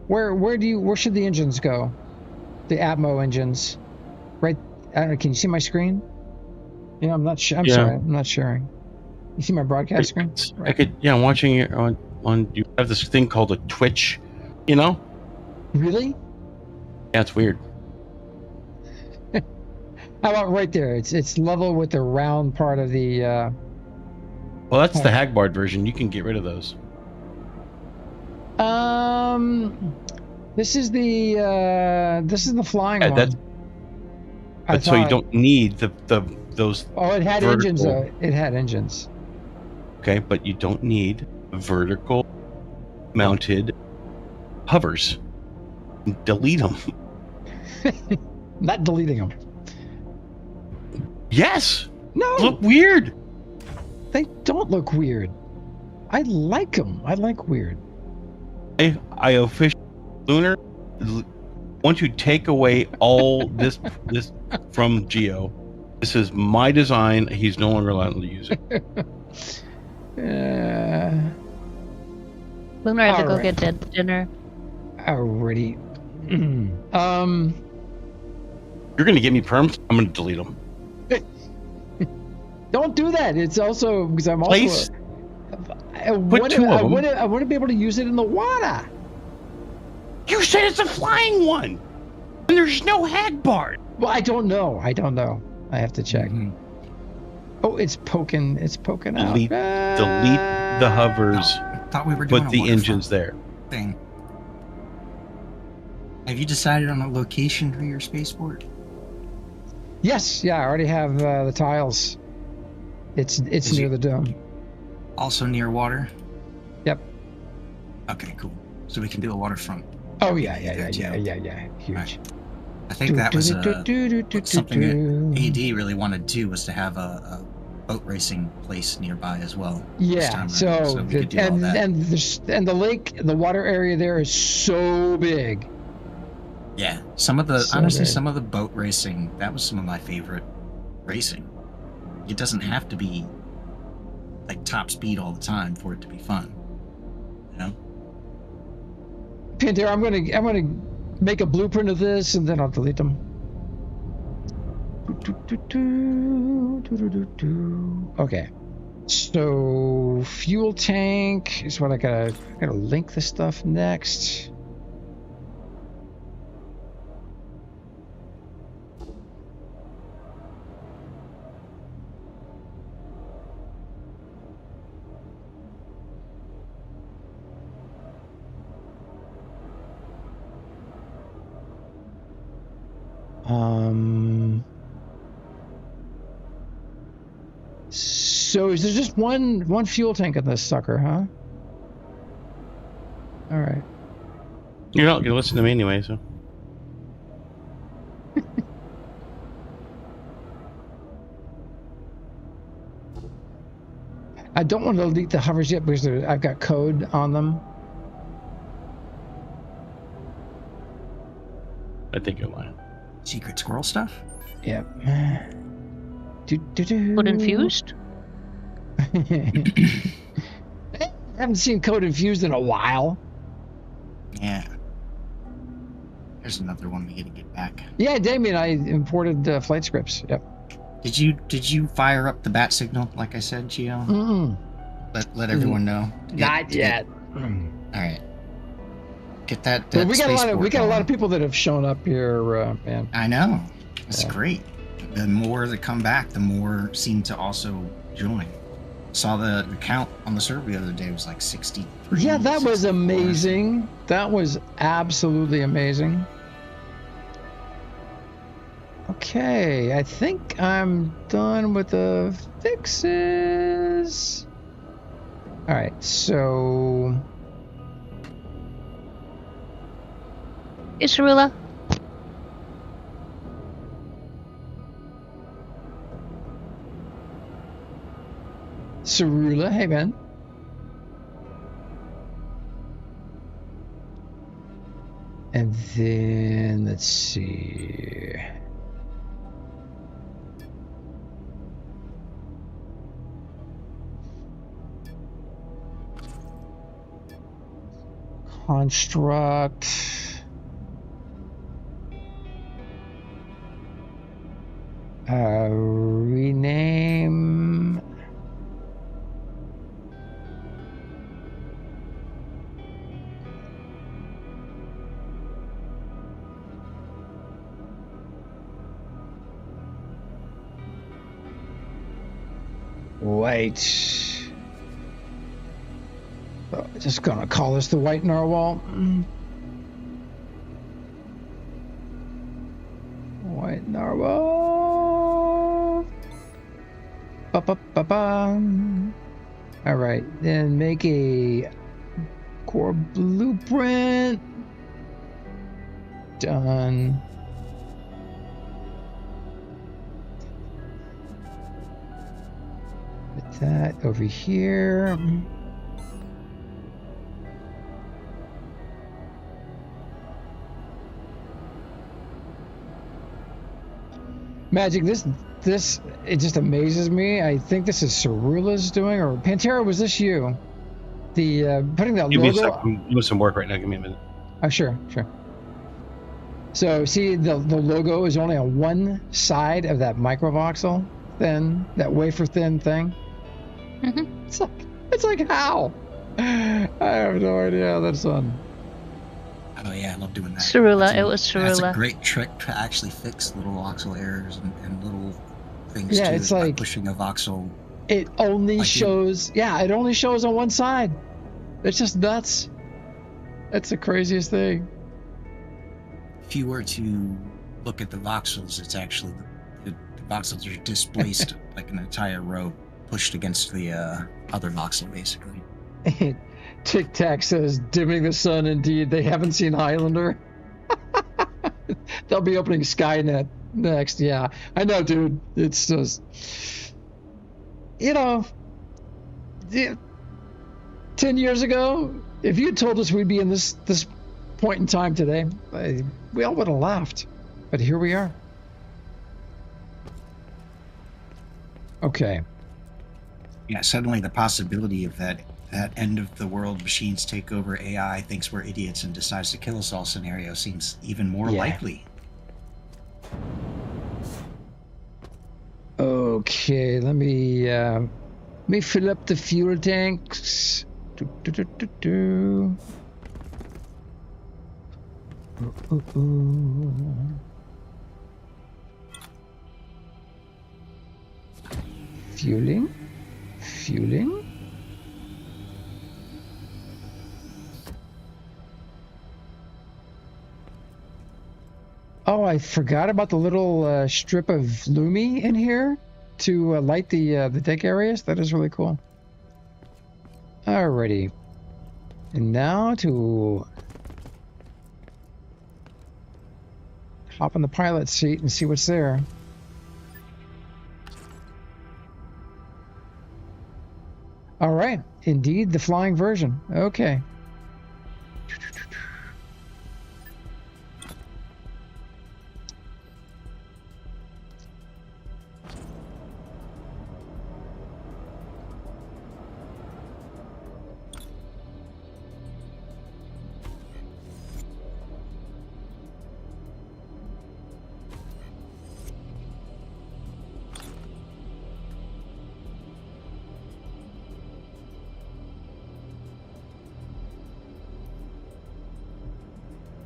Where should the engines go? The Atmo engines, right? I don't know, can you see my screen? Yeah, I'm not. I'm sorry, I'm not sharing. You see my broadcast screen? I could. Yeah, I'm watching it on. You have this thing called a Twitch. You know? Really? Yeah, it's weird. How about right there? It's level with the round part of the. Well, that's the Hagbard version. You can get rid of those. This is the flying one. But so you don't need those. Oh, it had vertical engines. It had engines. Okay, but you don't need vertical mounted hovers. Delete them. Not deleting them. Yes. No. Look weird. They don't look weird. I like them. I like weird. I officially Lunar. Once you take away all this from Geo, this is my design. He's no longer allowed to use it. Lunar, I have to go get dinner. Already. You're gonna give me perms. I'm gonna delete them. Don't do that. It's also because I'm also. I want to be able to use it in the water. You said it's a flying one, and there's no Hagbard. Well, I don't know. I have to check. Oh, it's poking. It's poking out. Delete the hovers. I thought we were doing put the engines there. Thing. Have you decided on a location for your spaceport? Yes. Yeah, I already have the tiles. It's near the dome. Also near water? Yep. Okay, cool. So we can do a waterfront. Oh yeah. Huge. Right. I think that was something that AD really wanted to do, was to have a boat racing place nearby as well. Yeah. So we could do all that. And the lake, the water area there is so big. Yeah. Some of the boat racing, that was some of my favorite racing. It doesn't have to be like top speed all the time for it to be fun. You know? Pantera, I'm gonna make a blueprint of this and then I'll delete them. Okay. So fuel tank is what I gotta link this stuff next. So is there just one fuel tank in this sucker, huh? All right. You're not gonna listen to me anyway, so. I don't want to delete the hovers yet because I've got code on them. I think you're lying. Secret squirrel stuff? Yep. Code infused? I haven't seen code infused in a while. Yeah. There's another one we gotta get back. Yeah, Damien, I imported flight scripts. Yep. Did you fire up the bat signal like I said, Gio? Let everyone know. Not yet. All right. Get that. Well, we got a lot of people that have shown up here, man. I know. It's great. The more that come back, the more seem to also join. Saw the count on the server the other day was like 63. Yeah, that was amazing. That was absolutely amazing. Okay, I think I'm done with the fixes. All right, so. Hey, Cerula. Cerula, hey man. And then let's see. Construct. Rename. Wait. Oh, just gonna call this the White Narwhal. White Narwhal. Ba-ba-ba-ba. All right, then make a core blueprint. Done. Put that over here. Mhaijik, this it just amazes me. I think this is Cerula's doing, or Pantera, was this you? The putting that Give logo. I'm doing some work right now. Give me a minute. Oh, sure. So see, the logo is only on one side of that microvoxel thin, that wafer thin thing. Mm-hmm. It's like how? I have no idea how that's done. Oh yeah, I love doing that. Cerula, it was Cerula. That's a great trick to actually fix little voxel errors and little things. Yeah, too, it's by like pushing a voxel. It only like shows. Yeah, it only shows on one side. It's just nuts. That's the craziest thing. If you were to look at the voxels, it's actually the voxels are displaced like an entire row pushed against the other voxel, basically. Tic Tac says, dimming the sun, indeed. They haven't seen Highlander. They'll be opening Skynet next. Yeah, I know, dude. It's just, 10 years ago, if you told us we'd be in this point in time today, we all would have laughed. But here we are. Okay. Yeah, suddenly the possibility of that end of the world machines take over AI, thinks we're idiots and decides to kill us all scenario seems even more likely. Okay, let me fill up the fuel tanks. Fueling. Oh, I forgot about the little strip of Lumi in here to light the deck areas. That is really cool. Alrighty. And now to hop on the pilot seat and see what's there. All right, indeed, the flying version. Okay.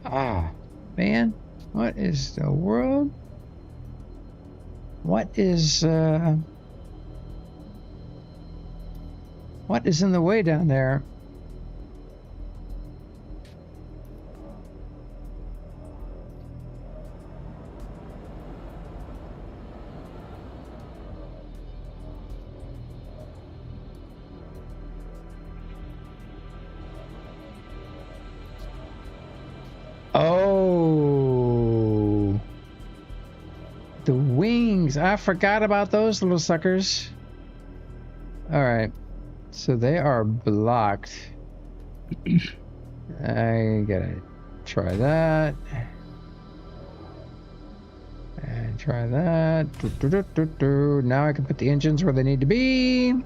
Ah, man, what is the world? What is in the way down there? Oh, the wings. I forgot about those little suckers. All right, so they are blocked. I get it. Try that. And try that. Now I can put the engines where they need to be.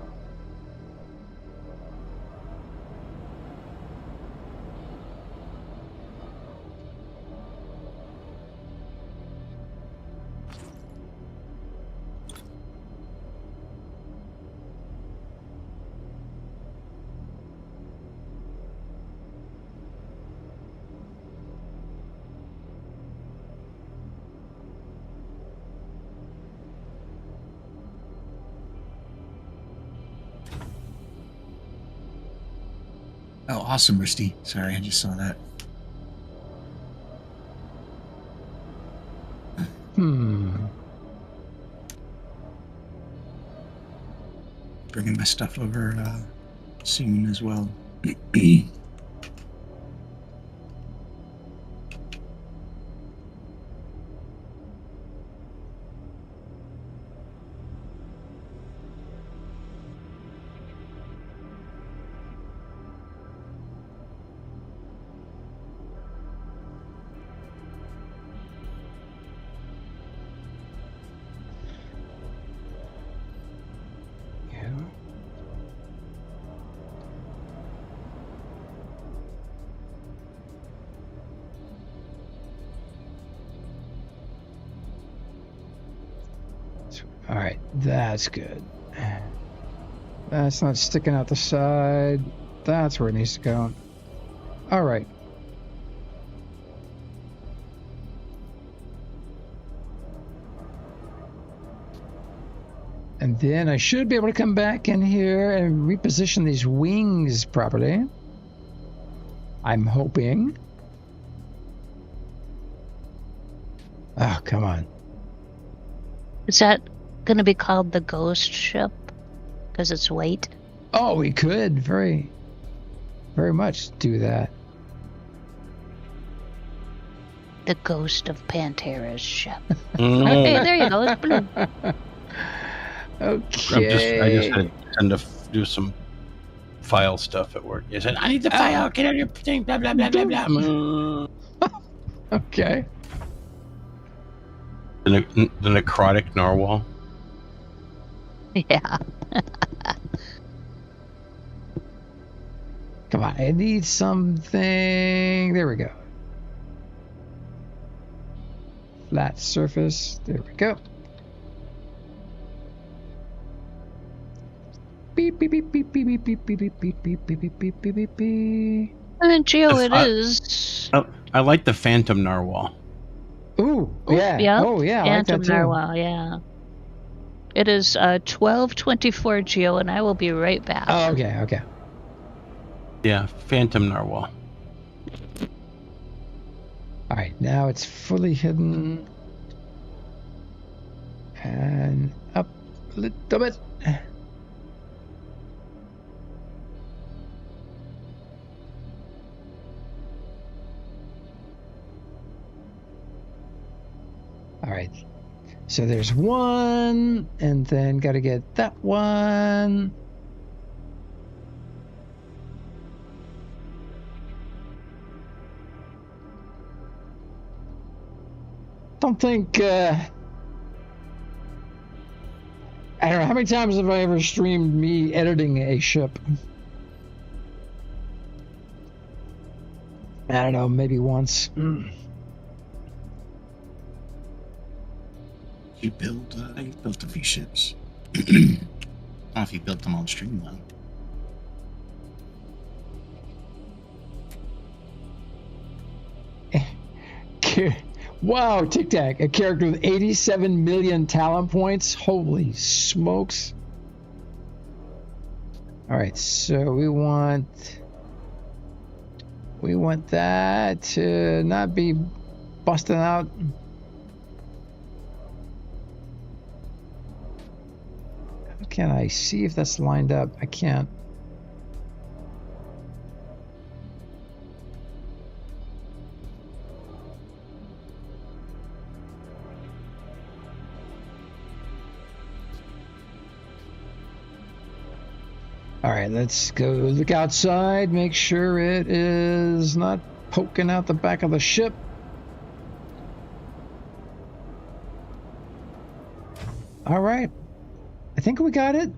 Oh, awesome, Rusty. Sorry, I just saw that. Bringing my stuff over soon as well. All right, that's good. That's not sticking out the side. That's where it needs to go. All right. And then I should be able to come back in here and reposition these wings properly. I'm hoping. Oh, come on. Is that going to be called the ghost ship? Because it's white? Oh, we could very much do that. The ghost of Pantera's ship. Okay, there you go. It's blue. Okay. I just had to do some file stuff at work. You said, I need the file. Get on your thing. Blah, blah, blah, blah, blah. Okay. The necrotic narwhal. Yeah. Come on, I need something. There we go. Flat surface. There we go. Beep beep beep beep beep beep beep beep beep beep beep beep beep beep beep beep. And Geo, it is. I like the phantom narwhal. Ooh, yeah. Yep. Oh, yeah. Phantom I like that too. narwhal, yeah. It is 12:24, Geo, and I will be right back. Oh, okay, okay. Yeah, phantom narwhal. All right, now it's fully hidden. And up a little bit. All right, so there's one, and then got to get that one. Don't think, I don't know, how many times have I ever streamed me editing a ship? I don't know, maybe once. You built a few ships. I don't know if you built them on stream though. Wow, Tic Tac, a character with 87 million talent points. Holy smokes. All right, so we want that to not be busting out. How can I see if that's lined up? I can't. All right, let's go look outside, make sure it is not poking out the back of the ship. All right. I think we got it.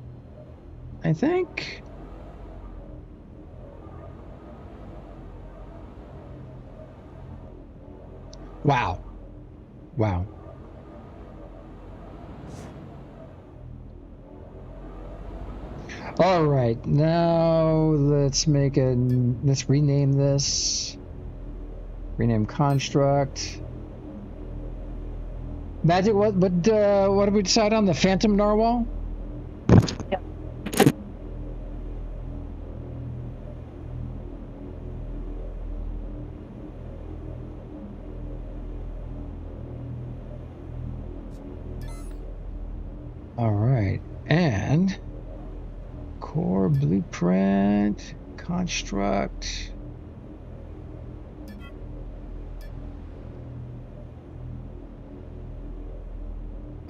I think. Wow. Wow. All right, now let's rename this. Rename construct. Magic, what did we decide on? The Phantom Narwhal? Yep. All right, and core blueprint construct.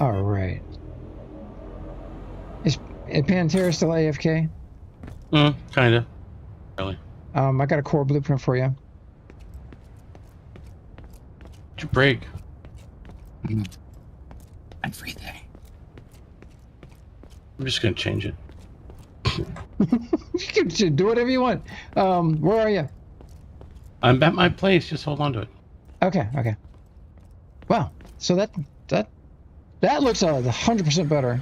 All right. Is Pantera still AFK? Kind of. Really. I got a core blueprint for you. What'd you break? Everything. I'm just gonna change it. You can do whatever you want. Where are you? I'm at my place. Just hold on to it. Okay. Okay. Wow. So that looks 100% better.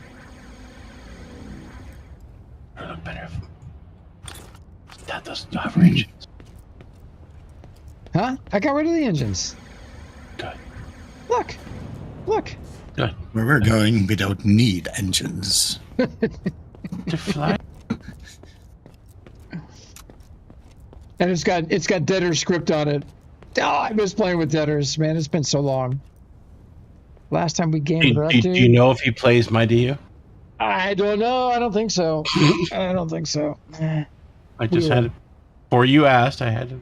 It'll look better if that doesn't have engines. Huh? I got rid of the engines. Good. Look. Good. Where we're going, we don't need engines. To fly. And it's got Deader's script on it. Oh, I miss playing with Deader's, man. It's been so long. Last time we gamed with that dude. Do you know if he plays Mydu? I don't know. I don't think so. I don't think so. I just had it. Before you asked, I had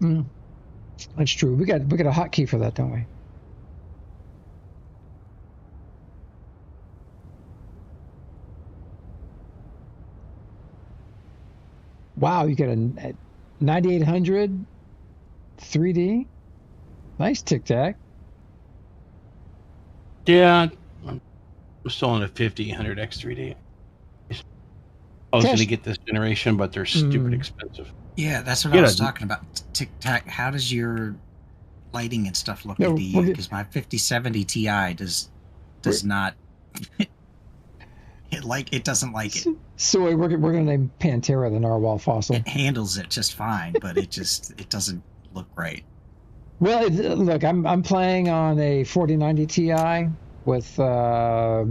to. That's true. We got a hotkey for that, don't we? Wow, you got a 9800 3D. Nice Tic Tac. Yeah, I'm still on a 5000 X3D. I was going to get this generation, but they're stupid expensive. Yeah, that's what I was talking about. Tic Tac, how does your lighting and stuff look at the because my 5070 Ti does not it doesn't like it. So we're gonna name Pantera the Narwhal fossil. It handles it just fine, but it doesn't look right. Well, look, I'm playing on a 4090 Ti with I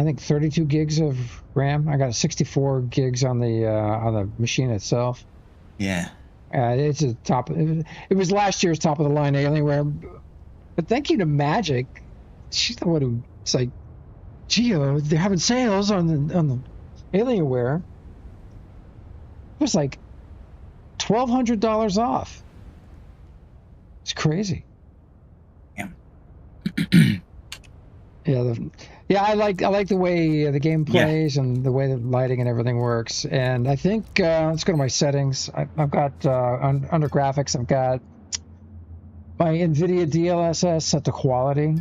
think 32 gigs of RAM. I got 64 gigs on the machine itself. Yeah. It's a top. It was last year's top of the line Alienware, but thank you to Mhaijik. She's the one who it's like, Geo, they're having sales on the Alienware. It was like $1,200 off. It's crazy. Yeah. Yeah, I like the way the game plays and the way the lighting and everything works. And I think let's go to my settings. I've got under graphics, I've got my NVIDIA DLSS set to quality.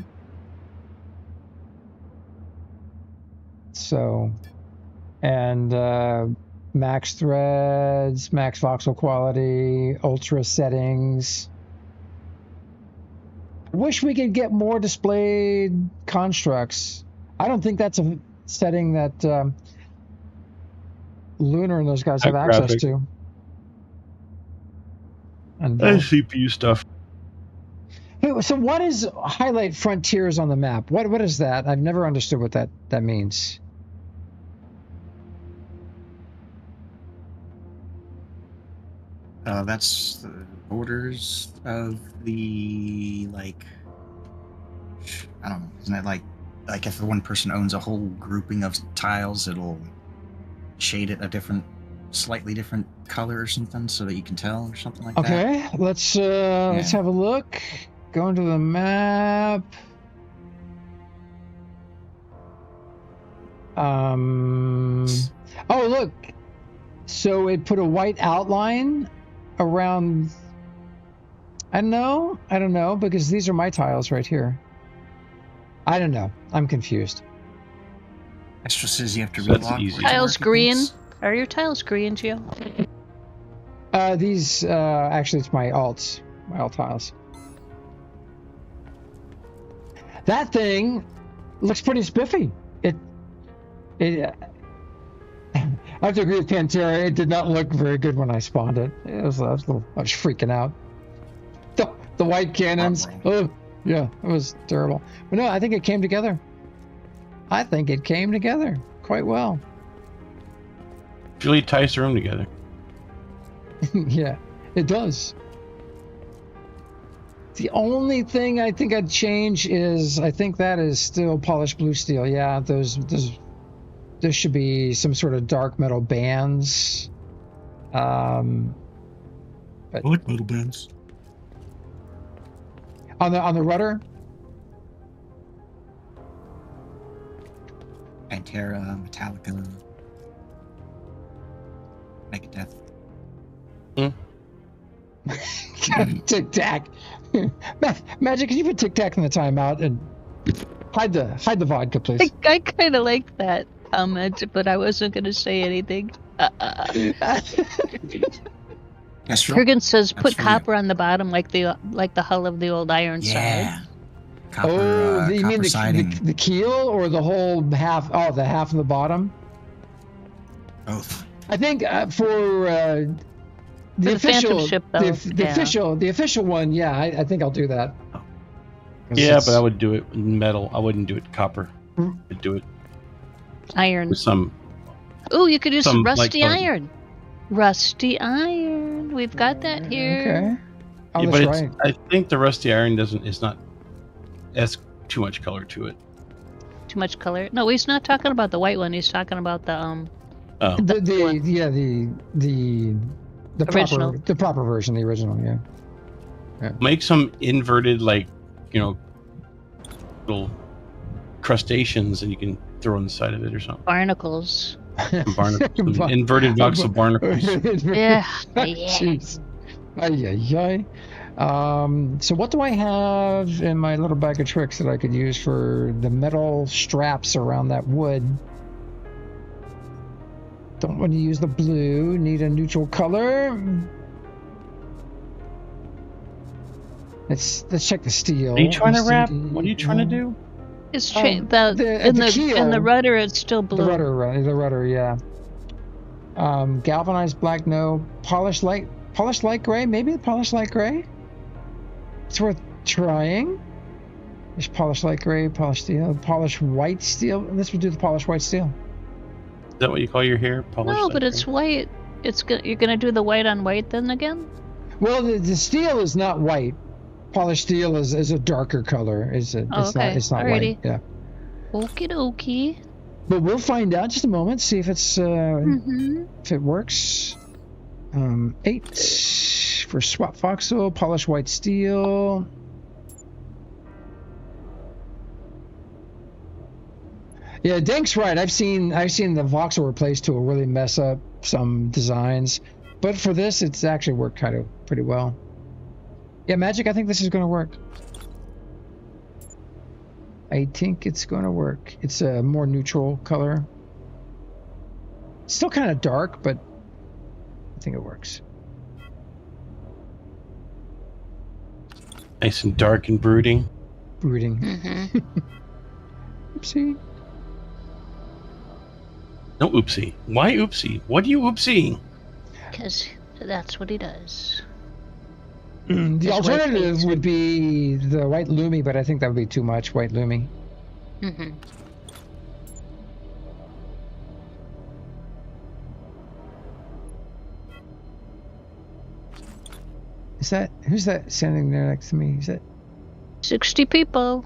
So, and max threads, max voxel quality, ultra settings. Wish we could get more displayed constructs. I don't think that's a setting that Lunar and those guys have access to. And CPU stuff. Hey, so what is highlight frontiers on the map? What is that? I've never understood what that means. That's the borders of the, like, I don't know, isn't it like if one person owns a whole grouping of tiles, it'll shade it a slightly different color or something so that you can tell or something like that? Okay, let's have a look. Go into the map. Oh, look. So it put a white outline around. I don't know, because these are my tiles right here. I don't know. I'm confused. Extra says you have to So that's relog. easy. Tiles green. Are your tiles green, Gio? These actually, it's my alt tiles. That thing looks pretty spiffy. It I have to agree with Pantera. It did not look very good when I spawned it. I was freaking out. The white cannons. Oh, yeah, it was terrible. But no, I think it came together. I think it came together quite well. Really ties the room together. Yeah, it does. The only thing I think I'd change is I think that is still polished blue steel. Yeah, there should be some sort of dark metal bands. But I like metal bands. On the rudder. Pantera, Metallica, Megadeth. Tic Tac. Magic, can you put Tic Tac in the timeout and hide the vodka, please? I kind of like that comment, but I wasn't going to say anything. Kurgan says, "Put copper on the bottom, like the hull of the old iron side." Copper, you mean the keel or the whole half? Oh, the half of the bottom. Both. I think for the official ship, though. the official one, yeah, I think I'll do that. Yeah, but I would do it in metal. I wouldn't do it copper. I'd do it iron. with some. Oh, you could use some rusty iron. Rusty iron. We've got that here. Okay. Oh, Yeah, that's but right. I think the rusty iron it's not has too much color to it. Too much color? No, he's not talking about the white one. He's talking about the the original. proper version, the original, yeah. Make some inverted, little crustaceans, and you can throw on the side of it or something. Barnacles. Barnacles, some inverted voxel barnacles. Yeah. Jeez. Ay. So what do I have in my little bag of tricks that I could use for the metal straps around that wood? Don't want to use the blue. Need a neutral color. Let's check the steel. Are you trying to wrap? What are you trying to do? It's in the rudder. It's still blue. The rudder, yeah. Galvanized black, no. Polished light gray, maybe polished light gray. It's worth trying. There's polished light gray, polished steel, polished white steel. Let's do the polished white steel. Is that what you call your hair? Polished No, but it's white. You're gonna do the white on white then again? Well, the steel is not white. Polished steel is a darker color. It's not Alrighty. white. Yeah. Okie dokie. But we'll find out in just a moment. See if it's if it works. 8 for swap voxel, polished white steel. Yeah, Dink's right. I've seen the voxel replaced to really mess up some designs, but for this, it's actually worked kind of pretty well. Yeah, Magic, I think this is going to work. I think it's going to work. It's a more neutral color. Still kind of dark, but I think it works. nice and dark and brooding. Oopsie. No oopsie. Why oopsie? What are you oopsieing? Because that's what he does. The alternative would be the white Lumi, but I think that would be too much white Lumi. Who's that standing there next to me? Is that 60 people?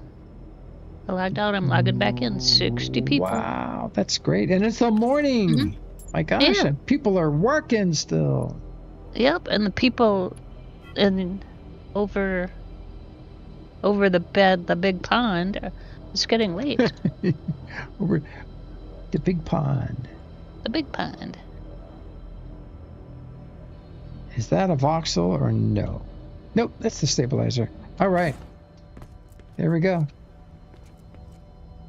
I logged out. I'm logging back in. 60 people. Wow, that's great. And it's the morning. My gosh, and people are working still. Yep, and the people over the bed, the big pond, it's getting late. Over the big pond. The big pond. Is that a voxel or no? Nope, that's the stabilizer. All right. There we go.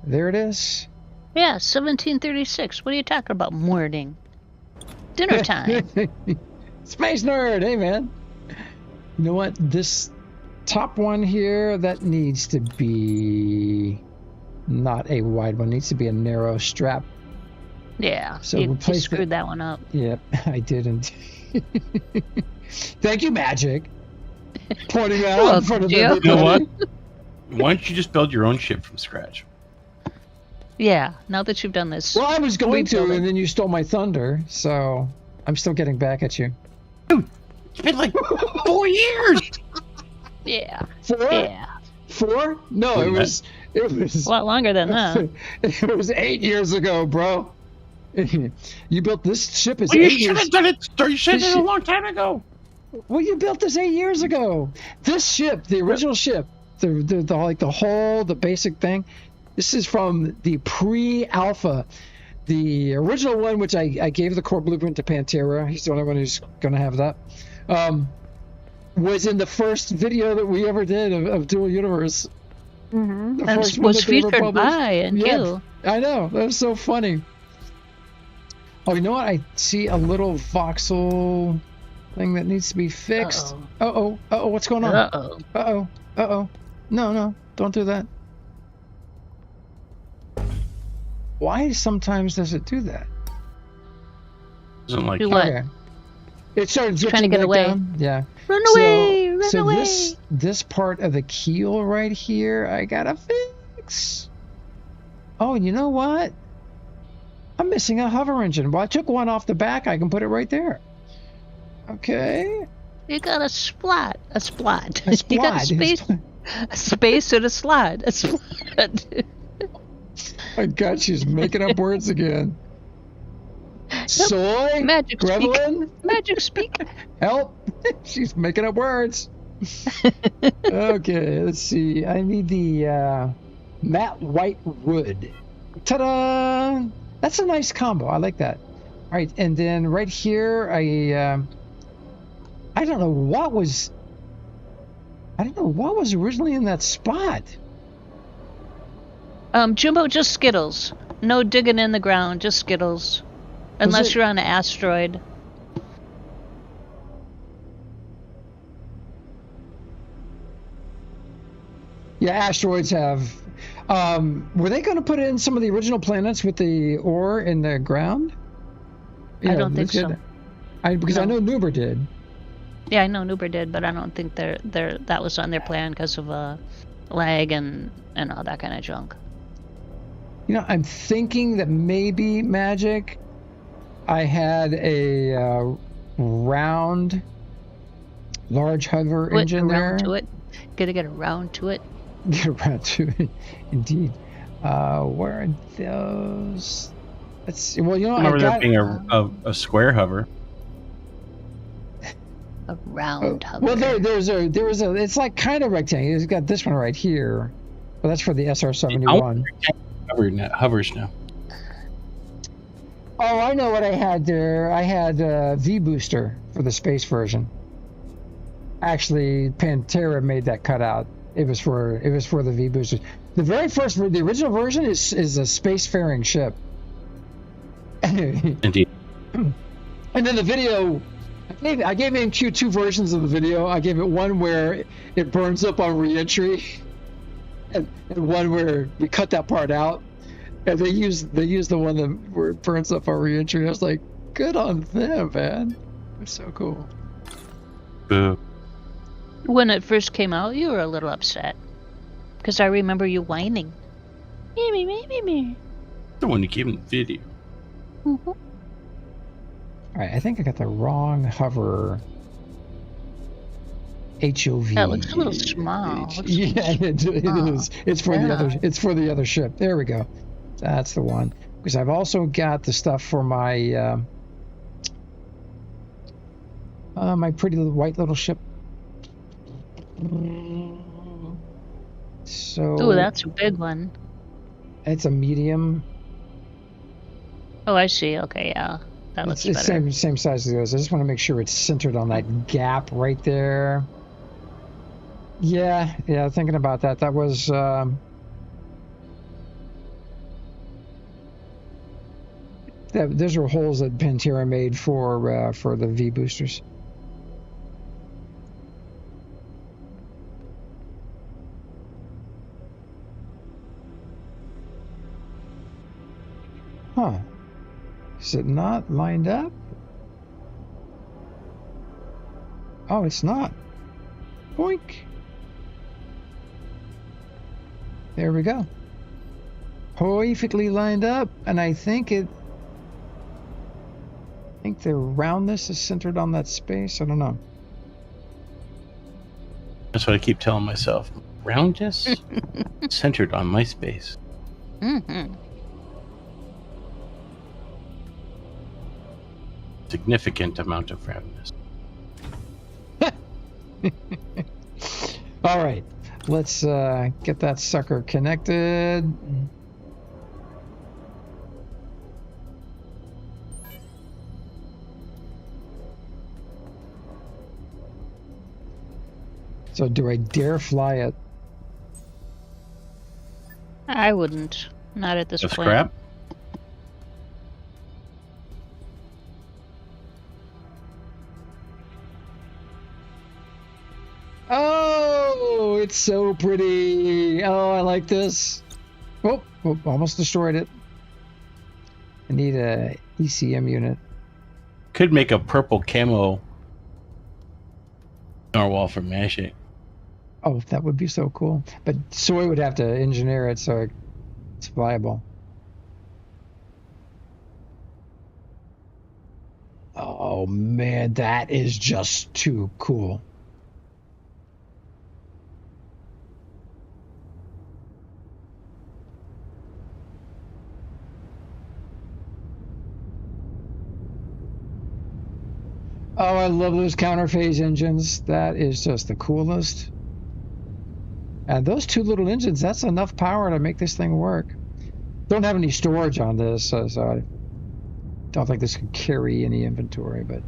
There it is. Yeah, 1736. What are you talking about? Morning. Dinner time. Space nerd. Hey, man. You know what? This top one here, that needs to be not a wide one. It needs to be a narrow strap. Yeah, So you replace screwed that one up. Yep, I didn't. Thank you, Mhaijik. Pointing that out in front of everybody. You know what? Why don't you just build your own ship from scratch? Yeah, now that you've done this. Well, I was going to, rebuilding. and then you stole my thunder, so I'm still getting back at you. Dude, it's been like 4 years. Yeah. 4? Yeah. 4? No, it was A lot longer than that. It was 8 years ago, bro. You built this ship is Well, you 8 should years. have done it. You should have done it a long time ago. Well, you built this 8 years ago. This ship, the original ship, the basic thing. This is from the pre-alpha. The original one, which I gave the core blueprint to Pantera. He's the only one who's going to have that. Was in the first video that we ever did of Dual Universe. Mm-hmm. The And first one was that they ever featured published. by and you. I know. That was so funny. Oh, you know what? I see a little voxel thing that needs to be fixed. Uh-oh. Uh-oh. What's going on? Uh-oh. Uh-oh. Uh-oh. No. Don't do that. Why sometimes does it do that? Doesn't like Do it. what? Okay. It started Trying to drifting get back away. down. Yeah. Run away! Run so away! this part of the keel right here, I gotta fix. Oh, you know what? I'm missing a hover engine. Well, I took one off the back. I can put it right there. Okay. You got a splot. A splot. A You got a splot. space. A space and a slot. A splot. My God, she's making up words again. Soy? Magic speak. Gremlin? Magic speak. Help! She's making up words. Okay, let's see. I need the matte white wood. Ta-da! That's a nice combo. I like that. All right, and then right here, I don't know what was. I don't know what was originally in that spot. Jumbo, just Skittles. No digging in the ground, just Skittles. Unless you're on an asteroid. Yeah, asteroids have. Were they going to put in some of the original planets with the ore in the ground? I don't think so. Because I know Nuber did. Yeah, I know Nuber did, but I don't think that was on their plan because of lag and all that kind of junk. You know, I'm thinking that maybe Mhaijik, I had a round, large hover engine there. To it. Gotta get around to it. Get around to it, indeed. Where are those? Let's see. Well, you know, I remember there being a square hover. A round hover. Well, there was a. It's like kind of rectangular. It's got this one right here, but that's for the SR-71. Hovers now. Oh, I know what I had there. I had V booster for the space version. Actually, Pantera made that cutout. It was for the V boosters. The original version is a spacefaring ship. Indeed. And then the video, I gave MQ two versions of the video. I gave it one where it burns up on reentry, and one where we cut that part out. And they used the one where it burns up on reentry. I was like, good on them, man. It's so cool. Boo. When it first came out, you were a little upset. Because I remember you whining. Me. The one you gave in the video. Mm-hmm. All right, I think I got the wrong hover. HOV. That looks a little small. Yeah, it is. It's for the other. It's for the other ship. There we go. That's the one. Because I've also got the stuff for my my pretty little white little ship. So. Oh, that's a big one. It's a medium. Oh, I see. Okay, yeah. That looks It's better. same size as those. I just want to make sure it's centered on that gap right there. Yeah, thinking about that. That was those were holes that Pantera made for the V boosters. Huh. Is it not lined up? Oh, it's not. Boink. There we go. Perfectly lined up, and I think the roundness is centered on that space. I don't know. That's what I keep telling myself. Roundness centered on my space. Mm-hmm. Significant amount of roundness. All right, let's get that sucker connected. So do I dare fly it? I wouldn't. Not at this That's point. crap. Oh, it's so pretty. Oh, I like this. Oh, almost destroyed it. I need a ECM unit. Could make a purple camo narwhal from Mhaijik. Oh, that would be so cool. But Soy would have to engineer it so it's viable. Oh, man, that is just too cool. Oh, I love those counterphase engines. That is just the coolest. And those two little engines, that's enough power to make this thing work. Don't have any storage on this, so I don't think this could carry any inventory, but...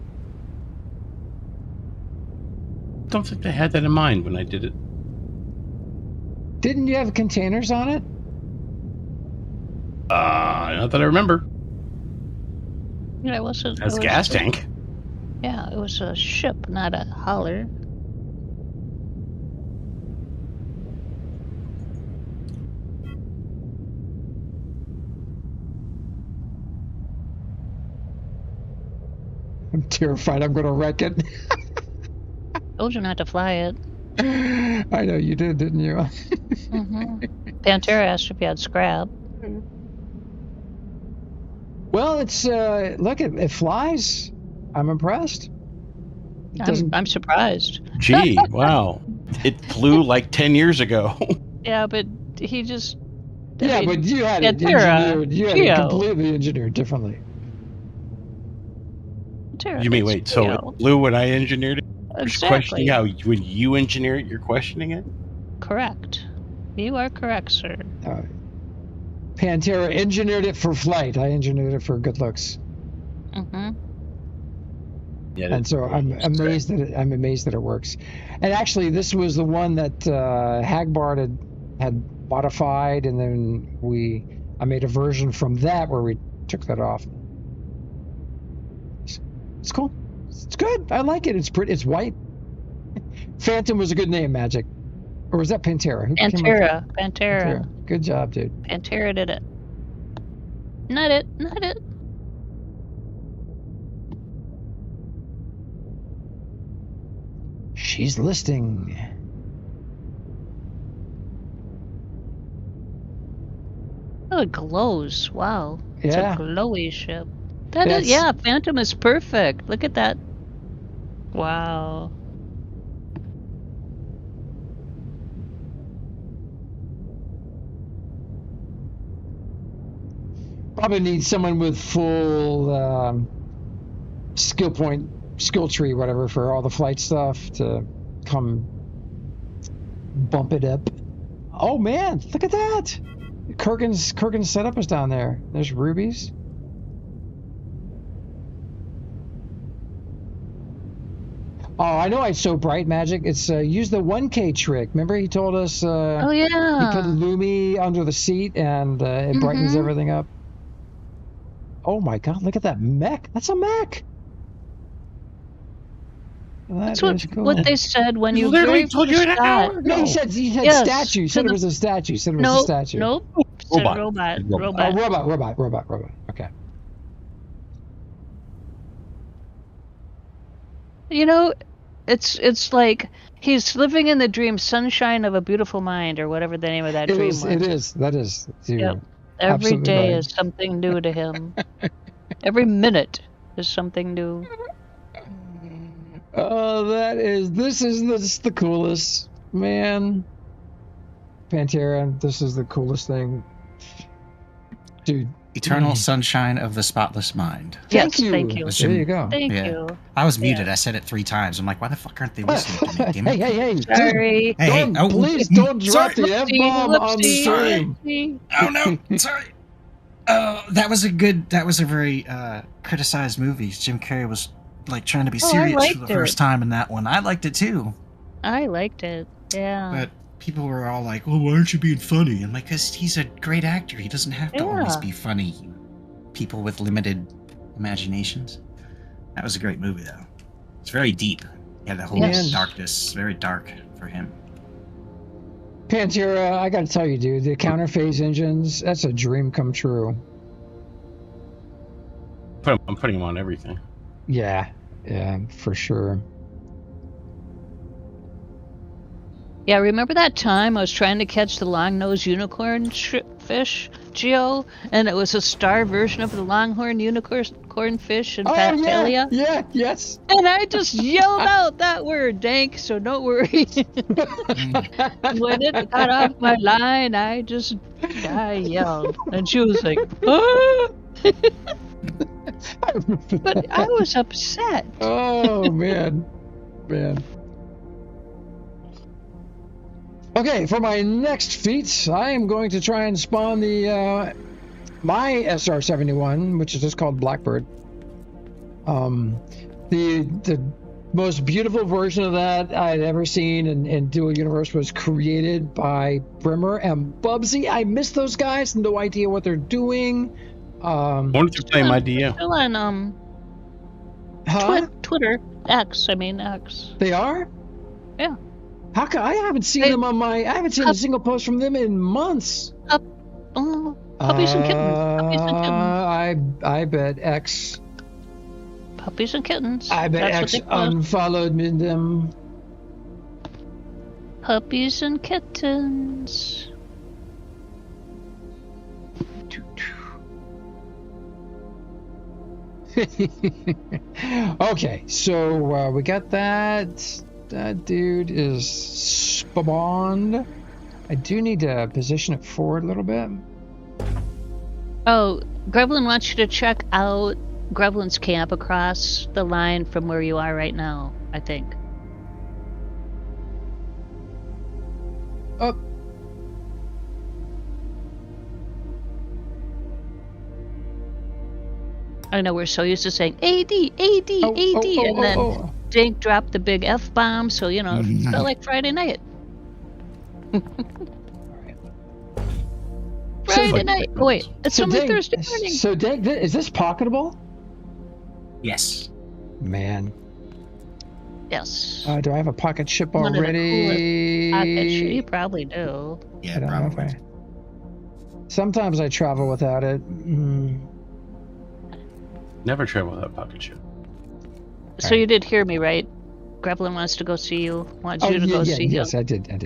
Don't think they had that in mind when I did it. Didn't you have containers on it? Not that I remember. Yeah, it wasn't. That's gas tank. Yeah, it was a ship, not a hauler. I'm terrified I'm going to wreck it. Told you not to fly it. I know you did, didn't you? Pantera asked if you had scrap. Well, it's look, it flies. I'm impressed. I'm surprised. Gee, wow. It flew like 10 years ago. Yeah, but he just... Yeah, but you had it engineered. You had it completely engineered differently. You mean, wait, so it flew when I engineered it? Exactly. You're questioning how when you engineer it, you're questioning it? Correct. You are correct, sir. Pantera engineered it for flight. I engineered it for good looks. Yeah, and so I'm amazed that it works. And actually, this was the one that Hagbard had modified, and then I made a version from that where we took that off. It's cool. It's good. I like it. It's pretty. It's white. Phantom was a good name, Mhaijik. Or was that Pantera? Pantera. Good job, dude. Pantera did it. Not it. She's listing. Oh, it glows. Wow. It's Yeah. a glowy ship. Phantom is perfect. Look at that. Wow. Probably need someone with full skill tree, whatever, for all the flight stuff to come bump it up. Oh man, look at that! Kurgan's setup is down there. There's rubies. Oh, I know it's so bright, Magic. It's use the 1K trick. Remember he told us Oh he yeah. put Lumi under the seat and it brightens everything up. Oh my god, look at that mech. That's a mech. That's Is cool. what they said when you literally told you an hour ago. No, he said Yes, statue. He said it was a statue. He said it was a statue. Nope. Robot. Robot. Robot. Robot. Okay. You know, it's like he's living in the dream, sunshine of a beautiful mind, or whatever the name of that dream was. It is. That is. Yep. Every day right. is something new to him. Every minute is something new. Oh, this is the coolest, man. Pantera, this is the coolest thing. Dude. Eternal sunshine of the spotless mind. Thank you. There you go. Thank you. I was muted. I said it 3 times. I'm like, why the fuck aren't they listening to me? Damn it. Hey. Sorry. Hey, Please don't drop the F-bomb on the stream. Oh no, sorry. That was a very criticized movie. Jim Carrey was like trying to be serious for the first time in that one. I liked it too. I liked it. Yeah. But people were all like, "Well, why aren't you being funny?" I'm like, "Cause he's a great actor. He doesn't have to always be funny." People with limited imaginations. That was a great movie, though. It's very deep. Yeah, the whole darkness, very dark for him. Pantera, I gotta tell you, dude, the counterphase engines, that's a dream come true. I'm putting them on everything. Yeah, for sure. Yeah, remember that time I was trying to catch the long-nosed unicorn fish, Geo, and it was a star version of the longhorn unicorn fish in Patalia? Yeah, yes. And I just yelled out that word, Dank, so don't worry. When it got off my line, I yelled. And she was like, ah! But I was upset. Oh, man. Okay, for my next feat, I am going to try and spawn the my SR-71, which is just called Blackbird. The most beautiful version of that I'd ever seen in Dual Universe was created by Brimmer and Bubsy. I miss those guys. No idea what they're doing. I wonder if you're playing my DM. Still on Twitter. X. They are? Yeah. How come I haven't seen them on my? I haven't seen a single post from them in months. Puppies and kittens. I bet X. Puppies and kittens. I bet X unfollowed me them. Puppies and kittens. Okay, so we got that. That dude is spawned. I do need to position it forward a little bit. Oh, Grevlin wants you to check out Grevlin's camp across the line from where you are right now, I think. Oh. I know we're so used to saying AD, and then Dink dropped the big F-bomb, so, it felt like Friday night. Friday night. Oh, wait, it's only Dink, Thursday morning. So, Dink, is this pocketable? Yes. Man. Yes. Do I have a pocket ship already? Pocket ship, you probably do. Yeah, probably. Okay. Sometimes I travel without it. Never travel without a pocket ship. So you did hear me, right? Grevlin wants to go see you. Wants you to go see him. Yes, I did. You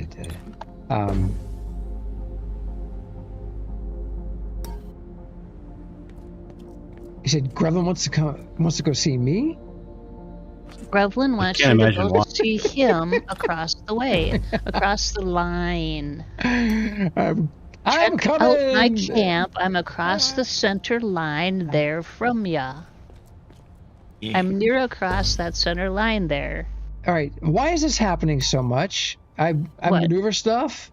said Grevlin wants to go see me? Grevlin wants you to go to see him across the way, across the line. I'm coming. Out my camp. I'm across the center line there from ya. Yeah. I'm near across that center line there. All right. Why is this happening so much? I maneuver stuff.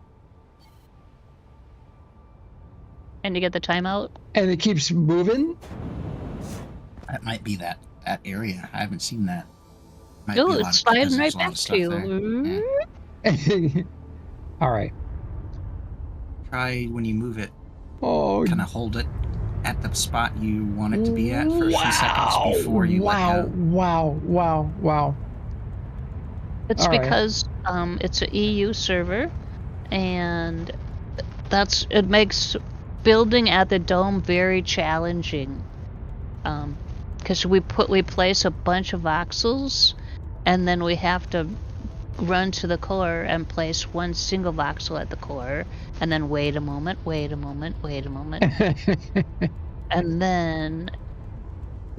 And you get the timeout? And it keeps moving? That might be that area. I haven't seen that. Might be a Oh, lot it's of- because sliding right there's a lot back of to stuff you. there. All right. Try when you move it, Oh, kind of hold it at the spot you want it to be at for a few seconds before you let go. Wow. It's All right. because it's an EU server, and it makes building at the dome very challenging. Because we place a bunch of voxels, and then we have to run to the core and place one single voxel at the core, and then wait a moment, and then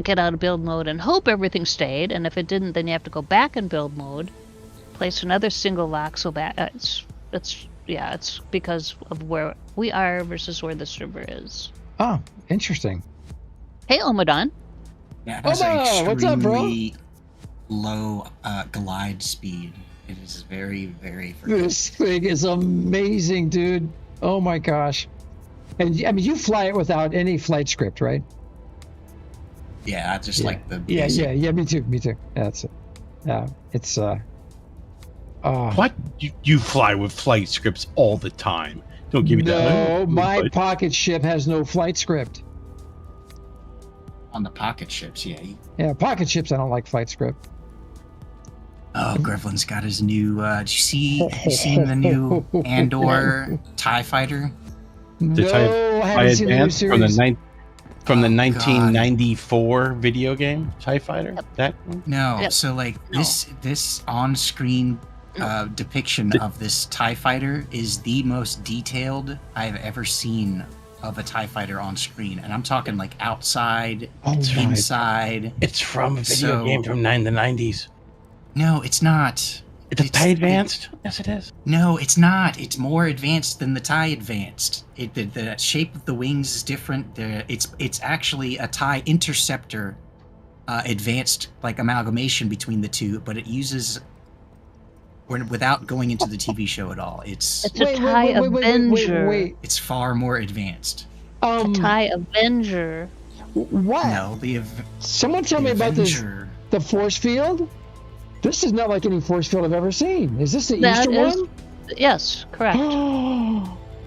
get out of build mode and hope everything stayed. And if it didn't, then you have to go back in build mode, place another single voxel back. It's because of where we are versus where the server is. Oh, interesting. Hey, Omadon. Yeah, it has Oma, an what's up, bro? extremely low glide speed. It is very, very This thing is amazing, dude. Oh my gosh. And I mean, you fly it without any flight script, right? Yeah, just like the Yeah, basic. me too. That's it. Yeah, it's What? You fly with flight scripts all the time. Don't give me that. No, my pocket ship has no flight script. On the pocket ships, yeah. Yeah, pocket ships I don't like flight script. Oh, Grevlin's got his new. Have you seen the new Andor TIE fighter? No, I haven't seen the new series. From the 1994 video game TIE Fighter. That one? No, Yep. so like this on-screen depiction of this TIE fighter is the most detailed I've ever seen of a TIE fighter on screen, and I'm talking like outside, inside. It's from a video game from the 90s. No, it's not. It's TIE Advanced? Yes, it is. No, it's not. It's more advanced than the TIE Advanced. The shape of the wings is different. It's actually a TIE Interceptor advanced like amalgamation between the two, but it uses without going into the TV show at all. It's a TIE Avenger. Wait. It's far more advanced. A TIE Avenger. What? No, someone tell me about this. The force field? This is not like any force field I've ever seen. Is this the Easter one? Yes, correct.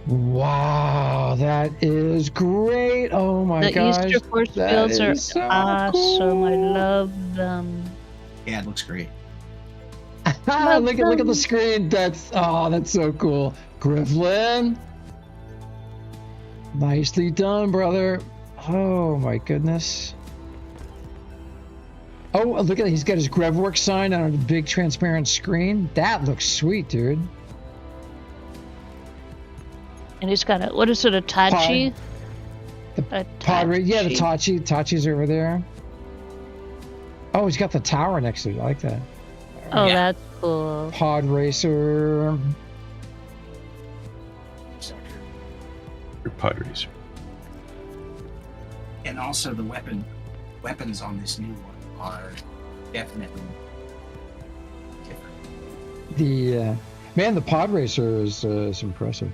Wow, that is great. Oh my gosh. The Easter force fields are so awesome. Cool. I love them. Yeah, it looks great. Look at the screen. That's so cool. Grevlin. Nicely done, brother. Oh my goodness. Oh, look at it. He's got his Grevwork sign on a big transparent screen. That looks sweet, dude. And he's got a Tachi? The Tachi. Tachi's over there. Oh, he's got the tower next to it. I like that. Oh, yeah. That's cool. Pod Racer. Your Pod Racer. And also the weapons on this new one are definitely different. The Pod Racer is impressive.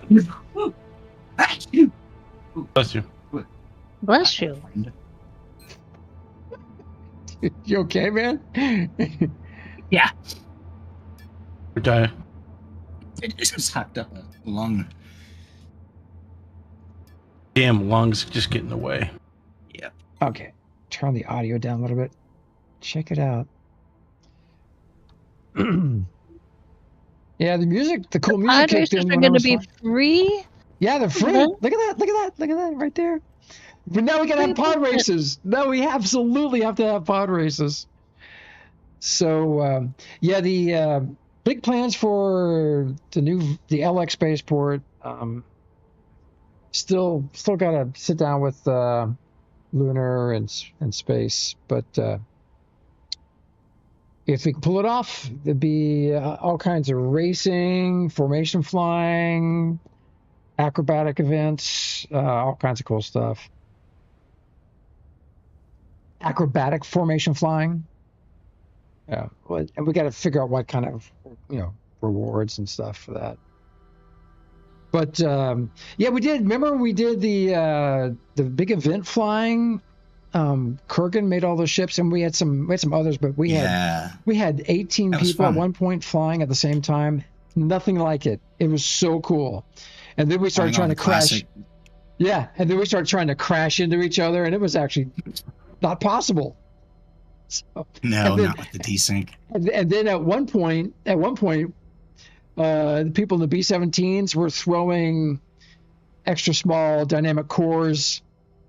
Bless you. Bless you. You okay, man? Yeah. We're dying. It just hopped up a lung. Damn lungs just get in the way. Yep. Okay. Turn the audio down a little bit. Check it out. Yeah, the cool music kicked in. Are going to be free? Yeah, they're free. Look at that right there. But now we got to have pod races. Now we absolutely have to have pod races. So, the big plans for the LX spaceport. Still got to sit down with Lunar and Space, but if we can pull it off, there'd be all kinds of racing, formation flying, acrobatic events, all kinds of cool stuff. Acrobatic formation flying. Yeah, and we got to figure out what kind of rewards and stuff for that. But we did. Remember, we did the big event flying Kurgan made all those ships, and we had some others, but we had 18 people at one point flying at the same time. Nothing like it. It was so cool. And then we started trying to crash. Yeah, and then we started trying to crash into each other, and it was actually not possible. So, not with the desync. And then at one point, the people in the B-17s were throwing extra small dynamic cores,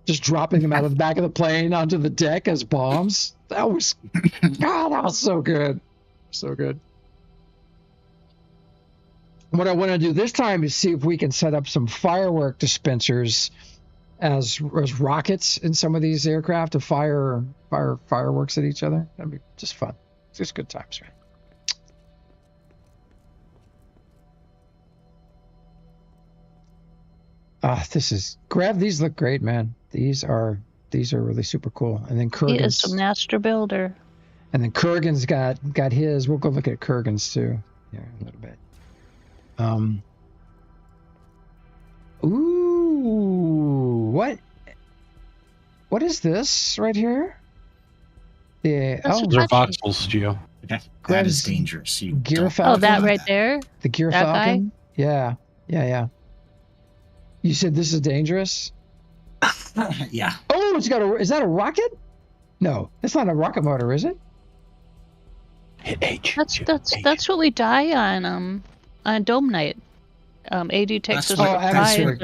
just dropping them out of the back of the plane onto the deck as bombs. That was so good. So good. What I want to do this time is see if we can set up some firework dispensers as rockets in some of these aircraft to fire fireworks at each other. That'd be just fun. It's just good times, right? These look great, man. These are really super cool. And then Kurgan's, he is a master builder. And then Kurgan's got his. We'll go look at Kurgan's too. Yeah, a little bit. Ooh, what is this right here? Yeah. They're voxels, Gio. That is dangerous. Gear Falcon. Oh, that right there? The Gear Falcon? Guy? Yeah. You said this is dangerous? Yeah. Oh, is that a rocket? No, it's not a rocket motor, is it? Hit H. That's what we die on Dome Night. AD takes us. Oh, atmospheric.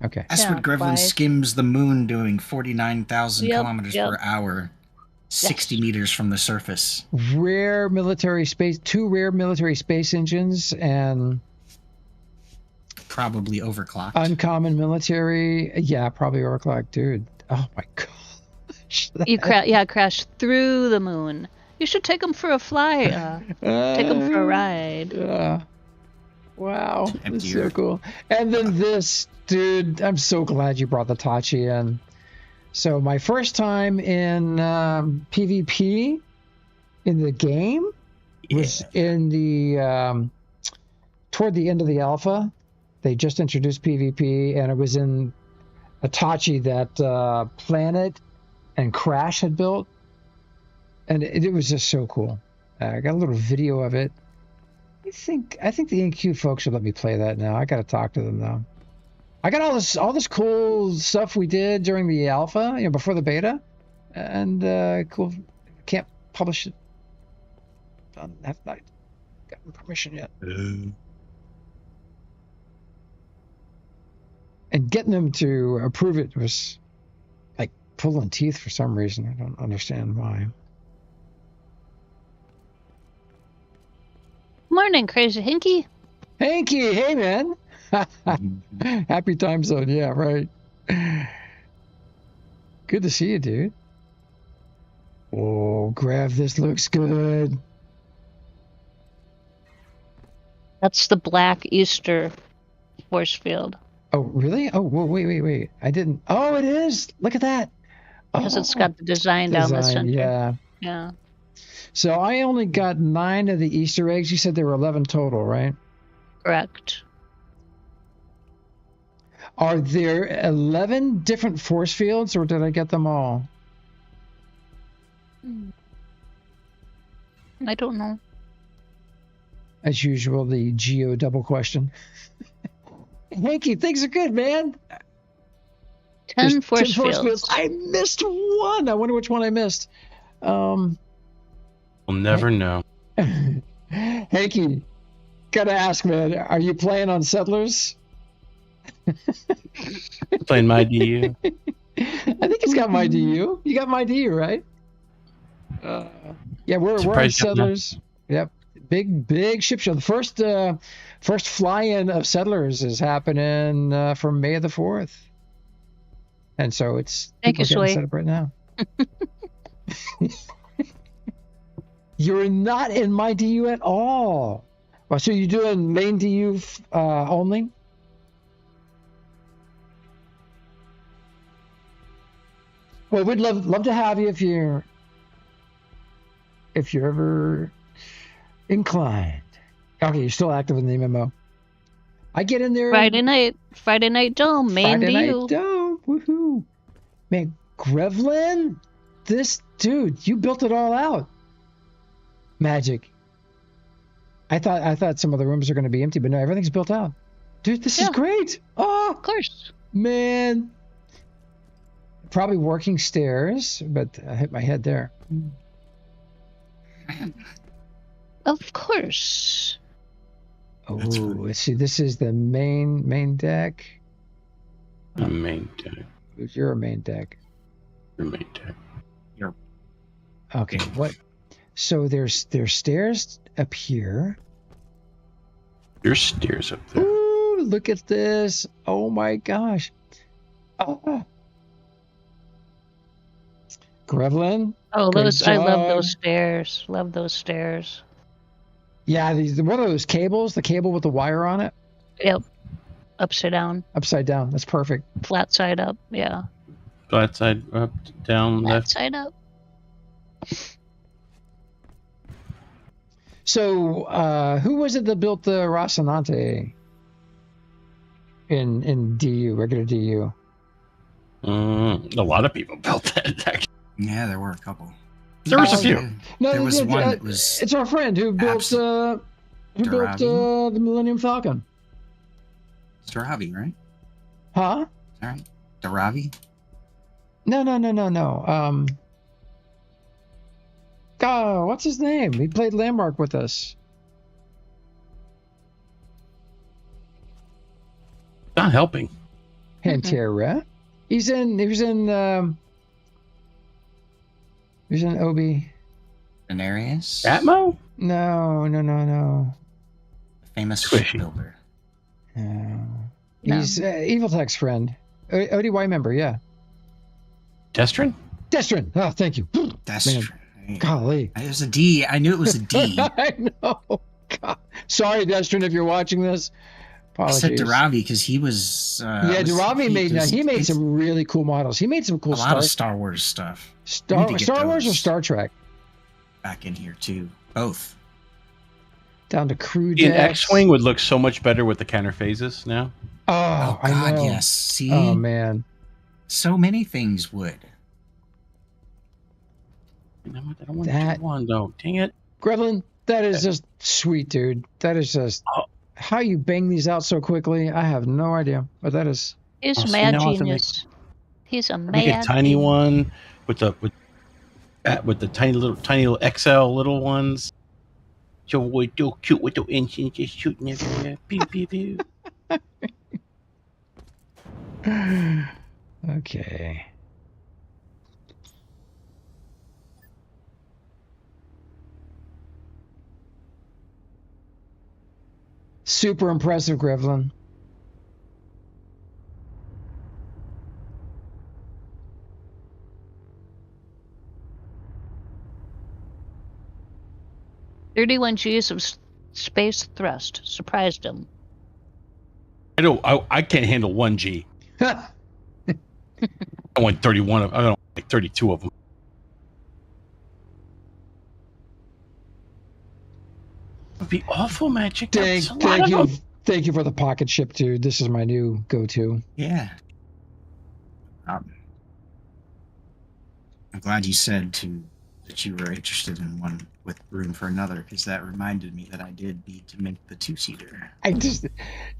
Okay. That's what Grevlin skims the moon doing 49,000 kilometers per hour, 60 meters from the surface. Two rare military space engines, and probably overclocked. Uncommon military. Yeah, probably overclocked, dude. Oh my gosh. You crashed through the moon. You should take them for a fly. Take them for a ride. Wow, that's so cool. And then this, dude, I'm so glad you brought the Tachi in. So my first time in PvP in the game was in the toward the end of the alpha. They just introduced PvP, and it was in a Tachi that Planet and Crash had built. And it was just so cool. I got a little video of it. I think the NQ folks should let me play that now. I got to talk to them now. I got all this cool stuff we did during the alpha, before the beta, and cool. Can't publish it. I've not gotten permission yet. And getting them to approve it was like pulling teeth for some reason. I don't understand why. Morning, Crazy Hinky. Hinky, hey man. Happy time zone, yeah, right. Good to see you, dude. Oh, Grav, this looks good. That's the Black Easter force field. Oh, really? Oh, whoa, wait. I didn't. Oh, it is. Look at that. Because it's got the design down the center. Yeah. So I only got 9 of the Easter eggs. You said there were 11 total, right? Correct. Are there 11 different force fields, or did I get them all? I don't know. As usual, the Geo double question. Hanky, things are good, man. 10 force fields. I missed one. I wonder which one I missed. We'll never know. Hanky, gotta ask, man, are you playing on Settlers? Playing Mydu. I think he's got Mydu. You got Mydu, right? Yeah, we're on Settlers. Yep. Big ship show. The first fly-in of Settlers is happening from May the 4th. And so it's set up right now. You're not in my DU at all. Well, so you're doing main DU only? Well, we'd love to have you if you're ever inclined. Okay, you're still active in the MMO. I get in there Friday night Dome, main DU. Friday night Dome, woohoo! Man, Grevlin, this dude, you built it all out. Mhaijik. I thought some of the rooms are going to be empty, but no, everything's built out. Dude, this is great. Oh, Of course. man. Probably working stairs, but I hit my head there. Of course. Oh, let's see. This is the main deck. A main deck. Who's your main deck? Your main deck. Okay, what? So there's stairs up here. There's stairs up there. Ooh, look at this. Oh my gosh. Grevlin. Oh, great those! I love job. those stairs. Love those stairs. Yeah, what are those cables? The cable with the wire on it? Yep. Upside down. Upside down. That's perfect. Flat side up. Yeah. Flat side up, down, Flat left. side up. So, who was it that built the Rocinante in DU, regular DU? A lot of people built that, actually. Yeah, there were a couple. There was a few. No, There was one that was. It's our friend who built the Millennium Falcon. It's Daravi, right? Huh? All right. Daravi? No. What's his name? He played Landmark with us. Not helping. Pantera. He was in Obi. Denarius? Atmo? No. Famous Squishy. shipbuilder. He's Evil Tech's friend. ODY member, yeah. Destrin? Destrin. Oh, thank you. Destrin. Golly. It was a D. I knew it was a D. I know. God. Sorry, Destrin, if you're watching this. I said Apologies. Daravi because he was. Daravi made some really cool models. He made some cool a lot of Star Wars stuff. Star Need to get Wars or those Star Trek? back in here too. Both. Down to crew In decks. X-Wing would look so much better with the counter phases now. Oh, I God, know. yes. See, Oh man. so many things would. I don't want to do one though. Dang it. Grevlin, that is just sweet, dude. That is just how you bang these out so quickly. I have no idea, but that is. He's a so mad now I have to genius. He's a mad. Make a tiny genius. one with the tiny little XL little ones. So we're so cute with the engine just shooting everywhere. Pew pew pew. Okay. Super impressive, Grevlin. $31 Gs of space thrust surprised him. I can't handle 1G. I want 31 of. I don't like 32 of them. It would be awful, Magic. Thank you for the pocket ship, dude. This is my new go-to. Yeah. I'm glad you said that you were interested in one with room for another, because that reminded me that I did need to make the two-seater.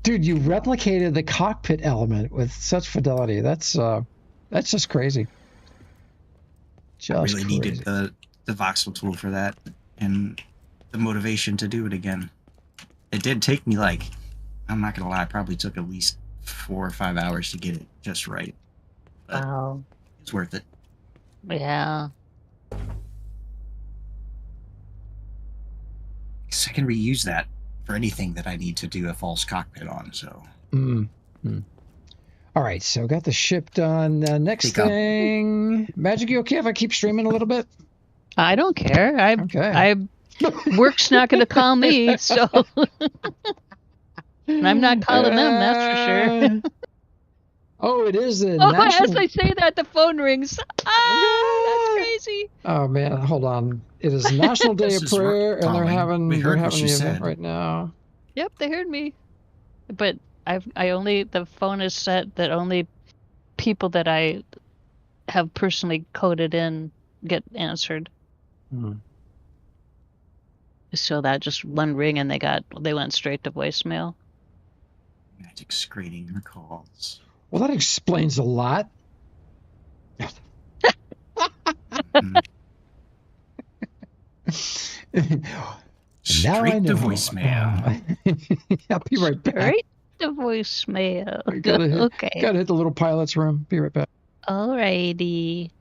Dude, you replicated the cockpit element with such fidelity. That's just crazy. I really needed the voxel tool for that and the motivation to do it again. It did take me I'm not gonna lie, probably took at least 4 or 5 hours to get it just right. But Wow. it's worth it. Yeah. Because I can reuse that for anything that I need to do a false cockpit on, so. All right, so got the ship done. Next thing, Mhaijik, you okay if I keep streaming a little bit? I don't care. Work's not going to call me, so. And I'm not calling them, that's for sure. Oh, it is the As I say that, the phone rings. That's crazy. Oh man, hold on. It is National Day of Prayer, and they're having the event right now. Yep, they heard me. But the phone is set that only people that I have personally coded in get answered. So that just one ring and they went straight to voicemail. Magic screening her calls. Well, that explains a lot. Now I know. To voicemail. I'll be right back. Straight to voicemail. Okay. Gotta hit the little pilot's room. Be right back. Alrighty.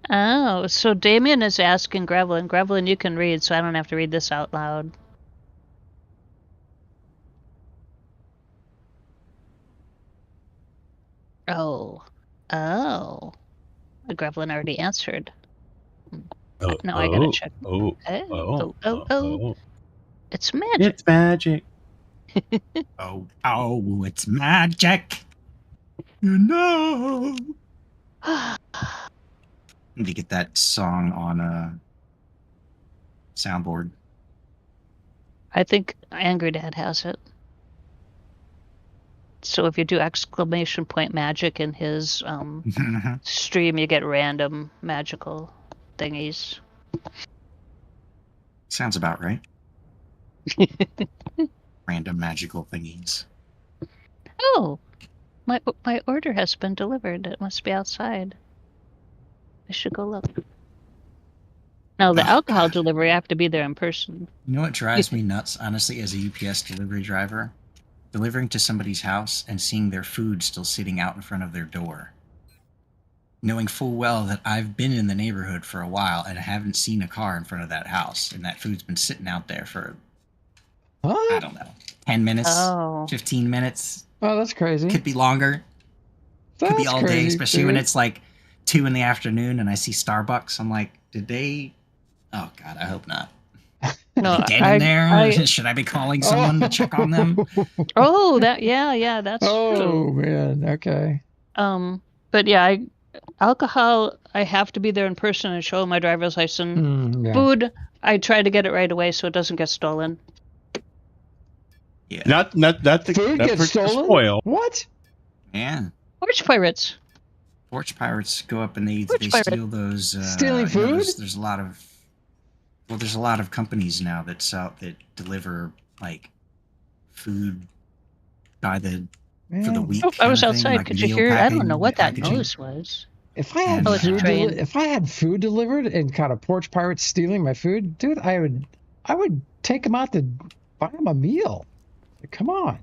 Oh, so Damien is asking Grevlin. Grevlin, you can read, so I don't have to read this out loud. Oh. Grevlin already answered. Now I gotta check. It's magic. It's magic. It's magic. You know. Need to get that song on a soundboard. I think Angry Dad has it. So if you do ! magic in his stream, you get random magical thingies. Sounds about right. Random magical thingies. Oh, my order has been delivered. It must be outside. I should go look. No, the alcohol delivery, I have to be there in person. You know what drives me nuts, honestly, as a UPS delivery driver? Delivering to somebody's house and seeing their food still sitting out in front of their door. Knowing full well that I've been in the neighborhood for a while and I haven't seen a car in front of that house, and that food's been sitting out there for, I don't know, 10 minutes, 15 minutes. Oh, that's crazy. Could be longer. Could be all day, especially when it's like 2 in the afternoon and I see Starbucks. I'm like, did they... Oh, God, I hope not. No, dead in there? Should I be calling someone to check on them? Oh, yeah, that's true. Oh, man, okay. But yeah, alcohol, I have to be there in person and show my driver's license. Yeah. Food, I try to get it right away so it doesn't get stolen. Yeah. Not the food gets stolen? Spoil. What? Yeah. Porch pirates. Porch pirates go up and they steal those. Stealing food? There's a lot of companies now that deliver like food by the for the week. Oh, I was outside. Like could you hear? I don't know what that noise was. If I had food delivered and caught a porch pirate stealing my food, dude, I would take him out to buy him a meal. Come on.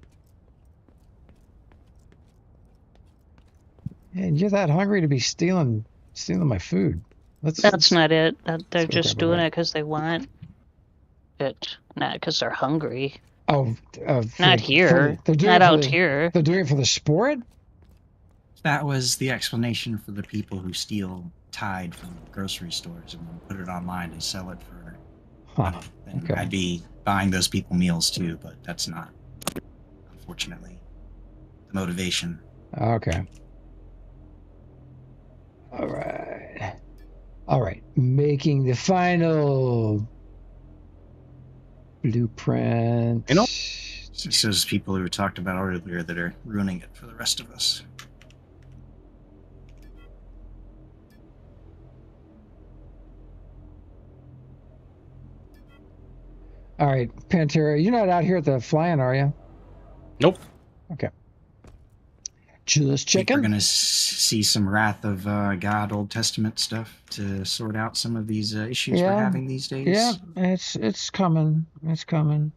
And you're that hungry to be stealing my food. That's not it. They're just doing it because they want it, not because they're hungry. Oh, not here. Not out here. They're doing it for the sport? That was the explanation for the people who steal Tide from grocery stores and then put it online and sell it for money. And I'd be buying those people meals too, but that's not, unfortunately, the motivation. Okay. All right. Making the final blueprint. You know, it's those people who we talked about earlier that are ruining it for the rest of us. All right, Pantera, you're not out here at the fly-in, are you? Nope. Okay. Just checking. We're going to see some Wrath of God Old Testament stuff to sort out some of these issues we're having these days. Yeah, it's coming. It's coming.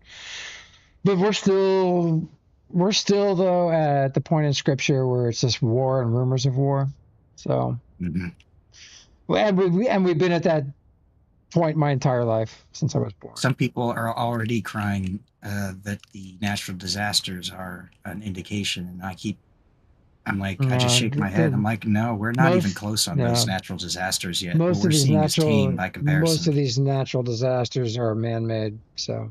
But we're still though at the point in Scripture where it's just war and rumors of war. So, and we've been at that point my entire life since I was born. Some people are already crying that the natural disasters are an indication, and I just shake my head. I'm like, no, we're not even close on those natural disasters yet. Most of these natural, by comparison. Most of these natural disasters are man-made. So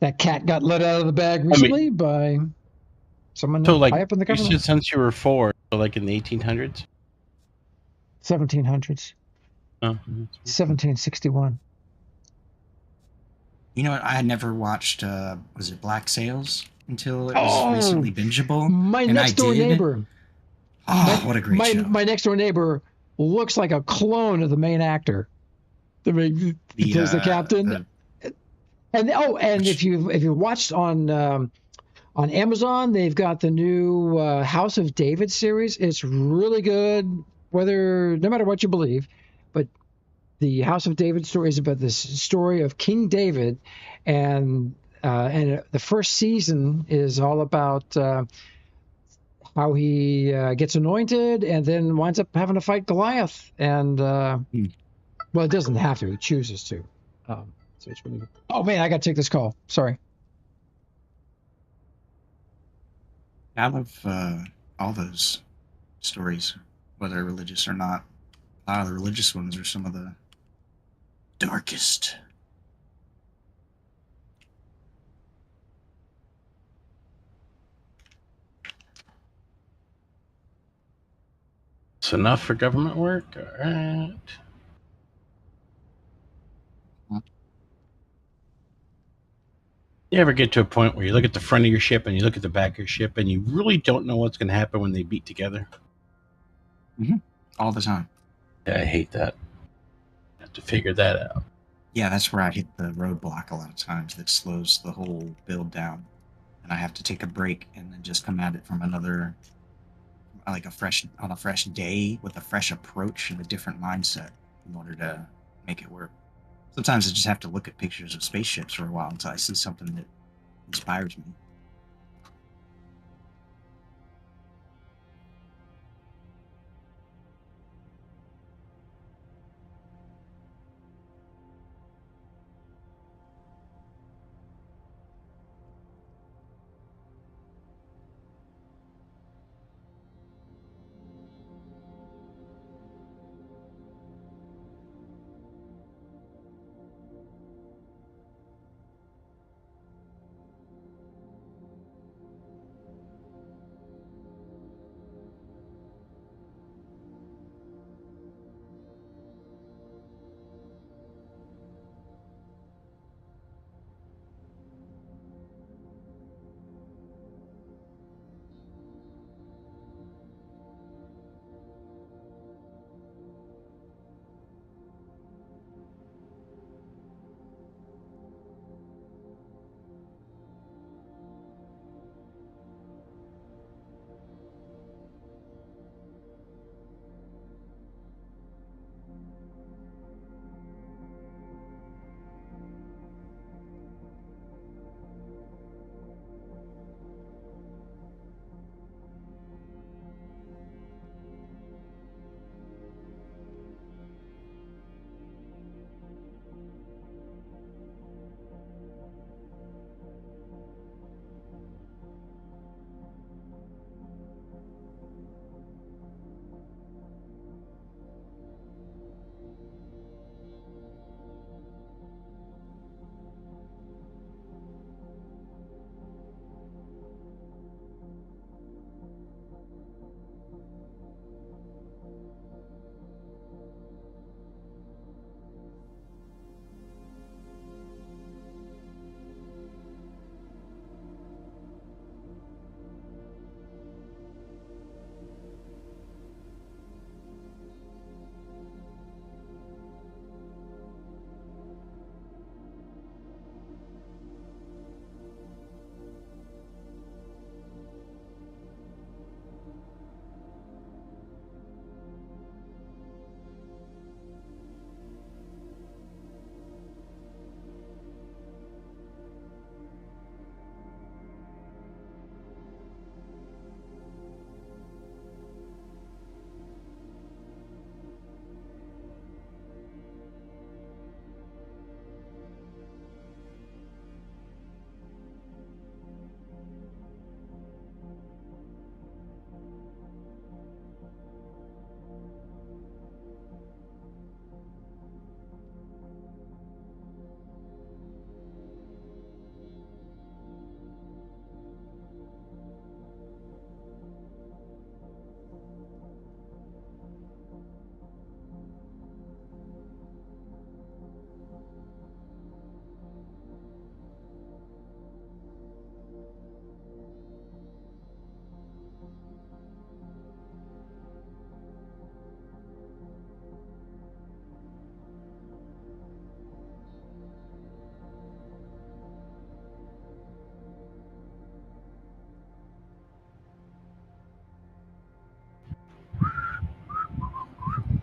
that cat got let out of the bag recently by someone high up in the government. You said since you were 4, so like in the 1800s, 1700s, 1761. You know what? I had never watched. Was it Black Sails until it was recently bingeable? My next door neighbor. Oh, what a great show! My next door neighbor looks like a clone of the main actor. He plays the captain. And if you watched on Amazon, they've got the new House of David series. It's really good, no matter what you believe. But the House of David story is about this story of King David, and the first season is all about how he gets anointed and then winds up having to fight Goliath. And well, it doesn't have to; he chooses to. So it's really good. Oh man, I got to take this call. Sorry. I love all those stories, whether religious or not. A lot of the religious ones are some of the darkest. It's enough for government work? All right. You ever get to a point where you look at the front of your ship and you look at the back of your ship and you really don't know what's going to happen when they beat together? Mm-hmm. All the time. Yeah, I hate that. I have to figure that out. Yeah, that's where I hit the roadblock a lot of times that slows the whole build down. And I have to take a break and then just come at it from another, on a fresh day with a fresh approach and a different mindset in order to make it work. Sometimes I just have to look at pictures of spaceships for a while until I see something that inspires me.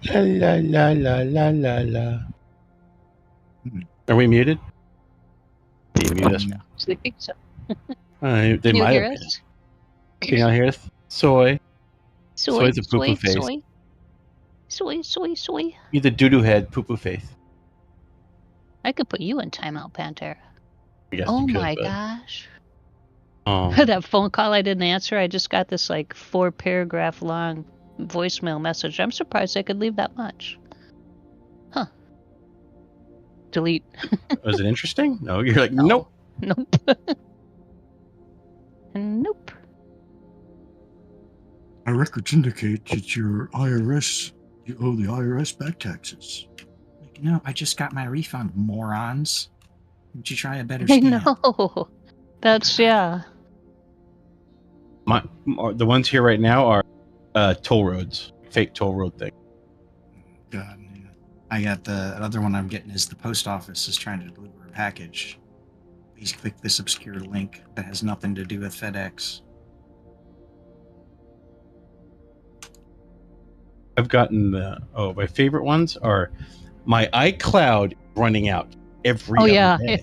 La la la la la la la. Are we muted? They mute us. I think so. They Can you might hear have been. us? Can y'all hear us? Soy. Soy, Soy's a poo-poo face. Soy. You the doo-doo head poo-poo face. I could put you in timeout, Pantera. I guess Oh you could, my but... gosh. Oh. That phone call I didn't answer, I just got this like 4-paragraph long voicemail message. I'm surprised I could leave that much. Huh. Delete. Was it interesting? No, you're like, No. nope. Nope. Our records indicate that you owe the IRS back taxes. Like, no, I just got my refund, morons. Would you try a better I scam? know. That's, yeah. The ones here right now are toll roads. Fake toll road thing. God, yeah. I got the other one I'm getting is the post office is trying to deliver a package. Please click this obscure link that has nothing to do with FedEx. I've gotten my favorite ones are my iCloud running out every other day.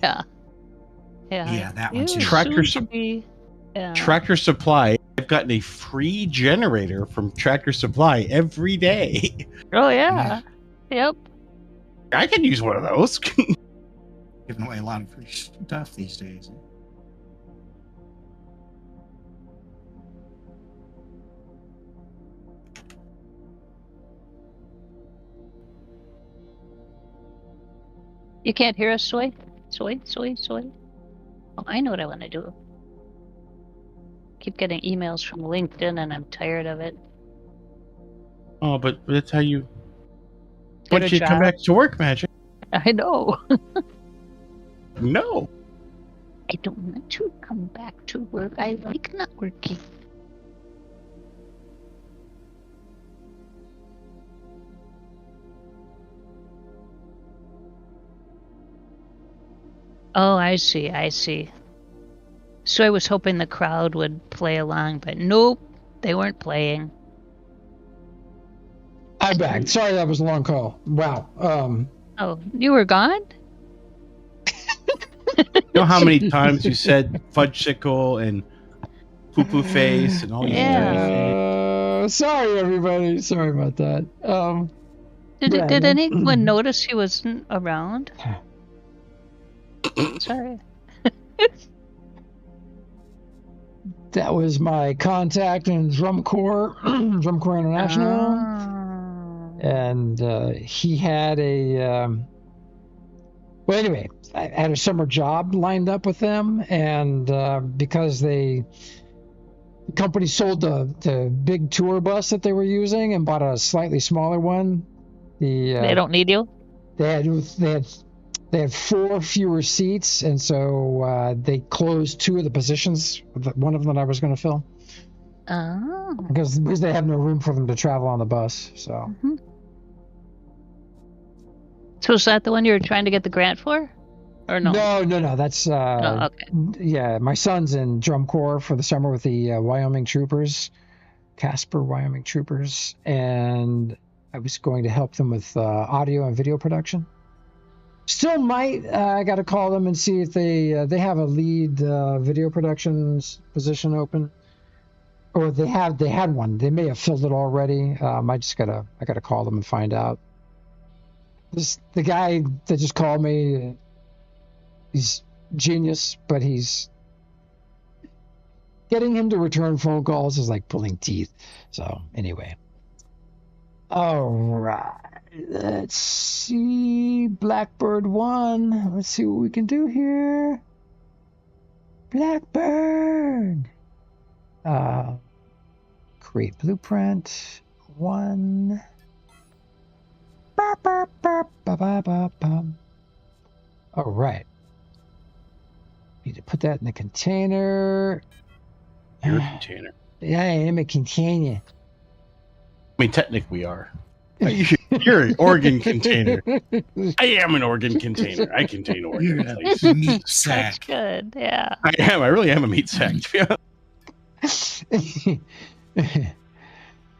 Yeah, that one too. Tractor Supply. I've gotten a free generator from Tractor Supply every day. Oh yeah. Yep. I can use one of those. Giving away a lot of free stuff these days. You can't hear us, Soy? Soy? Oh, I know what I want to do. Keep getting emails from LinkedIn and I'm tired of it. Oh, but that's how you... Once you come back to work, Mhaijik. I know. No. I don't want to come back to work. I like not working. Oh, I see. So I was hoping the crowd would play along, but nope, they weren't playing. I'm back. Sorry, that was a long call. Wow. Oh, you were gone? You know how many times you said fudgesicle and poo-poo face and all these things? Sorry, everybody. Sorry about that. Did anyone notice he wasn't around? Sorry. That was my contact in Drum Corps International. And he had well, anyway, I had a summer job lined up with them. And because the company sold the big tour bus that they were using and bought a slightly smaller one. They don't need you? They had 4 fewer seats, and so they closed 2 of the positions. One of them I was going to fill. Oh. Because they have no room for them to travel on the bus. So. Mm-hmm. So is that the one you were trying to get the grant for, or no? No. That's okay. Yeah, my son's in Drum Corps for the summer with the Wyoming Troopers, Casper Wyoming Troopers, and I was going to help them with audio and video production. Still might. I got to call them and see if they have a lead video productions position open, or they had one. They may have filled it already. I gotta call them and find out. The guy that just called me, he's genius, but he's getting him to return phone calls is like pulling teeth. So anyway, all right. Let's see, Blackbird 1. Let's see what we can do here. Blackbird. Create blueprint 1. All right. Need to put that in the container. You're a container. Yeah, I am a container. I mean, technically we are. You're an organ container. I am an organ container. I contain organs. You're a meat sack. That's good, yeah. I am. I really am a meat sack.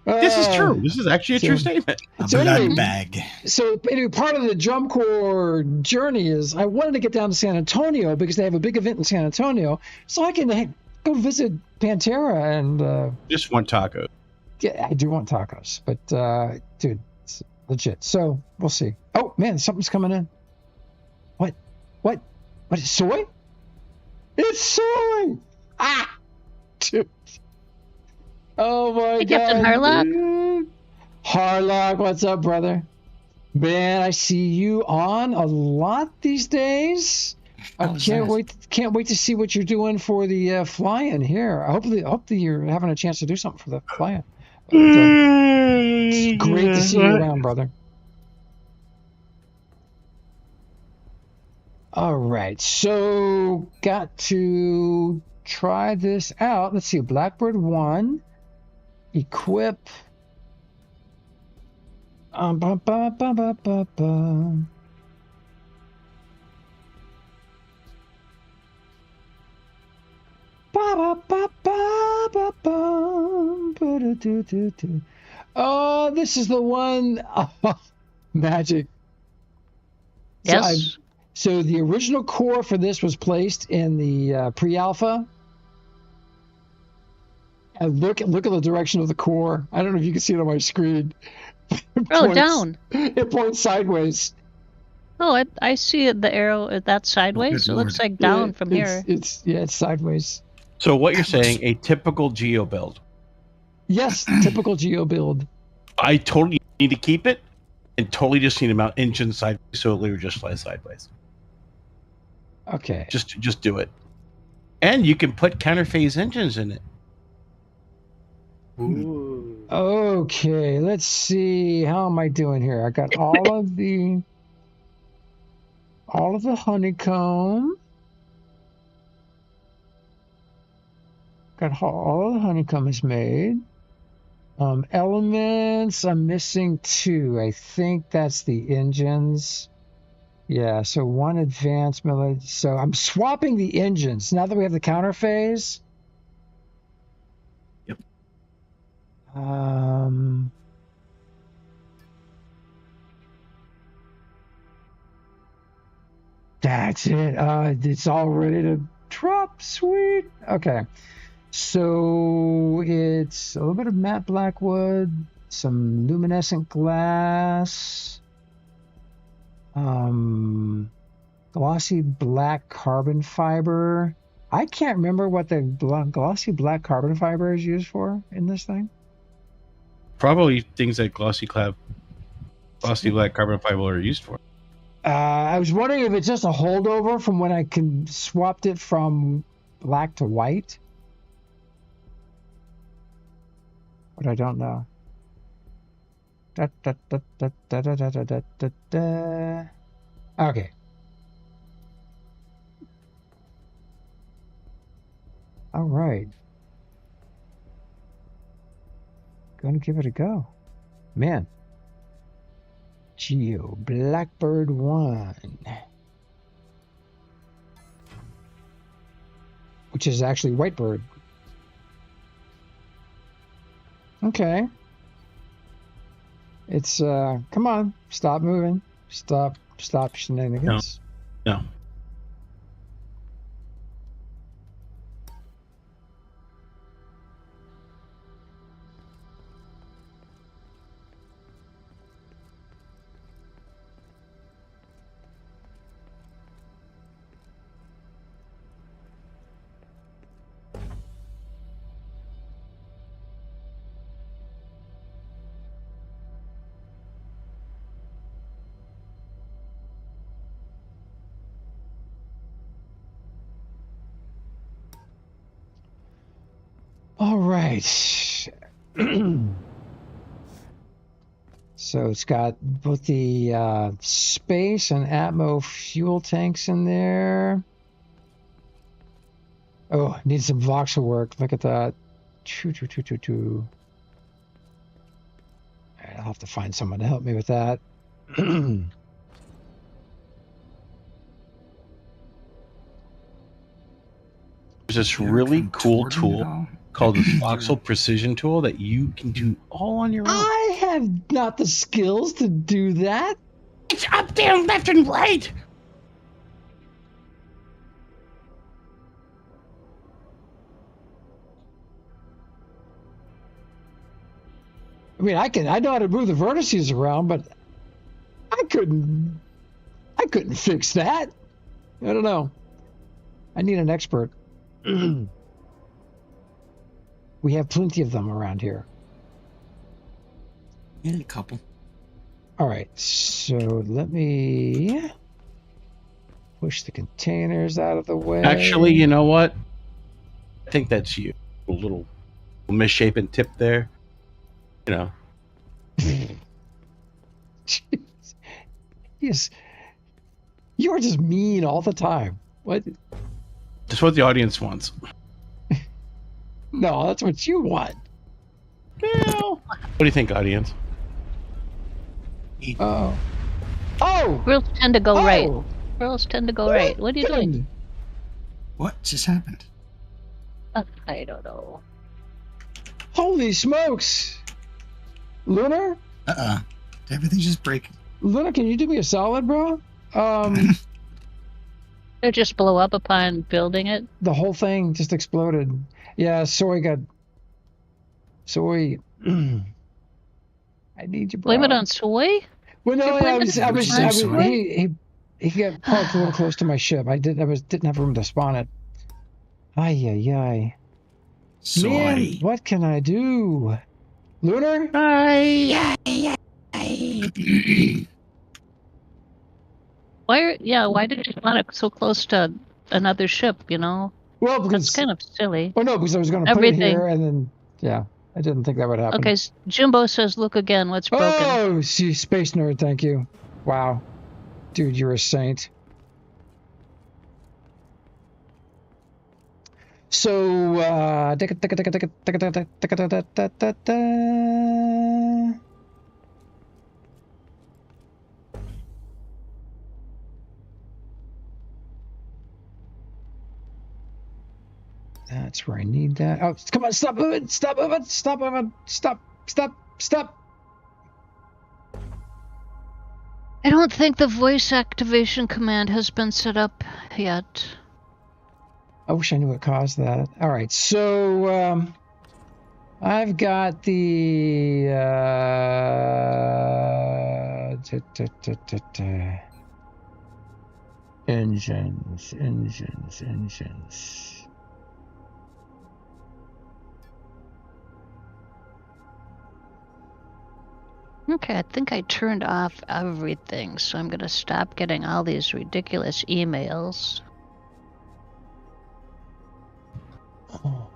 This is true. This is actually a true statement. A So blood anyway, bag. So anyway, part of the Drum Corps journey is I wanted to get down to San Antonio because they have a big event in San Antonio, so I can go visit Pantera and. Just want tacos. Yeah, I do want tacos, but dude, it's legit. So we'll see. Oh man, something's coming in. What? What is soy? It's soy! Ah, dude. Oh my Hey, god. Captain Harlock? Dude. Harlock, what's up, brother? Man, I see you on a lot these days. I can't wait to see what you're doing for the fly-in here. I hope that you're having a chance to do something for the fly-in. It's great to see you around, brother. All right, so got to try this out. Let's see, Blackbird 1, equip. Bum, bum, bum, bum, bum, bum. Oh, this is the one. Mhaijik. Yes. So the original core for this was placed in the pre-alpha. And look at the direction of the core. I don't know if you can see it on my screen. Down. It points sideways. Oh, I see the arrow. That's sideways. It looks like down from here. It's sideways. So what you're saying, a typical geo build. Yes, typical geo build. I totally need to keep it, and totally just need to mount engine sideways so it literally just flies sideways. Okay. Just do it. And you can put counterphase engines in it. Ooh. Okay, let's see. How am I doing here? I got all of the honeycomb. Got all of the honeycomb is made. Elements, I'm missing 2. I think that's the engines. Yeah, so 1 advanced military. So I'm swapping the engines now that we have the counterphase. Yep. That's it. It's all ready to drop. Sweet. Okay. So it's a little bit of matte blackwood, some luminescent glass, glossy black carbon fiber. I can't remember what the glossy black carbon fiber is used for in this thing. Probably things like glossy black carbon fiber are used for. I was wondering if it's just a holdover from when I swapped it from black to white. But I don't know. Okay. All right. Gonna give it a go. Man. Geo Blackbird 1. Which is actually Whitebird. Okay. It's come on, stop moving. Stop shenanigans. No. All right. So it's got both the space and Atmo fuel tanks in there. Oh, needs some voxel work. Look at that. All right, I'll have to find someone to help me with that. There's this really cool tool called the Xsolla Precision tool that you can do all on your own. I have not the skills to do that. It's up, down, left, and right. I mean, I know how to move the vertices around, but I couldn't fix that. I don't know. I need an expert. We have plenty of them around here. Yeah, a couple. All right, so let me push the containers out of the way. Actually, you know what? I think that's you. A little misshapen tip there. You know. Yes. You're just mean all the time. What? That's what the audience wants. No, that's what you want. Well, what do you think, audience? Oh. Oh! Girls tend to go right. Girls tend to go right. What are you happened? doing? What just happened? I don't know. Holy smokes! Lunar? Did everything just break? Lunar, can you do me a solid, bro? It just blow up upon building it. The whole thing just exploded. Yeah, soy. I need you, bro. Blame it on soy? Well, no, You're I was. blaming He got parked a little close to my ship. didn't have room to spawn it. Ay. Soy. Man, what can I do? Lunar? Why did you want it so close to another ship, you know? Well, because that's kind of silly. Oh no, because I was going to put it here, and then I didn't think that would happen. Okay, Jumbo says, "Look again. What's broken?" Oh, see, space nerd. Thank you. Wow, dude, you're a saint. So, that's where I need that. Oh, come on, stop moving, stop moving, stop moving, stop. I don't think the voice activation command has been set up yet. I wish I knew what caused that. All right, so I've got the engines. Okay, I think I turned off everything, so I'm gonna stop getting all these ridiculous emails. Oh.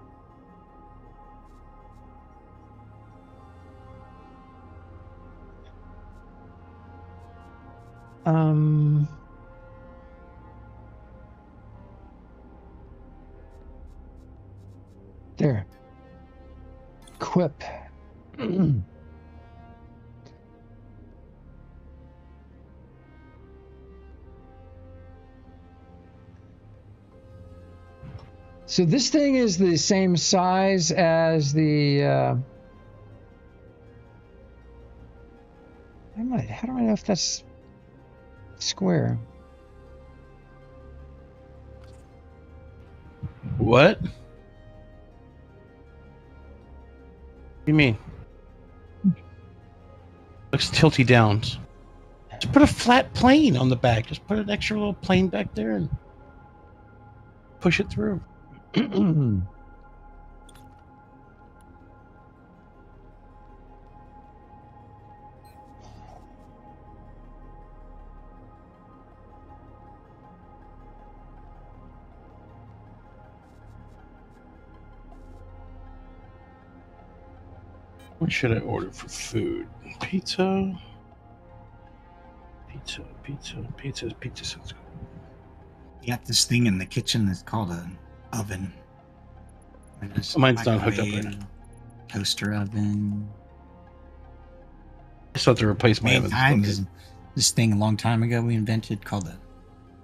There. Quip. So this thing is the same size as the how do I know if that's square? What? What do you mean? Looks tilty down. Just put a flat plane on the back. Just put an extra little plane back there and push it through. What should I order for food? Pizza. Pizza sounds good. You got this thing in the kitchen that's called an oven. Mine's not hooked up right now. Toaster oven. I still have to replace my oven. This thing a long time ago we invented called a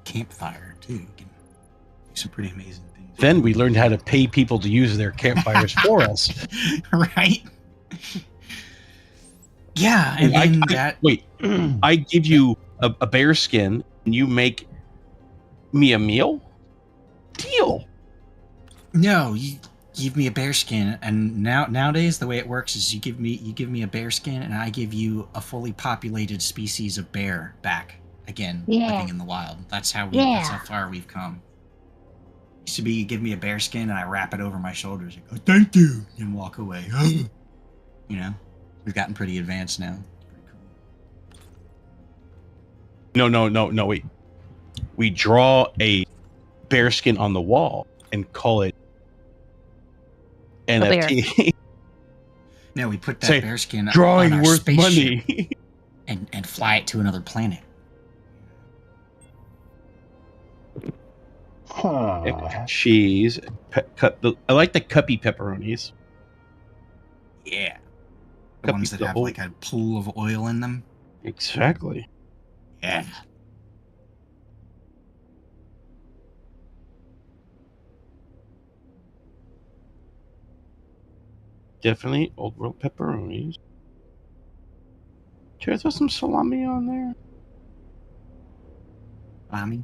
campfire too. You can do some pretty amazing things. Then we learned how to pay people to use their campfires for us. Right? Yeah, and then wait, I give you a bear skin and you make me a meal? Deal. No, you give me a bear skin, and nowadays the way it works is you give me a bear skin, and I give you a fully populated species of bear back again, living in the wild. That's how far we've come. Used to be you give me a bear skin and I wrap it over my shoulders and go, "Thank you," and walk away. You know, we've gotten pretty advanced now. No, wait. We draw a bear skin on the wall and call it NFT. No, we put that bear skin drawing on our worth spaceship money and fly it to another planet. Cheese. I like the cuppy pepperonis. Yeah. The ones that have like a pool of oil in them. Exactly. Yeah. Definitely old world pepperonis. Should I throw some salami on there? Salami?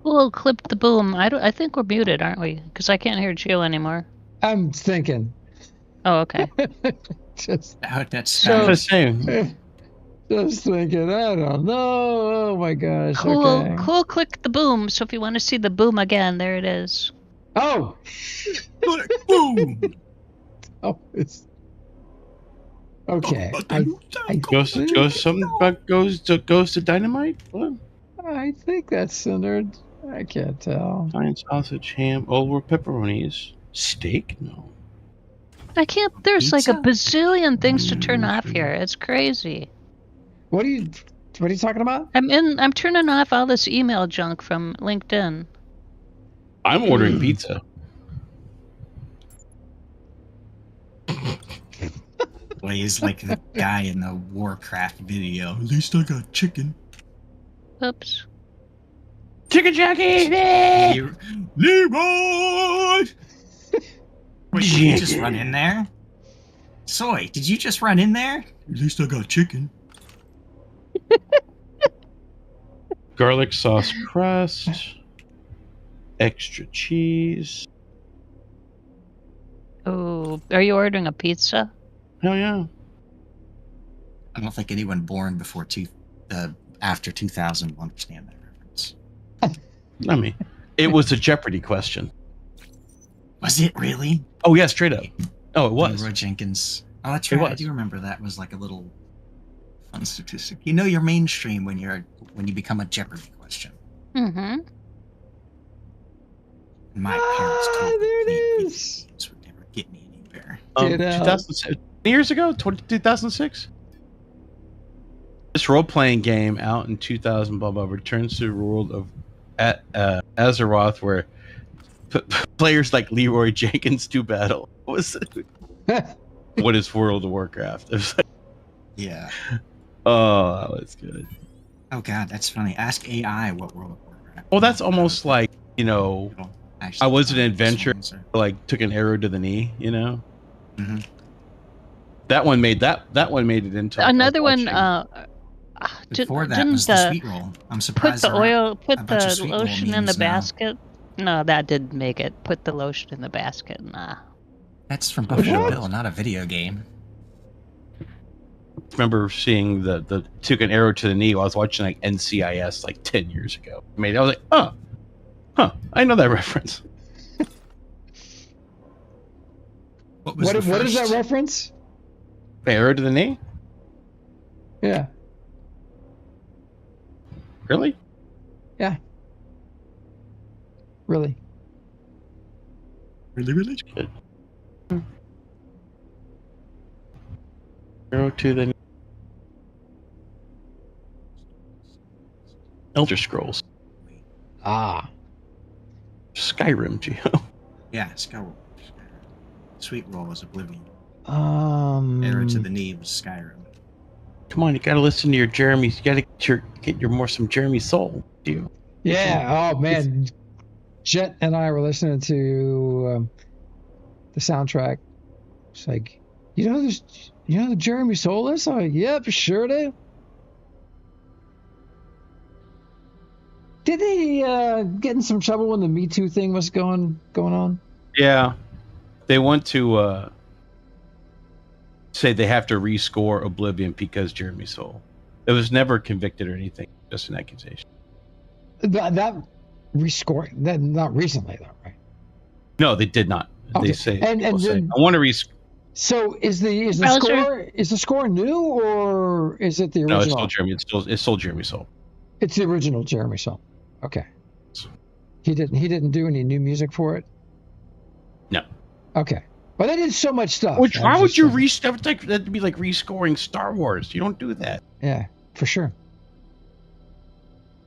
We'll clip the boom. I think we're muted, aren't we? Because I can't hear Jill anymore. I'm thinking. Oh, okay. Just that's the same. Just thinking. I don't know. Oh my gosh. Cool. Okay. Cool. Click the boom. So if you want to see the boom again, there it is. Oh. Boom. Oh, it's okay. Goes to dynamite. What? I think that's centered. I can't tell. Giant sausage, ham, old world pepperonis, steak. No. I can't. There's like a bazillion things to turn off here. It's crazy. What are you talking about? I'm turning off all this email junk from LinkedIn. I'm ordering pizza. Well, he's like the guy in the Warcraft video. At least I got chicken. Oops. Chicken Jackie! Leroy! Wait, did you just run in there? Soy, did you just run in there? At least I got chicken. Garlic sauce crust. Extra cheese. Oh, are you ordering a pizza? Hell yeah. I don't think anyone born before after 2000 will understand that reference. I mean, it was a Jeopardy question. Was it really? Oh yeah, straight up. Oh, it was. Leroy Jenkins. Oh, that's right. I do remember that was like a little fun statistic. You know, you're mainstream when you become a Jeopardy question. Mm-hmm. My parents told me there it playing is. video games would never get me anywhere. 2006, years ago, 2006. This role-playing game out in 2000, blah blah, returns to the world of Azeroth, where players like Leroy Jenkins do battle. What is World of Warcraft? It was like, Yeah. oh, that was good. Oh god, that's funny. Ask AI what World of Warcraft. Well, that's almost like, you know, I was an adventurer, like took an arrow to the knee, you know. Mm-hmm. That one made it into another one. Before that was the sweet roll. I'm surprised. Put the lotion in the basket. No, that didn't make it. Put the lotion in the basket. Nah. That's from Buffalo Bill, not a video game. I remember seeing the took an arrow to the knee while I was watching like NCIS like 10 years ago. I was like, oh, huh, I know that reference. What is that reference? Arrow to the knee? Yeah. Really? Yeah. Really? Really? Good. Arrow to the knee. Elder Scrolls. Ah. Skyrim, Geo. Yeah, Skyrim. Sweet roll was Oblivion. Arrow to the knee was Skyrim. Come on, you gotta listen to your Jeremy. You gotta get some Jeremy Soul, you. Yeah. Oh man, Jet and I were listening to the soundtrack. It's like, the Jeremy Solis? I'm like, yep, sure do. Did they get in some trouble when the Me Too thing was going on? Yeah, they want to say they have to rescore Oblivion because Jeremy Soule. It was never convicted or anything, just an accusation. That rescoring, that not recently though, right? No, they did not. Okay. They say, and I want to rescore. So is the score new, or is it the original? No, it's still Jeremy. It's still Jeremy Soule. It's the original Jeremy Soule. Okay. He didn't do any new music for it? No. Okay. But they did so much stuff. Why would you that'd be like rescoring Star Wars. You don't do that. Yeah, for sure.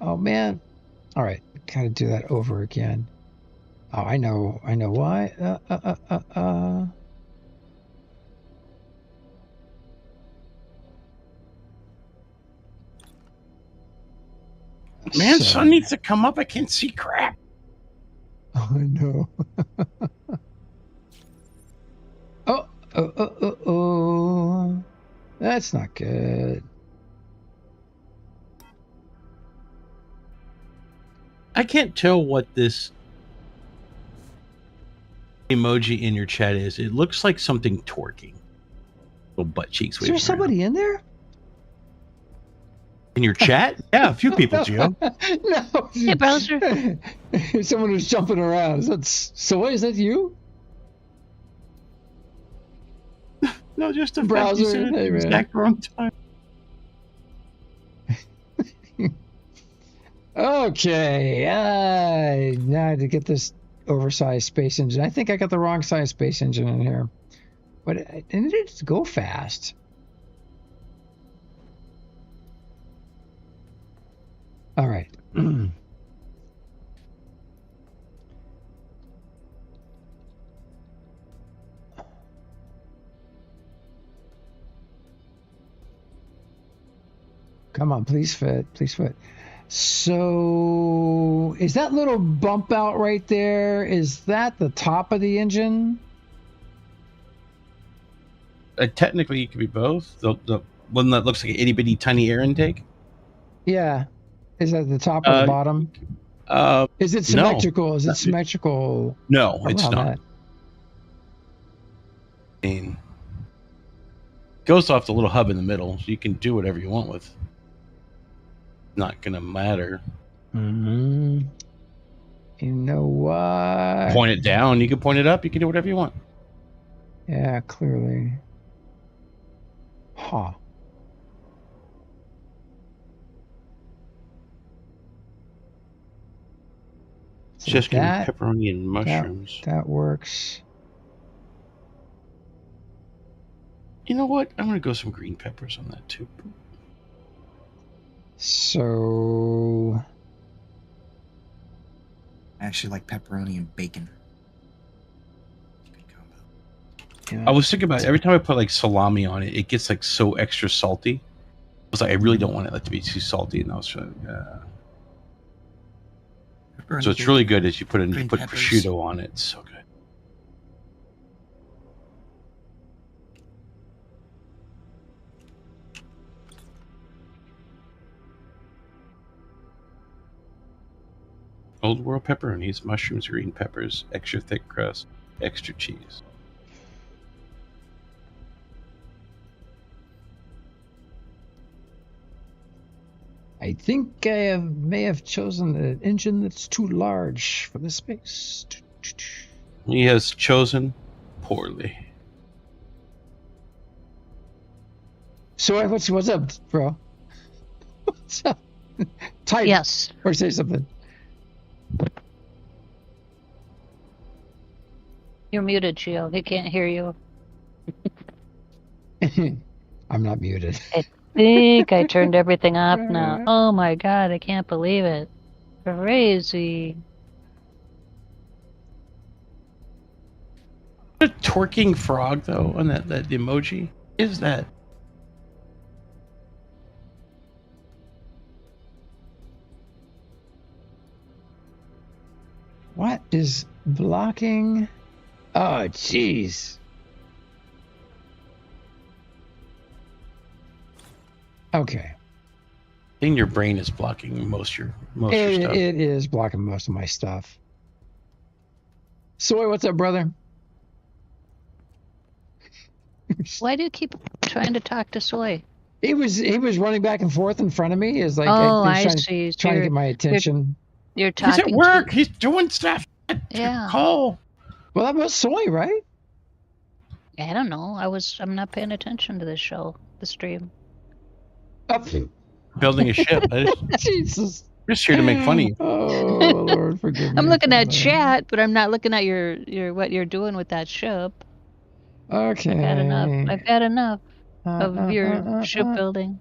Oh man. All right. Gotta do that over again. Oh, I know why. Man, sun needs to come up. I can't see crap. Oh, I know. Oh. That's not good. I can't tell what this emoji in your chat is. It looks like something twerking. Little butt cheeks. Is there somebody in there? In your chat? Yeah, a few people, Gio. No. Hey, browser. Someone who's jumping around. Is that you? No, just a browser. Hey, exact wrong time. Okay. Now to get this oversized space engine. I think I got the wrong size space engine in here. But it needed to go fast. All right. Come on, please fit. So, is that little bump out right there? Is that the top of the engine? Technically, it could be both. The one that looks like an itty bitty tiny air intake. Yeah. Is that the top or the bottom? Is it symmetrical? No. Is it symmetrical? No, it's not. That? I mean, goes off the little hub in the middle, so you can do whatever you want with. Not gonna matter. Mm-hmm. You know what? Point it down. You can point it up. You can do whatever you want. Yeah, clearly. Huh. So just getting pepperoni and mushrooms. That works. You know what? I'm gonna go some green peppers on that too. So I actually like pepperoni and bacon. Good combo. Yeah. I was thinking about it. Every time I put like salami on it, it gets like so extra salty. I was like, I really don't want it to be too salty, and I was trying. So it's really good as you put prosciutto on it. It's so good. Old world pepperonis, mushrooms, green peppers, extra thick crust, extra cheese. I think I may have chosen an engine that's too large for the space. He has chosen poorly. So what's up, bro? What's up? Type. Yes. Or say something. You're muted, Gio. He can't hear you. I'm not muted. I think I turned everything off now. Oh my god, I can't believe it. Crazy. What a twerking frog, though, on that emoji? Is that? is blocking. Oh, jeez. Okay. I think your brain is blocking most of your stuff. It is blocking most of my stuff. Soy, what's up, brother? Why do you keep trying to talk to Soy? He was running back and forth in front of me. Is like I see. Trying to get my attention. You're talking. He's at work. He's doing stuff. Yeah. Call. Well, that was Soy, right? I don't know. I'm not paying attention to this show, the stream. Building a ship. Jesus. Just here to make fun of you. Oh, Lord, forgive me. I'm looking at chat, but I'm not looking at your what you're doing with that ship. Okay. I've had enough of your shipbuilding.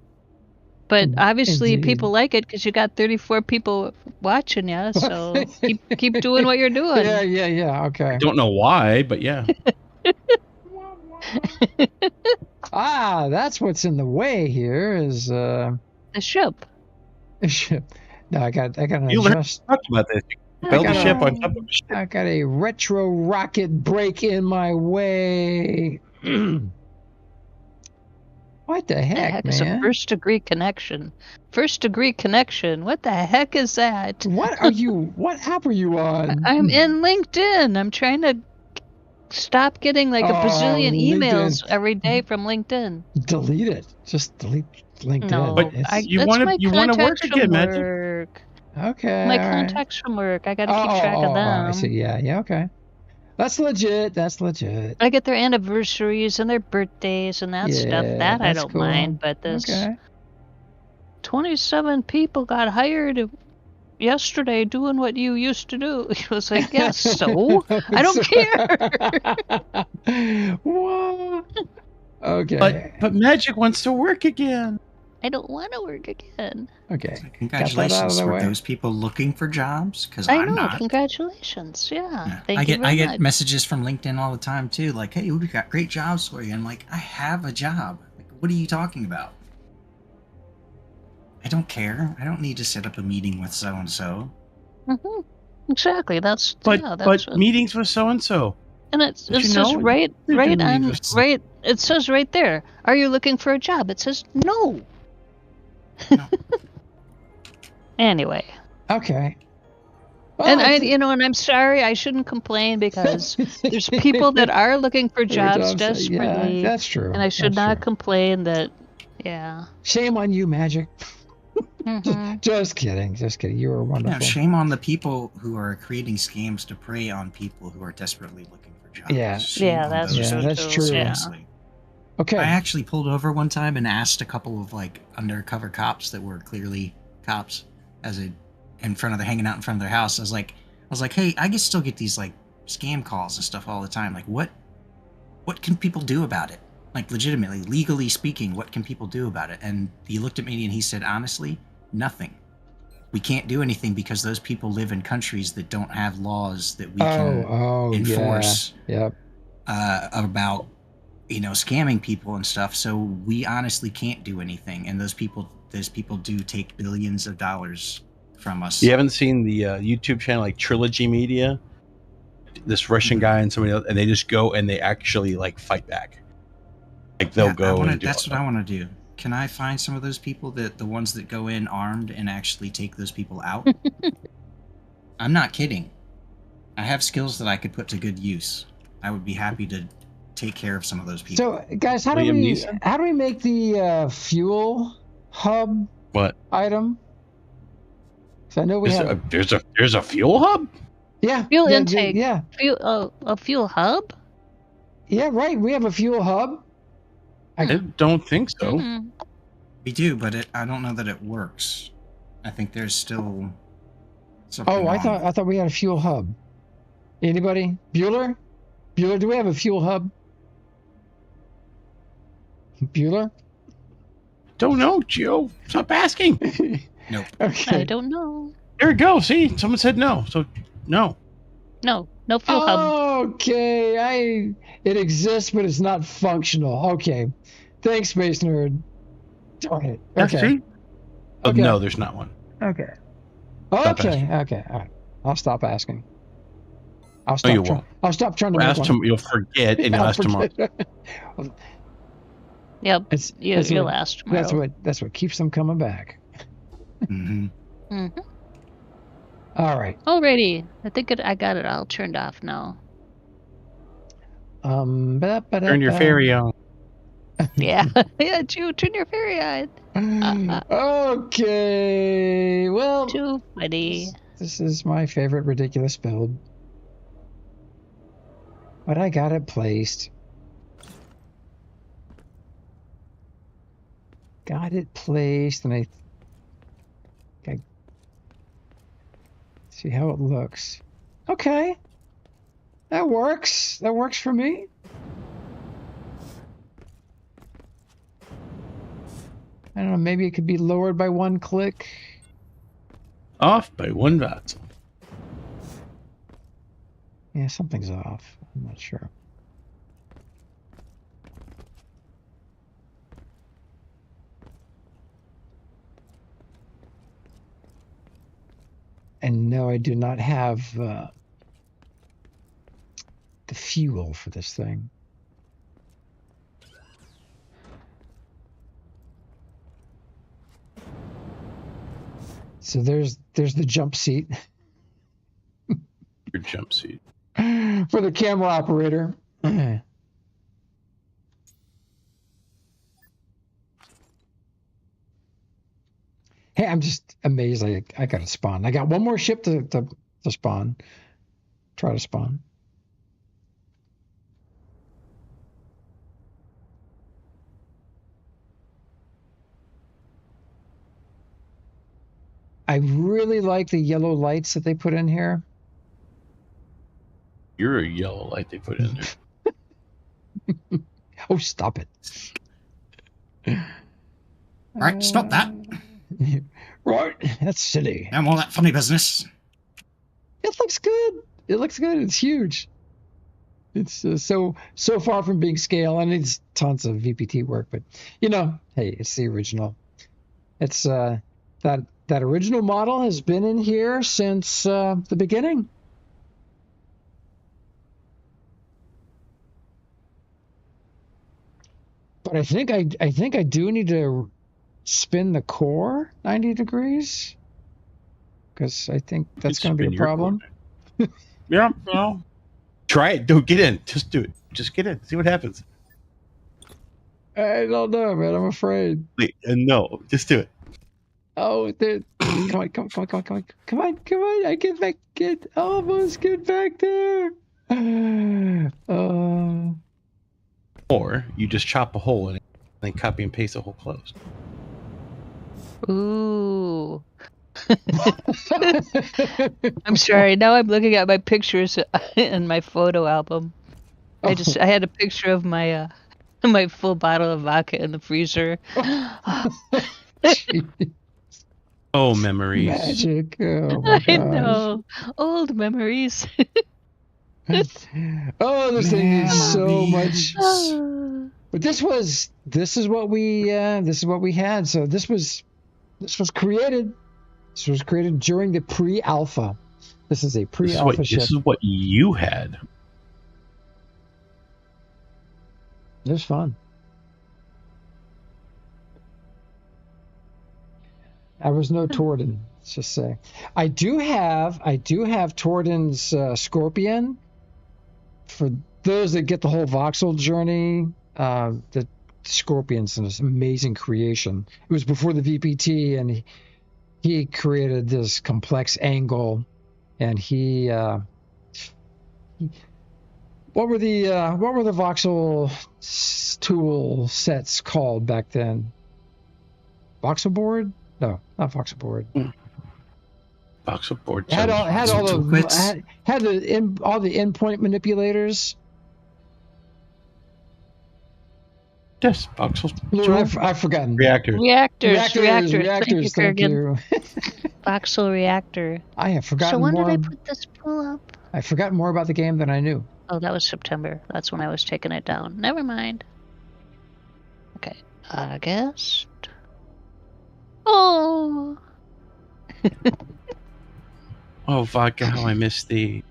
But obviously people like it because you got 34 people watching you, so keep doing what you're doing. Yeah, okay. I don't know why, but yeah. That's what's in the way here is the ship. The ship. No, I got an You adjust. talked about this. Build a ship on top of a ship. I got a retro rocket break in my way. What the heck, man? Is a first degree connection. First degree connection. What the heck is that? What app are you on? I'm in LinkedIn. I'm trying to stop getting like a bazillion emails every day from LinkedIn. Delete it. Just delete LinkedIn. No, but you want to work again, Myjik. Okay. My contacts from work. I got to keep track of them. I see. Yeah, okay. That's legit. I get their anniversaries and their birthdays and that stuff. That I don't mind. But this 27 people got hired yesterday doing what you used to do. He was like, yes, so? I don't care. What? Okay. But Myjik wants to work again. I don't want to work again. Okay. So congratulations for those people looking for jobs, because I'm not. Congratulations. Yeah. I get messages from LinkedIn all the time too, like, hey, we've got great jobs for you. I'm like, I have a job. Like, what are you talking about? I don't care. I don't need to set up a meeting with so and so. Exactly. That's meetings with so and so. And it says right. It says right there. Are you looking for a job? It says no. No. Anyway. Okay. Well, and I'm sorry, I shouldn't complain because there's people that are looking for jobs desperately. Yeah, that's true. And I should not complain that. Yeah. Shame on you, Myjik. Just kidding. You were wonderful. Yeah, shame on the people who are creating scams to prey on people who are desperately looking for jobs. Yeah, that's true. Yeah. Okay. I actually pulled over one time and asked a couple of like undercover cops that were clearly cops hanging out in front of their house. I was like, hey, I can still get these like scam calls and stuff all the time. Like, what can people do about it? Like, legitimately, legally speaking, what can people do about it? And he looked at me and he said, honestly, nothing. We can't do anything because those people live in countries that don't have laws that we can enforce about, scamming people and stuff. So we honestly can't do anything. And those people do take billions of dollars from us. You haven't seen the YouTube channel like Trilogy Media? This Russian guy and somebody else, and they just go and they actually like fight back. Like they'll go and do that's what I want to do. Can I find some of those people, the ones that go in armed and actually take those people out? I'm not kidding. I have skills that I could put to good use. I would be happy to take care of some of those people. So, guys, how do we make the fuel hub item? So I know there's a fuel hub. Yeah, fuel intake. Yeah, a fuel hub. Yeah, right. We have a fuel hub. I don't think so. Mm-hmm. We do, but I don't know that it works. I think there's still something wrong. I thought we had a fuel hub. Anybody? Bueller, do we have a fuel hub? Bueller? Don't know, Joe. Stop asking. Nope. Okay. I don't know. There we go. See, someone said no. So no. No fuel hub. Okay, it exists, but it's not functional. Okay, thanks, Space Nerd. Darn it. Okay. See? Oh, no, there's not one. Okay. All right. I'll stop asking. I'll stop trying to make one. You'll forget, and you'll ask tomorrow. Yep. You'll ask tomorrow. That's what keeps them coming back. Mm-hmm. Mm-hmm. All right. Alrighty. I think I got it all turned off now. Turn your fairy on. Yeah. Yeah, turn your fairy on. Okay. Well. Too funny. This is my favorite ridiculous build. But I got it placed. Got it placed, and I see how it looks. Okay. That works. That works for me. I don't know, maybe it could be lowered by 1 click. Off by 1 voxel. Yeah, something's off. I'm not sure. And no, I do not have the fuel for this thing. So there's the jump seat. Your jump seat. For the camera operator. Hey, I'm just amazed I got to spawn. I got one more ship to spawn. Try to spawn. I really like the yellow lights that they put in here. You're a yellow light they put in there. Oh, stop it. All right, stop that. Right, that's silly. And all that funny business. It looks good. It looks good. It's huge. It's so far from being scale, and it's tons of VPT work. But hey, it's the original. It's that original model has been in here since the beginning. But I think I do need to spin the core 90 degrees, because I think that's going to be a problem. Yeah, well, try it. Don't get in. Just do it. Just get in. See what happens. I don't know, man. I'm afraid. Wait, no, just do it. Oh, come on! Almost get back there. Or you just chop a hole in it, and then copy and paste the hole closed. Ooh. I'm sorry. Now I'm looking at my pictures in my photo album. I had a picture of my my full bottle of vodka in the freezer. Oh, memories. Magic. Oh my gosh. I know. Old memories. Oh, this thing is so much. But this is what we had. So this was created. This was created during the pre-alpha. This is a pre-alpha ship. This is what you had. It was fun. I was no Torden, let's just say. I do have Torden's Scorpion. For those that get the whole voxel journey, the Scorpion's an amazing creation. It was before the VPT, and he created this complex angle, and he what were the voxel tool sets called back then? Voxel board? No, not voxel board. Voxel board had all the endpoint manipulators. Yes, voxel. I've forgotten. Reactors. Thank you. Voxel reactor. I have forgotten. So when more, did I put this pull up? I've forgotten more about the game than I knew. Oh, that was September. That's when I was taking it down. Never mind. Okay, August. Oh. Oh, vodka! How I missed thee.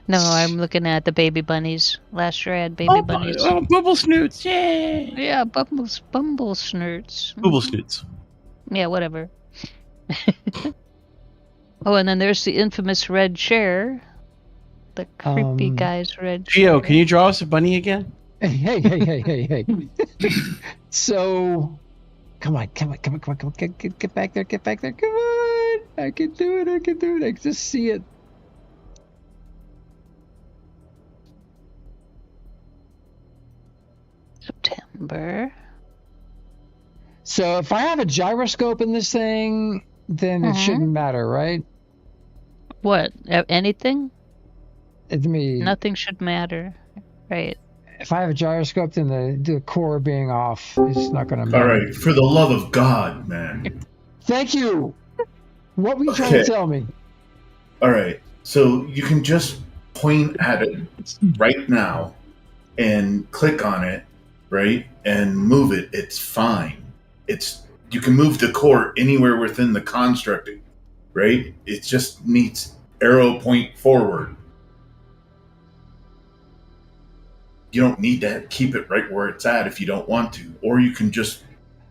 No, I'm looking at the baby bunnies. Last year I had baby bunnies. Oh, bubble snoots! Yay! Yeah, bumble snurts. Bubble snoots. Yeah, whatever. Oh, and then there's the infamous red chair. The creepy guy's red chair. Gio, can you draw us a bunny again? Hey. So, come on. Get back there. Come on. I can do it. I can just see it. September. So if I have a gyroscope in this thing, then it shouldn't matter, right? What? Anything? Nothing should matter, right? If I have a gyroscope, then the core being off is not going to matter. All right, for the love of God, man. Thank you. What were you trying to tell me? All right, so you can just point at it right now and click on it, right, and move it. It's fine. You can move the core anywhere within the construct, right? It just needs arrow point forward. You don't need to keep it right where it's at if you don't want to, or you can just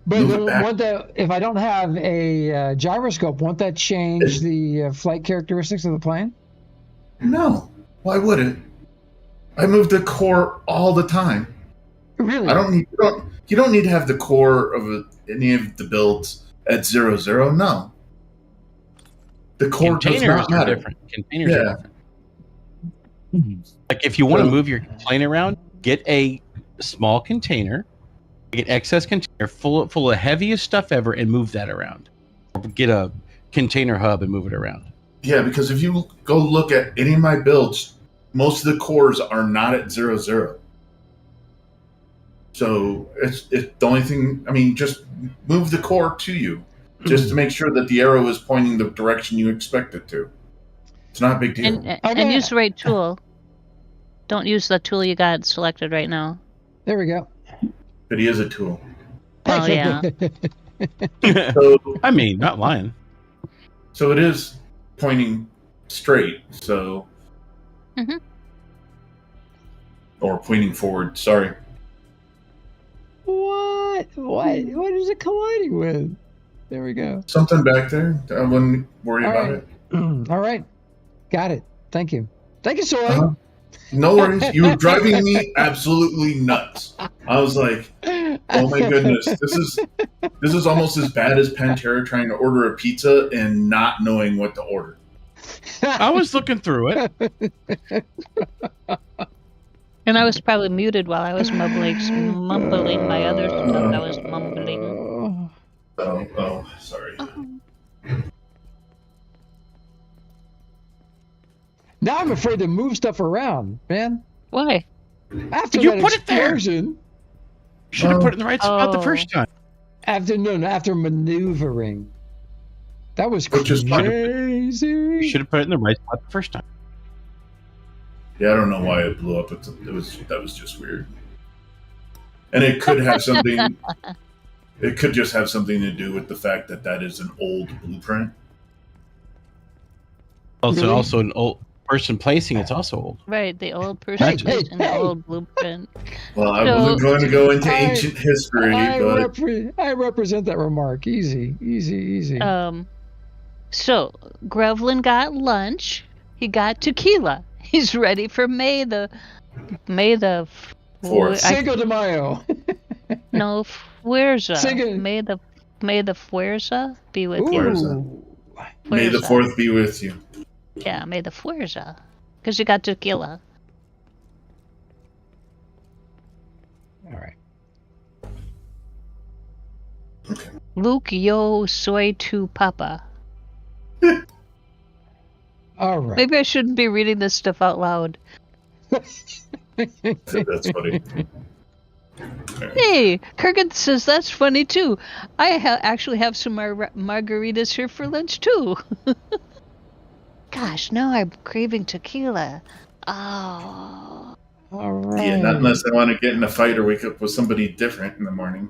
move it back. If I don't have a gyroscope, won't that change the flight characteristics of the plane? No. Why would it? I move the core all the time. Really? You don't need to have the core of any of the builds at 00. No. The core does not matter. Containers are different. Like if you want to move your plane around, get a small container, get excess container full of heaviest stuff ever, and move that around. Or get a container hub and move it around. Yeah, because if you go look at any of my builds, most of the cores are not at 00. So it's the only thing. I mean, just move the core to you, just to make sure that the arrow is pointing the direction you expect it to. It's not a big deal. And use the right tool. Don't use the tool you got selected right now. There we go. But he is a tool. Oh yeah. So, I mean, not lying. So it is pointing straight. So. Or pointing forward. Sorry. What is it colliding with? There we go. Something back there. I wouldn't worry about it. All right. Got it. Thank you. Thank you, Soy. No worries. You were driving me absolutely nuts. I was like, oh my goodness. This is almost as bad as Pantera trying to order a pizza and not knowing what to order. I was looking through it. And I was probably muted while I was mumbling my other stuff I was mumbling. Oh, sorry. Now I'm afraid to move stuff around, man. Why? After you that put explosion, it there. Should have put it in the right spot the first time. After maneuvering. That was crazy. Should have put it in the right spot the first time. Yeah, I don't know why it blew up. That was just weird. And it could have something. It could just have something to do with the fact that is an old blueprint. Also an old person placing. It's also old. Right, the old person placed in the old blueprint. Well, I wasn't going to go into ancient history, but I represent that remark. Easy. So Grevlin got lunch. He got tequila. He's ready for May the 4th. Cinco de Mayo. No, Fuerza. May the Fuerza be with you. May the 4th be with you. Yeah, May the Fuerza. Because you got tequila. All right. Okay. Luke, yo soy tu papa. All right. Maybe I shouldn't be reading this stuff out loud. That's funny. Hey, Kurgan says that's funny too. I actually have some margaritas here for lunch too. Gosh, now I'm craving tequila. Oh. All right. Yeah, not unless I want to get in a fight or wake up with somebody different in the morning.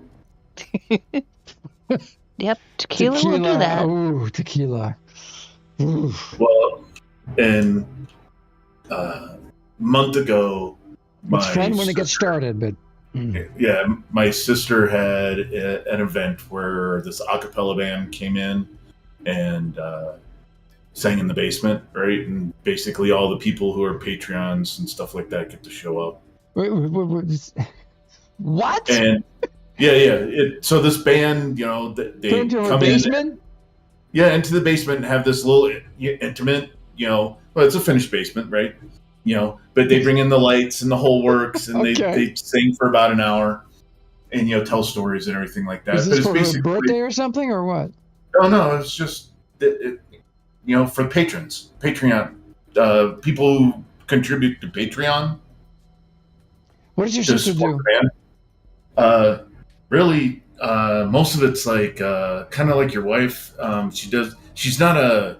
Yep, tequila will do that. Ooh, tequila. Ooh. Well, and month ago, It's fun when it gets started, but yeah, my sister had an event where this a cappella band came in and sang in the basement, right? And basically all the people who are Patreons and stuff like that get to show up. What? And so this band, you know, they into a come basement? into the basement and have this little intimate, you know, well, it's a finished basement, right? You know, but they bring in the lights and the whole works, and they sing for about an hour, and you know, tell stories and everything like that. Is this for a birthday or something, or what? Oh no, it's just you know, for patrons, Patreon, people who contribute to Patreon. What does your sister do? Really, most of it's like kind of like your wife. She's not a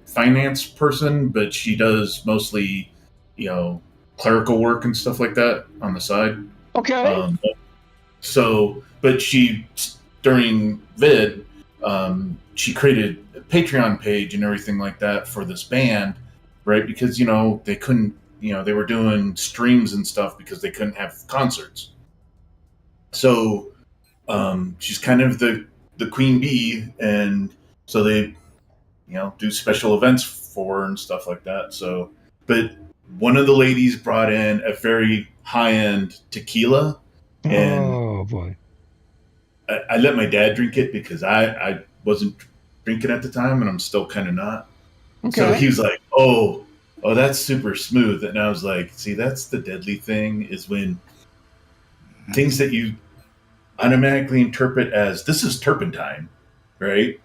finance person, but she does mostly, you know, clerical work and stuff like that on the side. Okay. But she, during vid, she created a Patreon page and everything like that for this band, right? Because, you know, they couldn't, you know, they were doing streams and stuff because they couldn't have concerts. So she's kind of the queen bee, and so they, you know, do special events for her and stuff like that. So, but one of the ladies brought in a very high-end tequila, and oh boy, I let my dad drink it because I wasn't drinking at the time, and I'm still kind of not. Okay. So he was like, oh, that's super smooth. And I was like, see, that's the deadly thing, is when things that you automatically interpret as this is turpentine, right?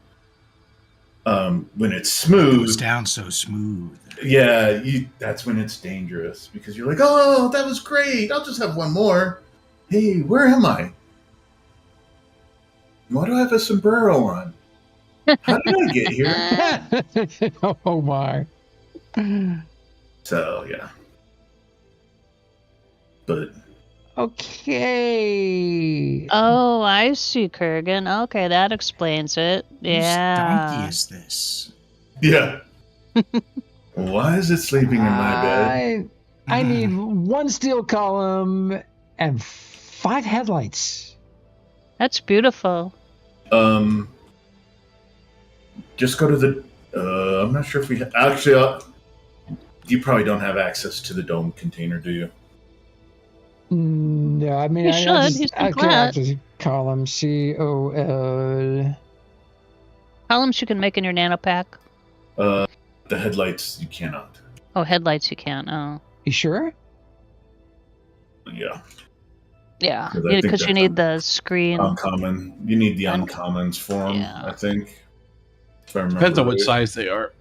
When it's smooth, it goes down so smooth. Yeah, that's when it's dangerous, because you're like, oh, that was great. I'll just have one more. Hey, where am I? Why do I have a sombrero on? How did I get here? Oh my. So yeah. But okay. Oh, I see, Kurgan. Okay, that explains it. Yeah. Whose donkey is this? Yeah. Why is it sleeping in my bed? I need one steel column and 5 headlights. That's beautiful. Just go to the. I'm not sure if we actually. You probably don't have access to the dome container, do you? No, I mean, you should. I just column COL. Columns you can make in your nano pack. The headlights you cannot. Oh, headlights you can. Oh. You sure? Yeah. Yeah, because you need the screen. Uncommon. You need the uncommons for them, I think. If I remember Depends on what size they are.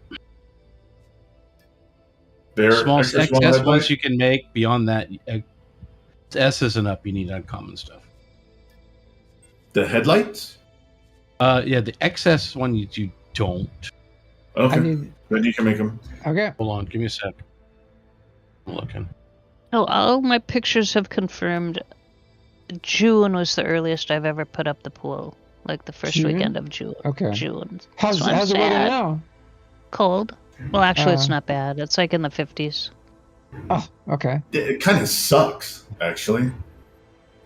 They're small XS ones you can make. Beyond that, S's and up, you need uncommon stuff. The headlights? Yeah, the XS one you don't. Okay. Then you can make them. Okay. Hold on, give me a sec. I'm looking. Oh, all my pictures have confirmed June was the earliest I've ever put up the pool. Like the first weekend of June. Okay. June. How's the weather now? Cold. Well, actually, it's not bad. It's like in the 50s. Oh, okay. It kind of sucks, actually.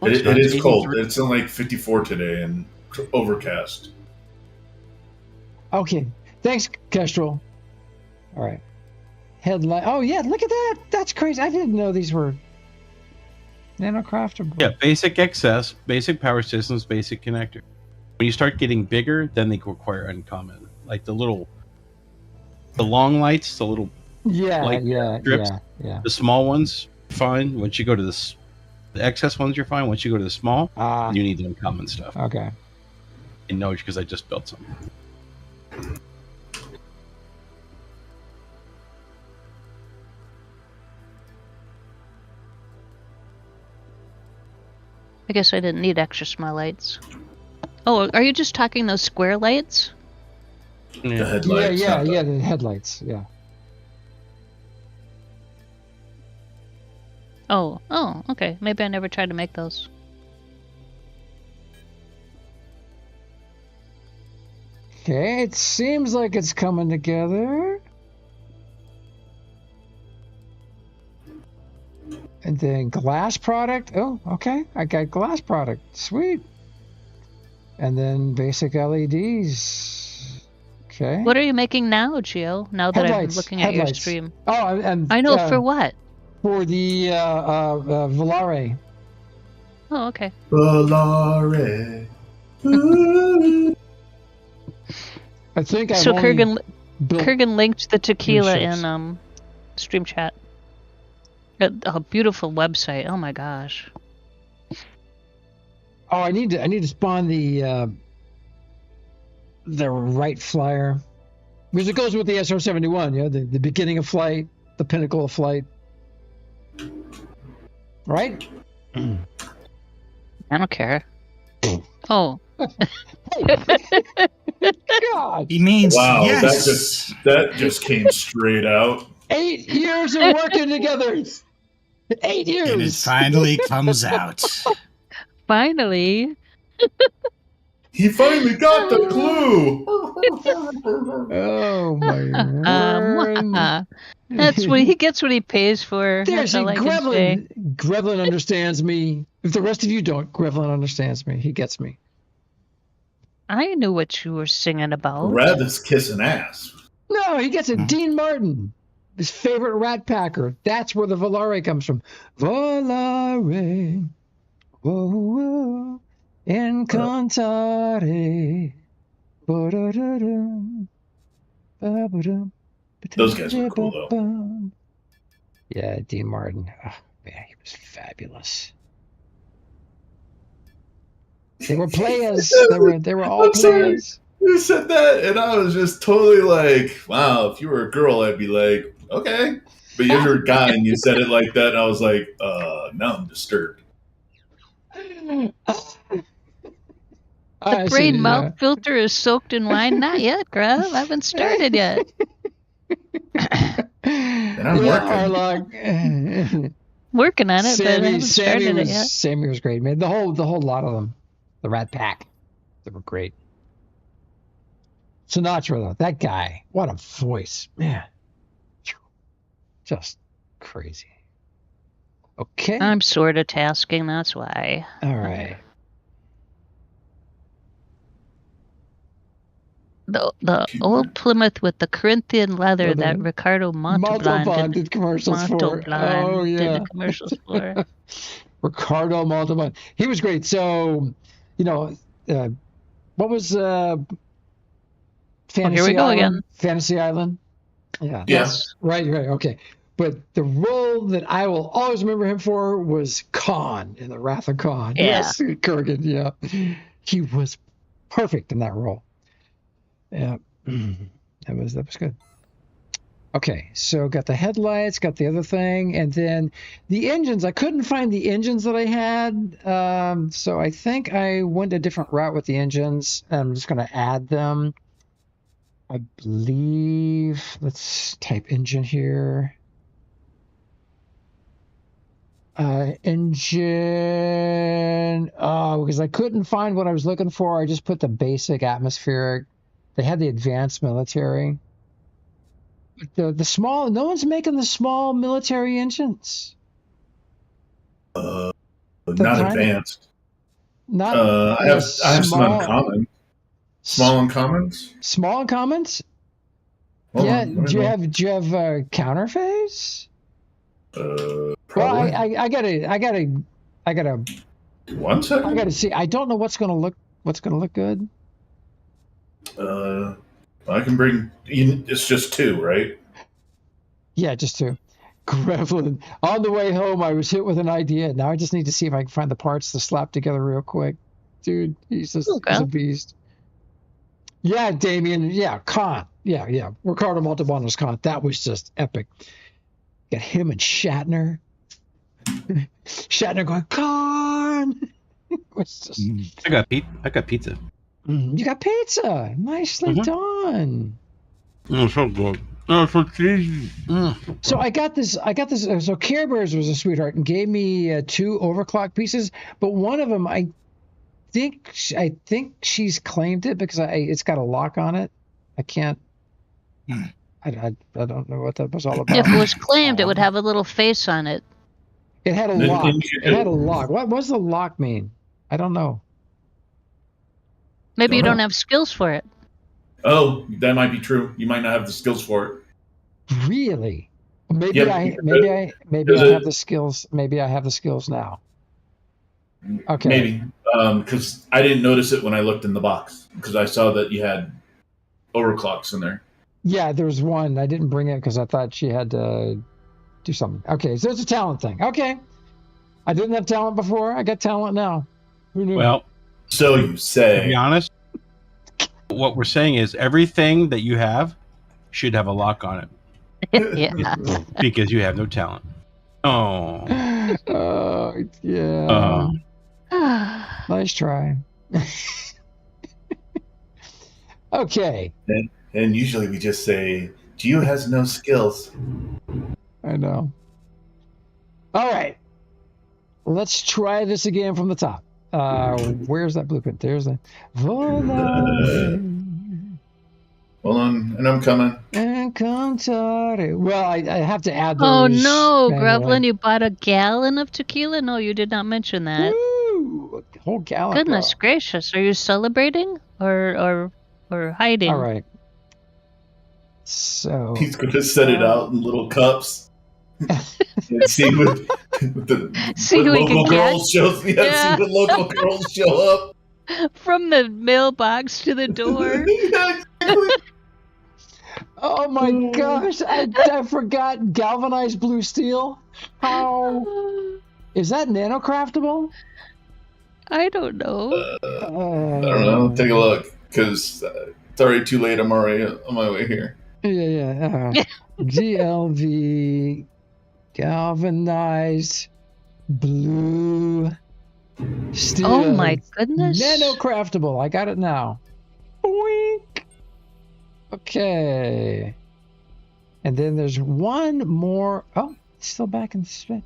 It is cold. It's in like 54 today and overcast. Okay. Thanks, Kestrel. All right. Headlight. Oh, yeah. Look at that. That's crazy. I didn't know these were nanocraftable. Yeah, basic XS, basic power systems, basic connector. When you start getting bigger, then they require uncommon. Like the long lights, the little strips. Yeah. The small ones, fine. Once you go to the XS ones, you're fine. Once you go to the small, you need the uncommon stuff. Okay. I know because I just built some. I guess I didn't need extra small lights. Oh, are you just talking those square lights? The headlights. Yeah, the headlights, yeah. Oh, okay. Maybe I never tried to make those. Okay, it seems like it's coming together. And then glass product. Oh, okay. I got glass product. Sweet. And then basic LEDs. Okay. What are you making now, Gio? Now that I'm looking at your stream. Oh, and I know for what? For the Volare. Oh, okay. Volare. I think so Kurgan linked the tequila in stream chat. A beautiful website. Oh my gosh. Oh, I need to spawn the right flyer, because it goes with the SR-71. You know, the beginning of flight, the pinnacle of flight. Right? I don't care. Oh. God. He means wow. Yes. That just came straight out. 8 years of working together. 8 years. And it finally comes out. Finally. He finally got the clue. Oh my word. That's what he gets what he pays for. There's Grevlin understands me. If the rest of you don't, Grevlin understands me. He gets me. I knew what you were singing about. Rabbit's kissing ass. No, he gets it. Dean Martin, his favorite rat packer. That's where the Volare comes from. Volare. Whoa, whoa. Incantare. Those guys were cool, though. Yeah, Dean Martin. Oh, man, he was fabulous. They were players. They were all players. You said that, and I was just totally like, wow, if you were a girl, I'd be like, okay. But you're a guy, and you said it like that, and I was like, now I'm disturbed. The brain mouth filter is soaked in wine. Not yet, Grub. I haven't started yet. And I'm working. Working on it, but I haven't started it yet. Sammy was great, man. The whole lot of them. The Rat Pack. They were great. Sinatra, though. That guy. What a voice. Man. Just crazy. Okay. I'm sort of tasking, that's why. All right. The old Plymouth with the Corinthian leather that Ricardo Montalban did commercials for. Oh, yeah. Did the commercials for. Ricardo Montalban. He was great. So, you know, what was Fantasy here we go Island? again. Fantasy Island? Yeah. Yes. Right, okay. But the role that I will always remember him for was Khan in The Wrath of Khan. Yeah. Yes, Kurgan, yeah. He was perfect in that role. Yeah, that was good. Okay, so got the headlights, got the other thing, and then the engines. I couldn't find the engines that I had, so I think I went a different route with the engines. I'm just going to add them. I believe. Let's type engine here. Engine. Oh, because I couldn't find what I was looking for. I just put the basic atmospheric. They had the advanced military. The small, no one's making the small military engines. Not advanced. Not. I have some uncommon. Small uncommons. Small uncommons. Yeah. Do you have counterphase? Probably. Well, I gotta. 1 second. I gotta see. I don't know what's gonna look good. I can bring. It's just 2, right? Yeah, just 2. Grevlin. On the way home, I was hit with an idea. Now I just need to see if I can find the parts to slap together real quick. Dude, he's a beast. Yeah, Damien. Yeah, Khan. Yeah. Ricardo Montalban was Khan. That was just epic. Got him and Shatner. Shatner going, Khan. It was just... I got pizza. You got pizza. Nicely done. Oh, so good. Oh, so cheesy. So I got this. So Care Bears was a sweetheart and gave me 2 overclock pieces, but one of them I think she's claimed it because it's got a lock on it. I can't. I don't know what that was all about. If it was claimed, it would have a little face on it. It had a lock. It had a lock. What does the lock mean? I don't know. Maybe you don't have skills for it. Oh, that might be true. You might not have the skills for it. Really? Maybe Yep. I have the skills. Maybe I have the skills now. Okay. Maybe. Because I didn't notice it when I looked in the box. Because I saw that you had overclocks in there. Yeah, there was one. I didn't bring it because I thought she had to do something. Okay, so it's a talent thing. Okay. I didn't have talent before. I got talent now. Who knew? Well, so you say. To be honest, what we're saying is everything that you have should have a lock on it. Yeah. Because you have no talent. Oh. Yeah. Nice try. Okay. And usually we just say, Gio has no skills. I know. All right. Let's try this again from the top. Where's that blueprint? There's the Hold on, and I'm coming. And Cantare. Well, I have to add those. Oh no, manually. Grevlin, you bought a gallon of tequila? No, you did not mention that. Woo! A whole gallon. Goodness gracious, are you celebrating or hiding? All right. So he's going to set it out in little cups and see what local girls shows. Yeah, see what local girls show up from the mailbox to the door. Oh my gosh! I forgot galvanized blue steel. How is that nanocraftable? I don't know. I don't know. Take a look because it's already too late. I'm already on my way here. Yeah. GLV galvanized blue steel. Oh my goodness! Nanocraftable. I got it now. Boink. Okay. And then there's one more. Oh, it's still back in the spin.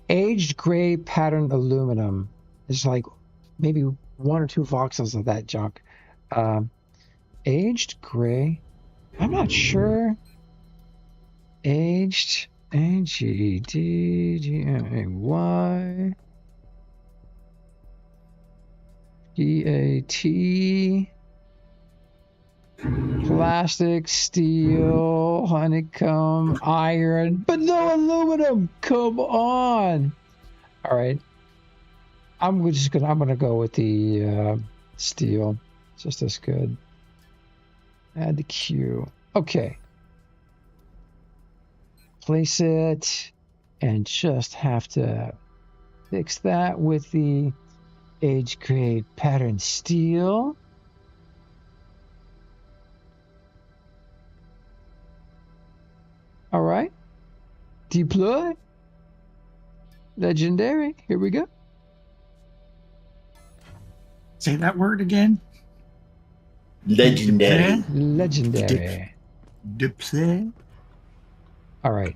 Aged gray patterned aluminum. There's like maybe 1 or 2 voxels of that junk. Aged gray. I'm not sure. Aged AGDGAY DAT plastic, steel, honeycomb, iron, but no aluminum. Come on. All right. I'm gonna go with the steel. It's just as good. Add the Q. Okay. Place it and just have to fix that with the age grade pattern steel. All right. Deploy. Legendary. Here we go. Say that word again. Legendary. Legendary. Deploy. All right.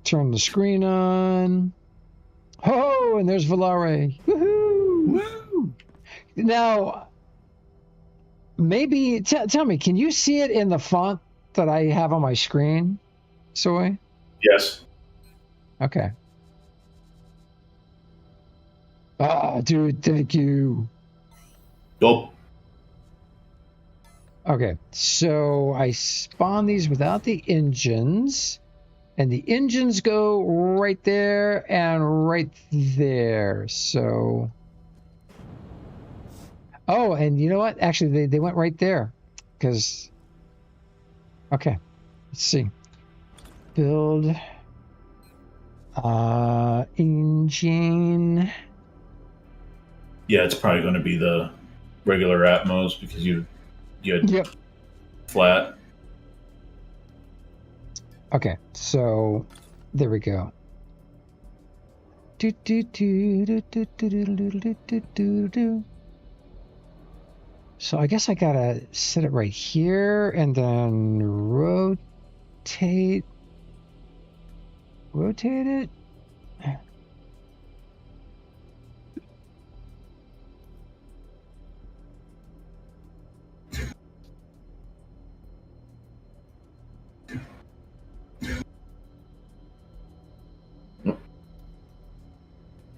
Turn the screen on. Oh, and there's Volare. Woohoo! Woo! Now, maybe tell me, can you see it in the font that I have on my screen, Soy? Yes. Okay. Dude, thank you. Go. Okay, so I spawn these without the engines, and the engines go right there and right there. So, oh, and you know what? Actually, they went right there, because. Okay, let's see. Build engine. Yeah, it's probably going to be the regular Atmos because you had flat. Okay, so there we go. So I guess I gotta set it right here and then rotate it.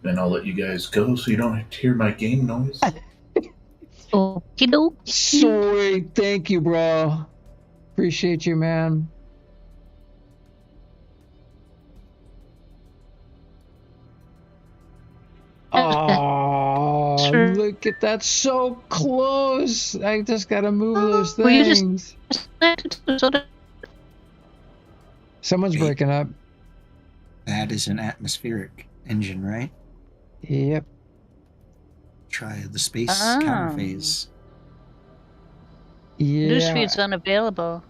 and I'll let you guys go so you don't have to hear my game noise. Okie doke. Sweet. Thank you, bro. Appreciate you, man. Oh, look at that. So close. I just got to move those things. Someone's breaking up. That is an atmospheric engine, right? Yep. Try the space counter phase. Yeah. Newsfeed's unavailable.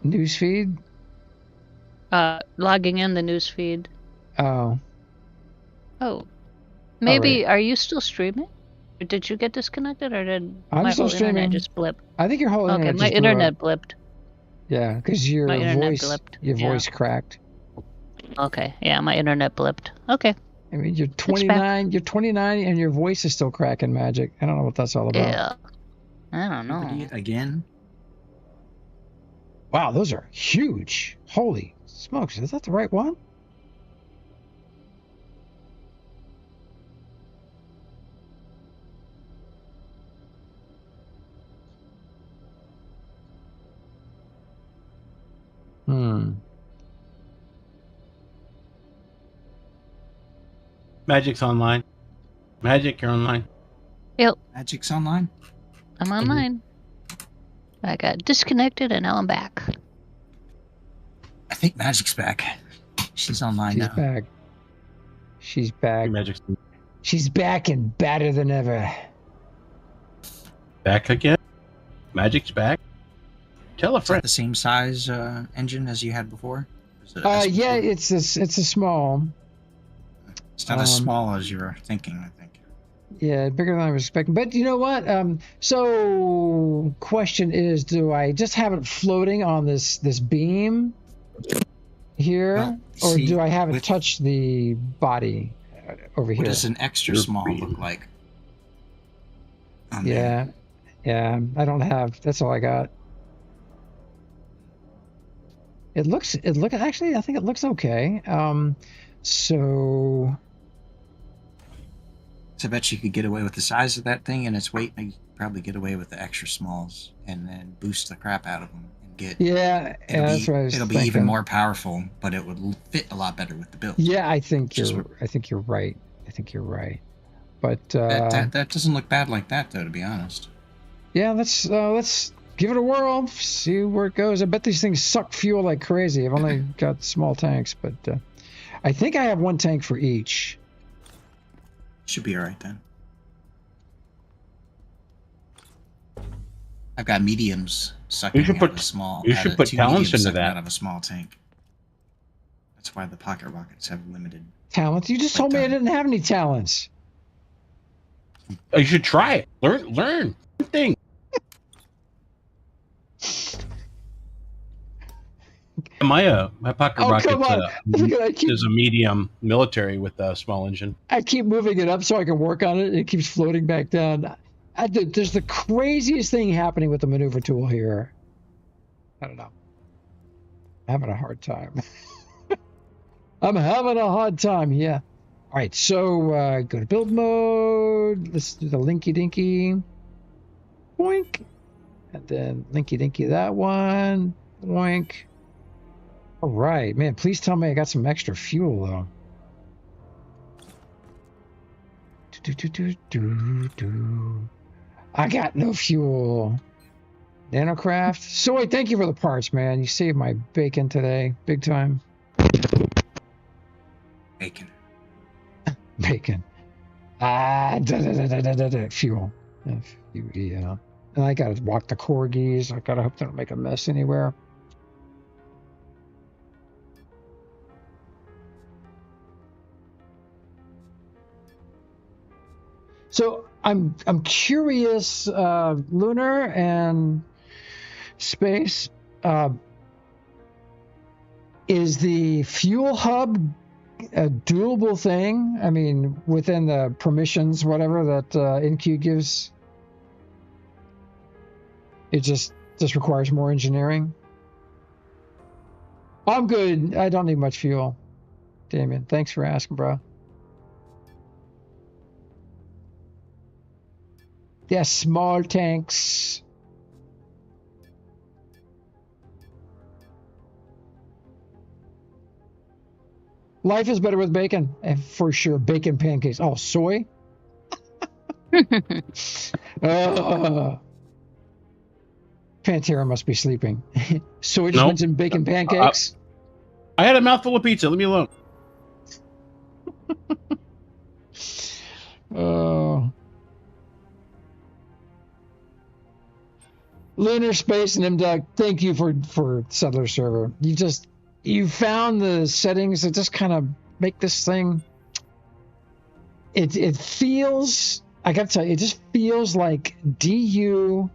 Newsfeed? Logging in the newsfeed. Oh. Oh. Maybe, are you still streaming? Or did you get disconnected, or did I'm still streaming. Internet just blip? I think your whole internet my just internet blipped. Yeah, because your voice cracked. Okay, yeah, my internet blipped. Okay. I mean, you're 29. You're 29, and your voice is still cracking, Mhaijik. I don't know what that's all about. Yeah. I don't know. Again? Wow, those are huge. Holy smokes, is that the right one? Mhaijik's online. Mhaijik, you're online. Yep. Mhaijik's online? I'm online. I got disconnected and now I'm back. I think Mhaijik's back. She's online now. Back. She's back. She's back and badder than ever. Back again? Mhaijik's back? Tell a friend. Is that the same size engine as you had before? Yeah, it's a small. It's not as small as you were thinking, I think. Yeah, bigger than I was expecting. But you know what? So question is, do I just have it floating on this beam here, or do I have it touch the body over here? What does an extra small look like? Yeah, I don't have. That's all I got. Actually, I think it looks okay. So I bet you could get away with the size of that thing and its weight, and you could probably get away with the extra smalls and then boost the crap out of them and get. That's what I was It'll thinking. be even more powerful, but it would fit a lot better with the build. Yeah, I think you're right. But that doesn't look bad like that, though, to be honest. Yeah, let's give it a whirl, see where it goes. I bet these things suck fuel like crazy. I've only got small tanks, but I think I have one tank for each. Should be all right then. I've got mediums sucking out of a small. You should put talents into that. Out of a small tank. That's why the pocket rockets have limited talents. You just told me I didn't have any talents. You should try it. Learn thing. My pocket rocket is a medium military with a small engine. I keep moving it up so I can work on it. It keeps floating back down. There's the craziest thing happening with the maneuver tool here. I don't know. I'm having a hard time. I'm having a hard time, yeah. All right, so go to build mode. Let's do the linky dinky. Boink. And then linky dinky that one. Boink. All right, man, please tell me I got some extra fuel, though. I got no fuel. Nanocraft. Soy, thank you for the parts, man. You saved my bacon today. Big time. Bacon. Bacon. Fuel. Yeah. And I gotta walk the corgis. I gotta hope they don't make a mess anywhere. So I'm curious, Lunar and Space, is the fuel hub a doable thing? I mean, within the permissions, whatever that NQ gives, it just requires more engineering. I'm good. I don't need much fuel. Damien, thanks for asking, bro. They're small tanks. Life is better with bacon, and for sure. Bacon pancakes. Oh, soy? Pantera must be sleeping. Soy just went in bacon pancakes? I had a mouthful of pizza. Leave me alone. Lunar Space and MDuck, thank you for Settler Server. You found the settings that just kind of make this thing. It feels, I gotta tell you, it just feels like DU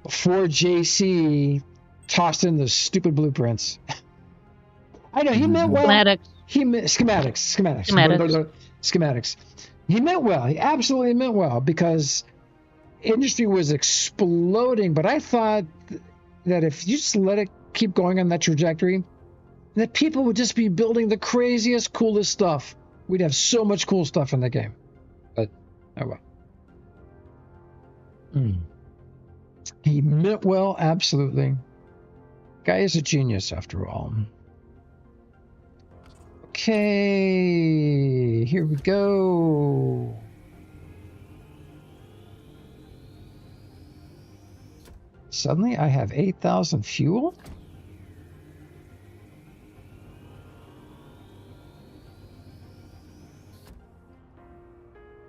4JC tossed in the stupid blueprints. I know he meant well. Schematics. He meant well. He absolutely meant well because industry was exploding. But I thought that if you just let it keep going on that trajectory, that people would just be building the craziest, coolest stuff. We'd have so much cool stuff in the game. But oh well. He meant well, absolutely. Guy is a genius after all. Okay, here we go. Suddenly I have 8,000 fuel?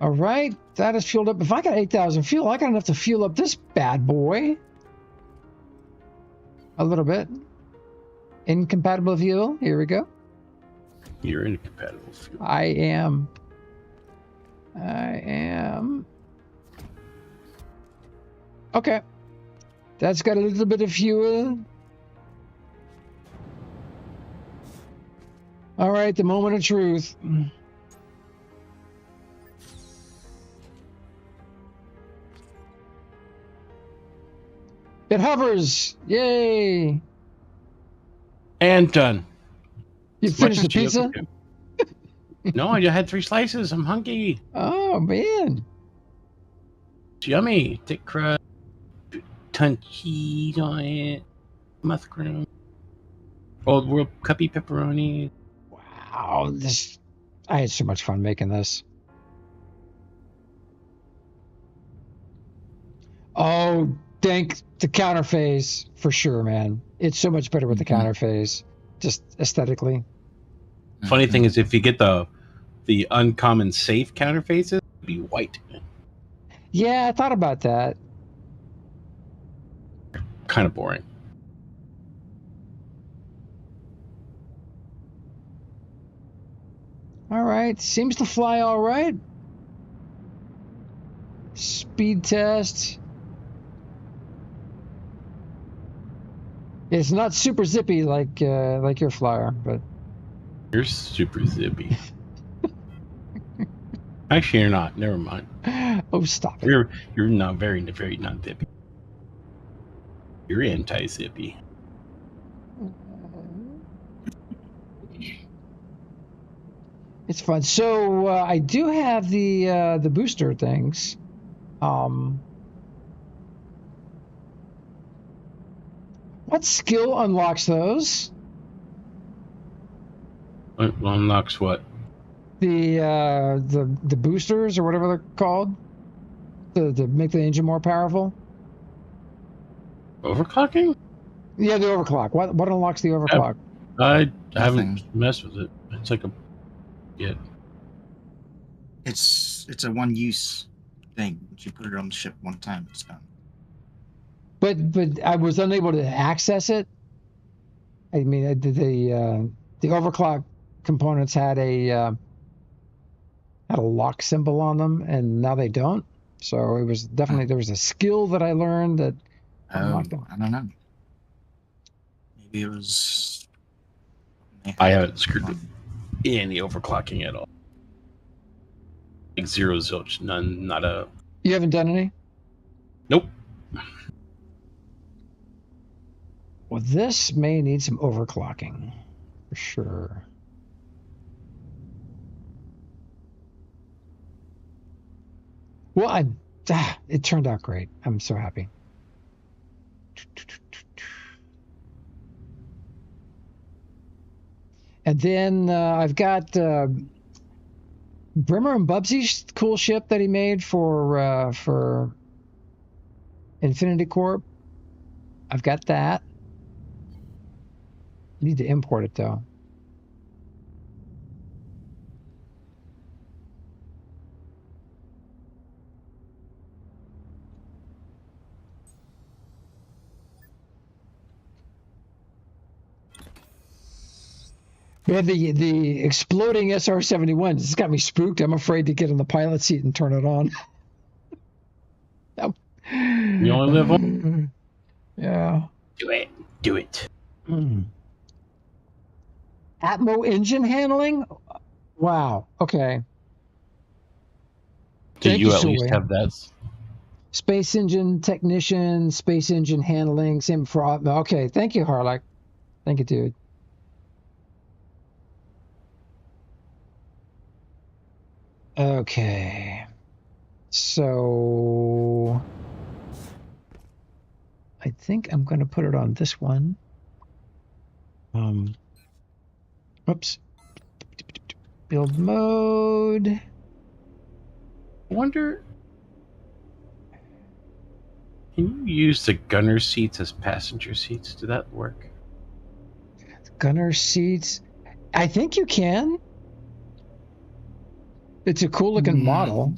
All right, that is fueled up. If I got 8,000 fuel, I got enough to fuel up this bad boy. A little bit. Incompatible fuel. Here we go. You're incompatible fuel. I am. Okay. That's got a little bit of fuel. All right, the moment of truth. It hovers. Yay. And done. You finished the pizza? No, I had 3 slices. I'm hungry. Oh, man. It's yummy. Thick crust. Ton cheese on it. Mushroom. Old World cuppy pepperoni. Wow. I had so much fun making this. Oh, thank the counter phase for sure, man. It's so much better with the counter phase, just aesthetically. Funny thing is, if you get the uncommon safe counter phases, it'd be white. Yeah, I thought about that. Kind of boring. All right, seems to fly all right. Speed test. It's not super zippy like your flyer, but you're super zippy. Actually, you're not. Never mind. Oh, stop it. You're not very not zippy. You're anti-zippy. It's fun. So I do have the booster things. What skill unlocks those? What unlocks what? The boosters or whatever they're called. To make the engine more powerful. Overclocking? Yeah, the overclock. What unlocks the overclock? I haven't messed with it. It's like It's a one-use thing. You put it on the ship one time, it's done. But I was unable to access it. I mean, the overclock components had a lock symbol on them, and now they don't. So it was definitely there was a skill that I learned that. I don't know. Maybe it was. I haven't screwed with any overclocking at all. Like zero zilch, none, not a. You haven't done any? Nope. Well, this may need some overclocking, for sure. Well, it turned out great. I'm so happy. And then I've got Brimmer and Bubsy's cool ship that he made for Infinity Corp. I've got that. Need to import it though. Yeah, the exploding SR-71. It's got me spooked. I'm afraid to get in the pilot seat and turn it on. You only live one? Yeah. Do it. Atmo engine handling? Wow. Okay. Do Thank you at Zoe. least have that? Space engine technician, space engine handling, same for Atmo. Okay, thank you, Harlock. Thank you, dude. Okay. So I think I'm going to put it on this one. Oops. Build mode. I wonder, can you use the gunner seats as passenger seats? Did that work? Gunner seats. I think you can. It's a cool looking model.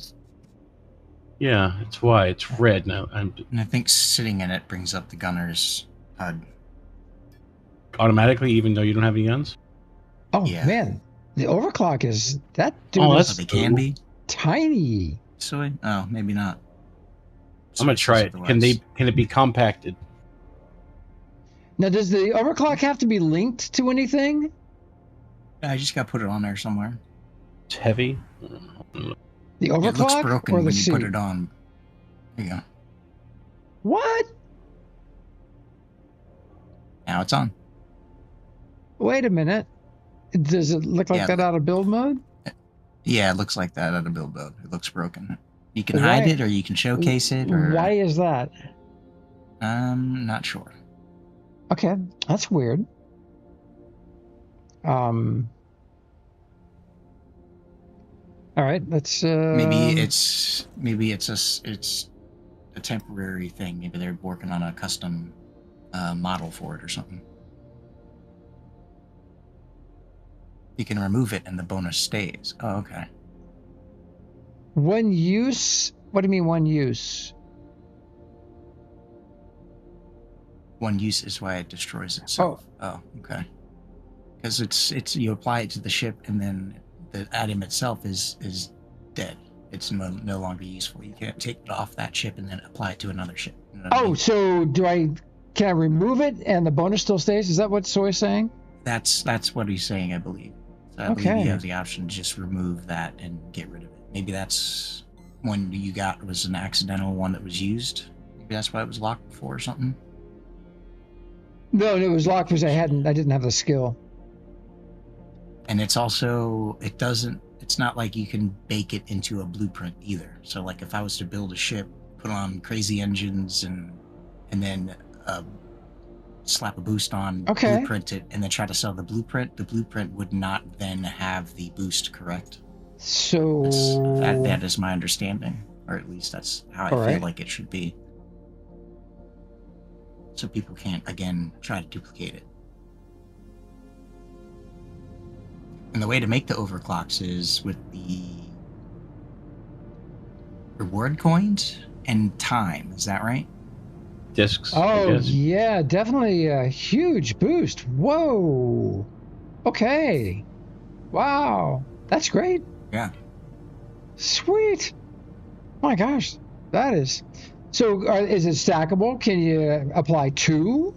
Yeah, it's why it's red now. And I think sitting in it brings up the gunner's HUD. Automatically, even though you don't have any guns? Oh, Yeah. Man. The overclock is... That dude Oh, is that's They can be. tiny. So, oh, maybe not. I'm going to try it. Can it be compacted? Now, does the overclock have to be linked to anything? I just got to put it on there somewhere. It's heavy. The overclock It looks broken or the when you seat? put it on. There you go. What? Now it's on. Wait a minute. Does it look like that out of build mode? Yeah, it looks like that out of build mode. It looks broken. You can Why- hide it or you can showcase it. Or Why is that? Not sure. Okay, that's weird. All right, let's. Maybe it's a temporary thing. Maybe they're working on a custom model for it or something. You can remove it and the bonus stays. Oh, okay. One use. What do you mean one use? One use is why it destroys itself. Oh, okay. Because it's you apply it to the ship and then the item itself is dead. It's no longer useful. You can't take it off that ship and then apply it to another ship. You know what I mean? So can I remove it and the bonus still stays? Is that what Soy's saying? That's what he's saying, I believe. So I believe you have the option to just remove that and get rid of it. Maybe that's one you got was an accidental one that was used. Maybe that's why it was locked before or something. No, it was locked because I didn't have the skill. And it's also it's not like you can bake it into a blueprint either. So like if I was to build a ship, put on crazy engines and then slap a boost on, blueprint it, and then try to sell the blueprint would not then have the boost, correct? So that is my understanding, or at least that's how I feel like it should be. So people can't again try to duplicate it. And the way to make the overclocks is with the reward coins and time. Is that right? Discs. Oh, yeah, definitely a huge boost. Whoa. Okay. Wow. That's great. Yeah. Sweet. Oh my gosh. That is. So is it stackable? Can you apply 2?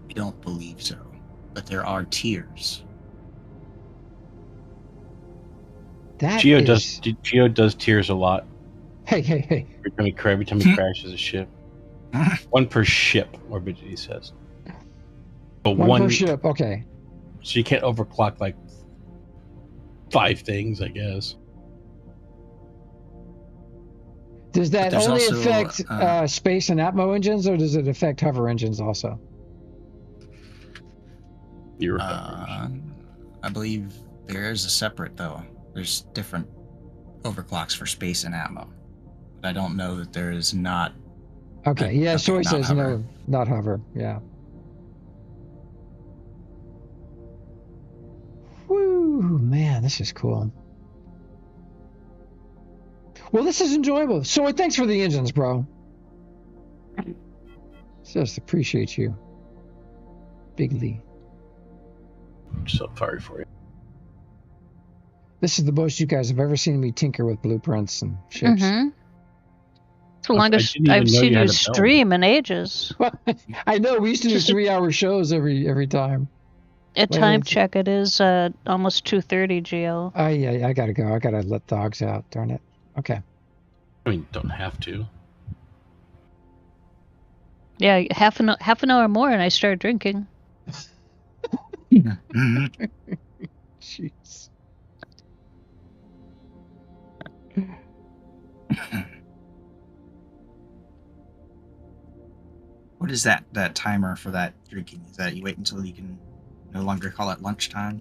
I don't believe so, but there are tiers. Geo does tiers a lot. Hey. Every time he crashes a ship. One per ship, Morbidity says. But one per ship, okay. So you can't overclock like 5 things, I guess. Does that there's only also, affect space and Atmo engines, or does it affect hover engines also? I believe there is a separate, though. There's different overclocks for space and Atmo. But I don't know that there is not. Okay, yeah, Soy says hover. no, not hover, yeah. Woo, man, this is cool. Well, this is enjoyable. Soy, thanks for the engines, bro. Just appreciate you. Bigly. I'm so sorry for you. This is the most you guys have ever seen me tinker with blueprints and ships. Mm-hmm. It's the longest I've seen you stream in ages. I know, we used to do 3-hour shows every time. At time check, it is almost 2:30 GL. Yeah, I gotta go. I gotta let dogs out. Darn it. Okay. I mean, don't have to. Yeah, half an hour more, and I start drinking. Jeez. What is that timer for that drinking? Is that you wait until you can no longer call it lunchtime?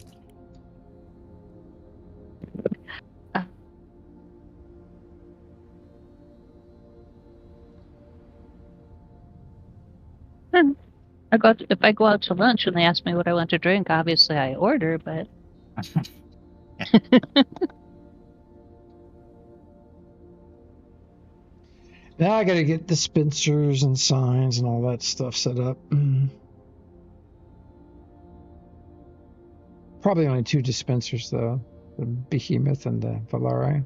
If I go out to lunch and they ask me what I want to drink, obviously I order, but now I gotta get dispensers and signs and all that stuff set up. Probably only 2 dispensers though, the Behemoth and the Valari.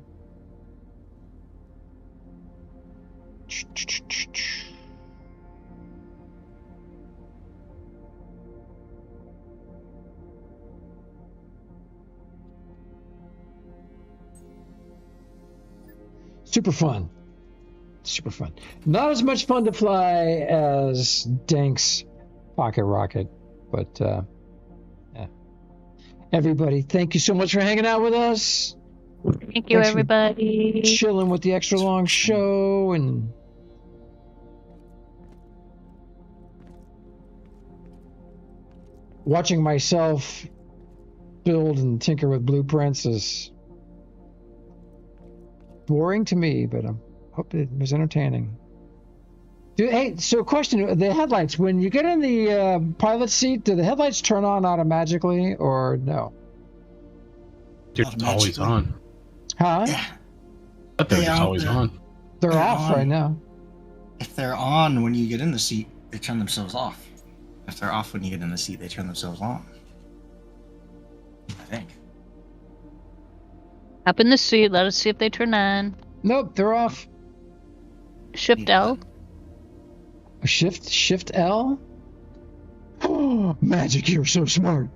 Super fun. Super fun. Not as much fun to fly as Dank's Pocket Rocket, but yeah. Everybody, thank you so much for hanging out with us. Thank you, everybody. Chilling with the extra long show and watching myself build and tinker with blueprints is boring to me, but I hope it was entertaining. Hey, so question, the headlights, when you get in the pilot seat, do the headlights turn on automatically or no? It's always on. Huh? Yeah. But they're just always on. They're off on. right now. If they're on when you get in the seat, they turn themselves off. If they're off when you get in the seat, they turn themselves on. I think. Up in the seat, let us see if they turn on. Nope, they're off. Shift L. Shift L? Oh, Mhaijik, you're so smart.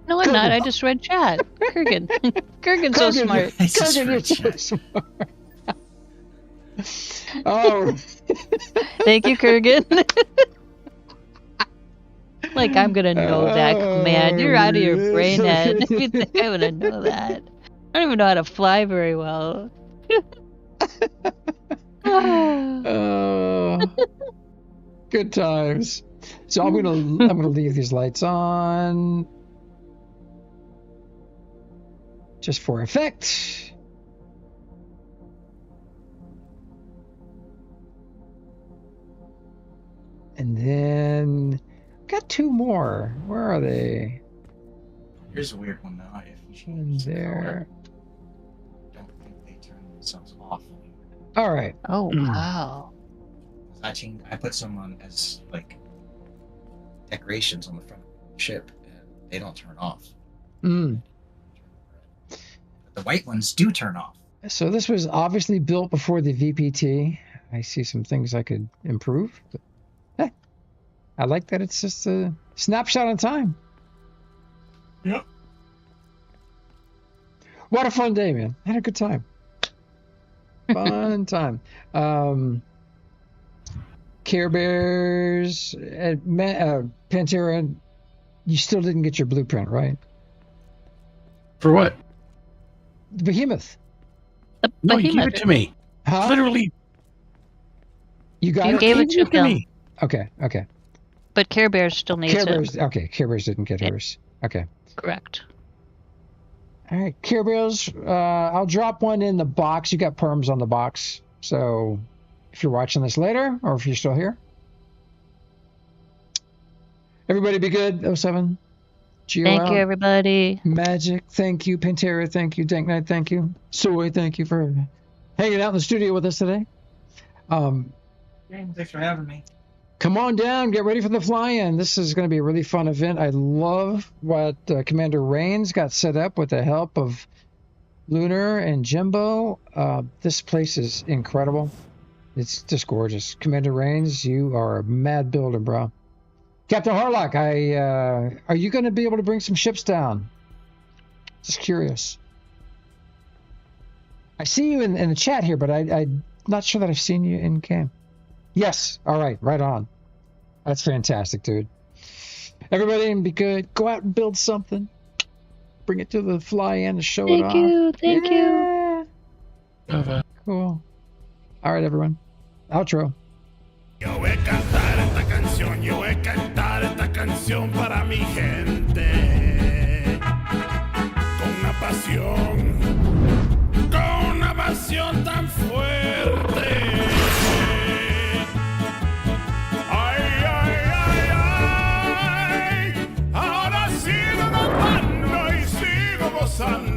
No, I'm not. I just read chat. Kurgan. Kurgan's so smart. Kurgan, you're so smart. Oh. Thank you, Kurgan. Like, I'm going to know that. Man, you're out of your brain head. You think I'm going to know that? I don't even know how to fly very well. Good times. So I'm gonna leave these lights on just for effect. And then got 2 more. Where are they? Here's a weird one though. If you change there. I don't think they turn themselves off. All right. Oh wow. I put some on as like decorations on the front of the ship, and they don't turn off. But the white ones do turn off. So this was obviously built before the VPT. I see some things I could improve. But, I like that it's just a snapshot in time. Yep. What a fun day, man. I had a good time. Fun time. Care Bears, Pantera, you still didn't get your blueprint, right? For what? The behemoth. The No, you behemoth. gave it to me. Huh? Literally, You got You it? gave it to Bill. me. Okay. But Care Bears still needs Care it. Bears. Okay, Care Bears didn't get hers. Okay. Correct. All right, Care Bears. I'll drop one in the box. You got perms on the box. So if you're watching this later, or if you're still here, everybody be good. 07. Thank you, everybody. Mhaijik, thank you. Pantera, thank you. Dank Knight, thank you. Soy, thank you for hanging out in the studio with us today. Thanks for having me. Come on down, get ready for the fly-in. This is going to be a really fun event. I love what Commander Rains got set up with the help of Lunar and Jimbo. This place is incredible. It's just gorgeous. Commander Rains, you are a mad builder, bro. Captain Harlock, are you going to be able to bring some ships down? Just curious. I see you in the chat here, but I'm not sure that I've seen you in game. Yes. All right. Right on. That's fantastic, dude. Everybody be good. Go out and build something. Bring it to the fly-in and show it off. Thank you. Cool. All right, everyone. Outro. Yo voy a cantar esta canción para mi gente. Con una pasión tan fuerte. Ay, ay, ay, ay, ahora sigo cantando y sigo gozando.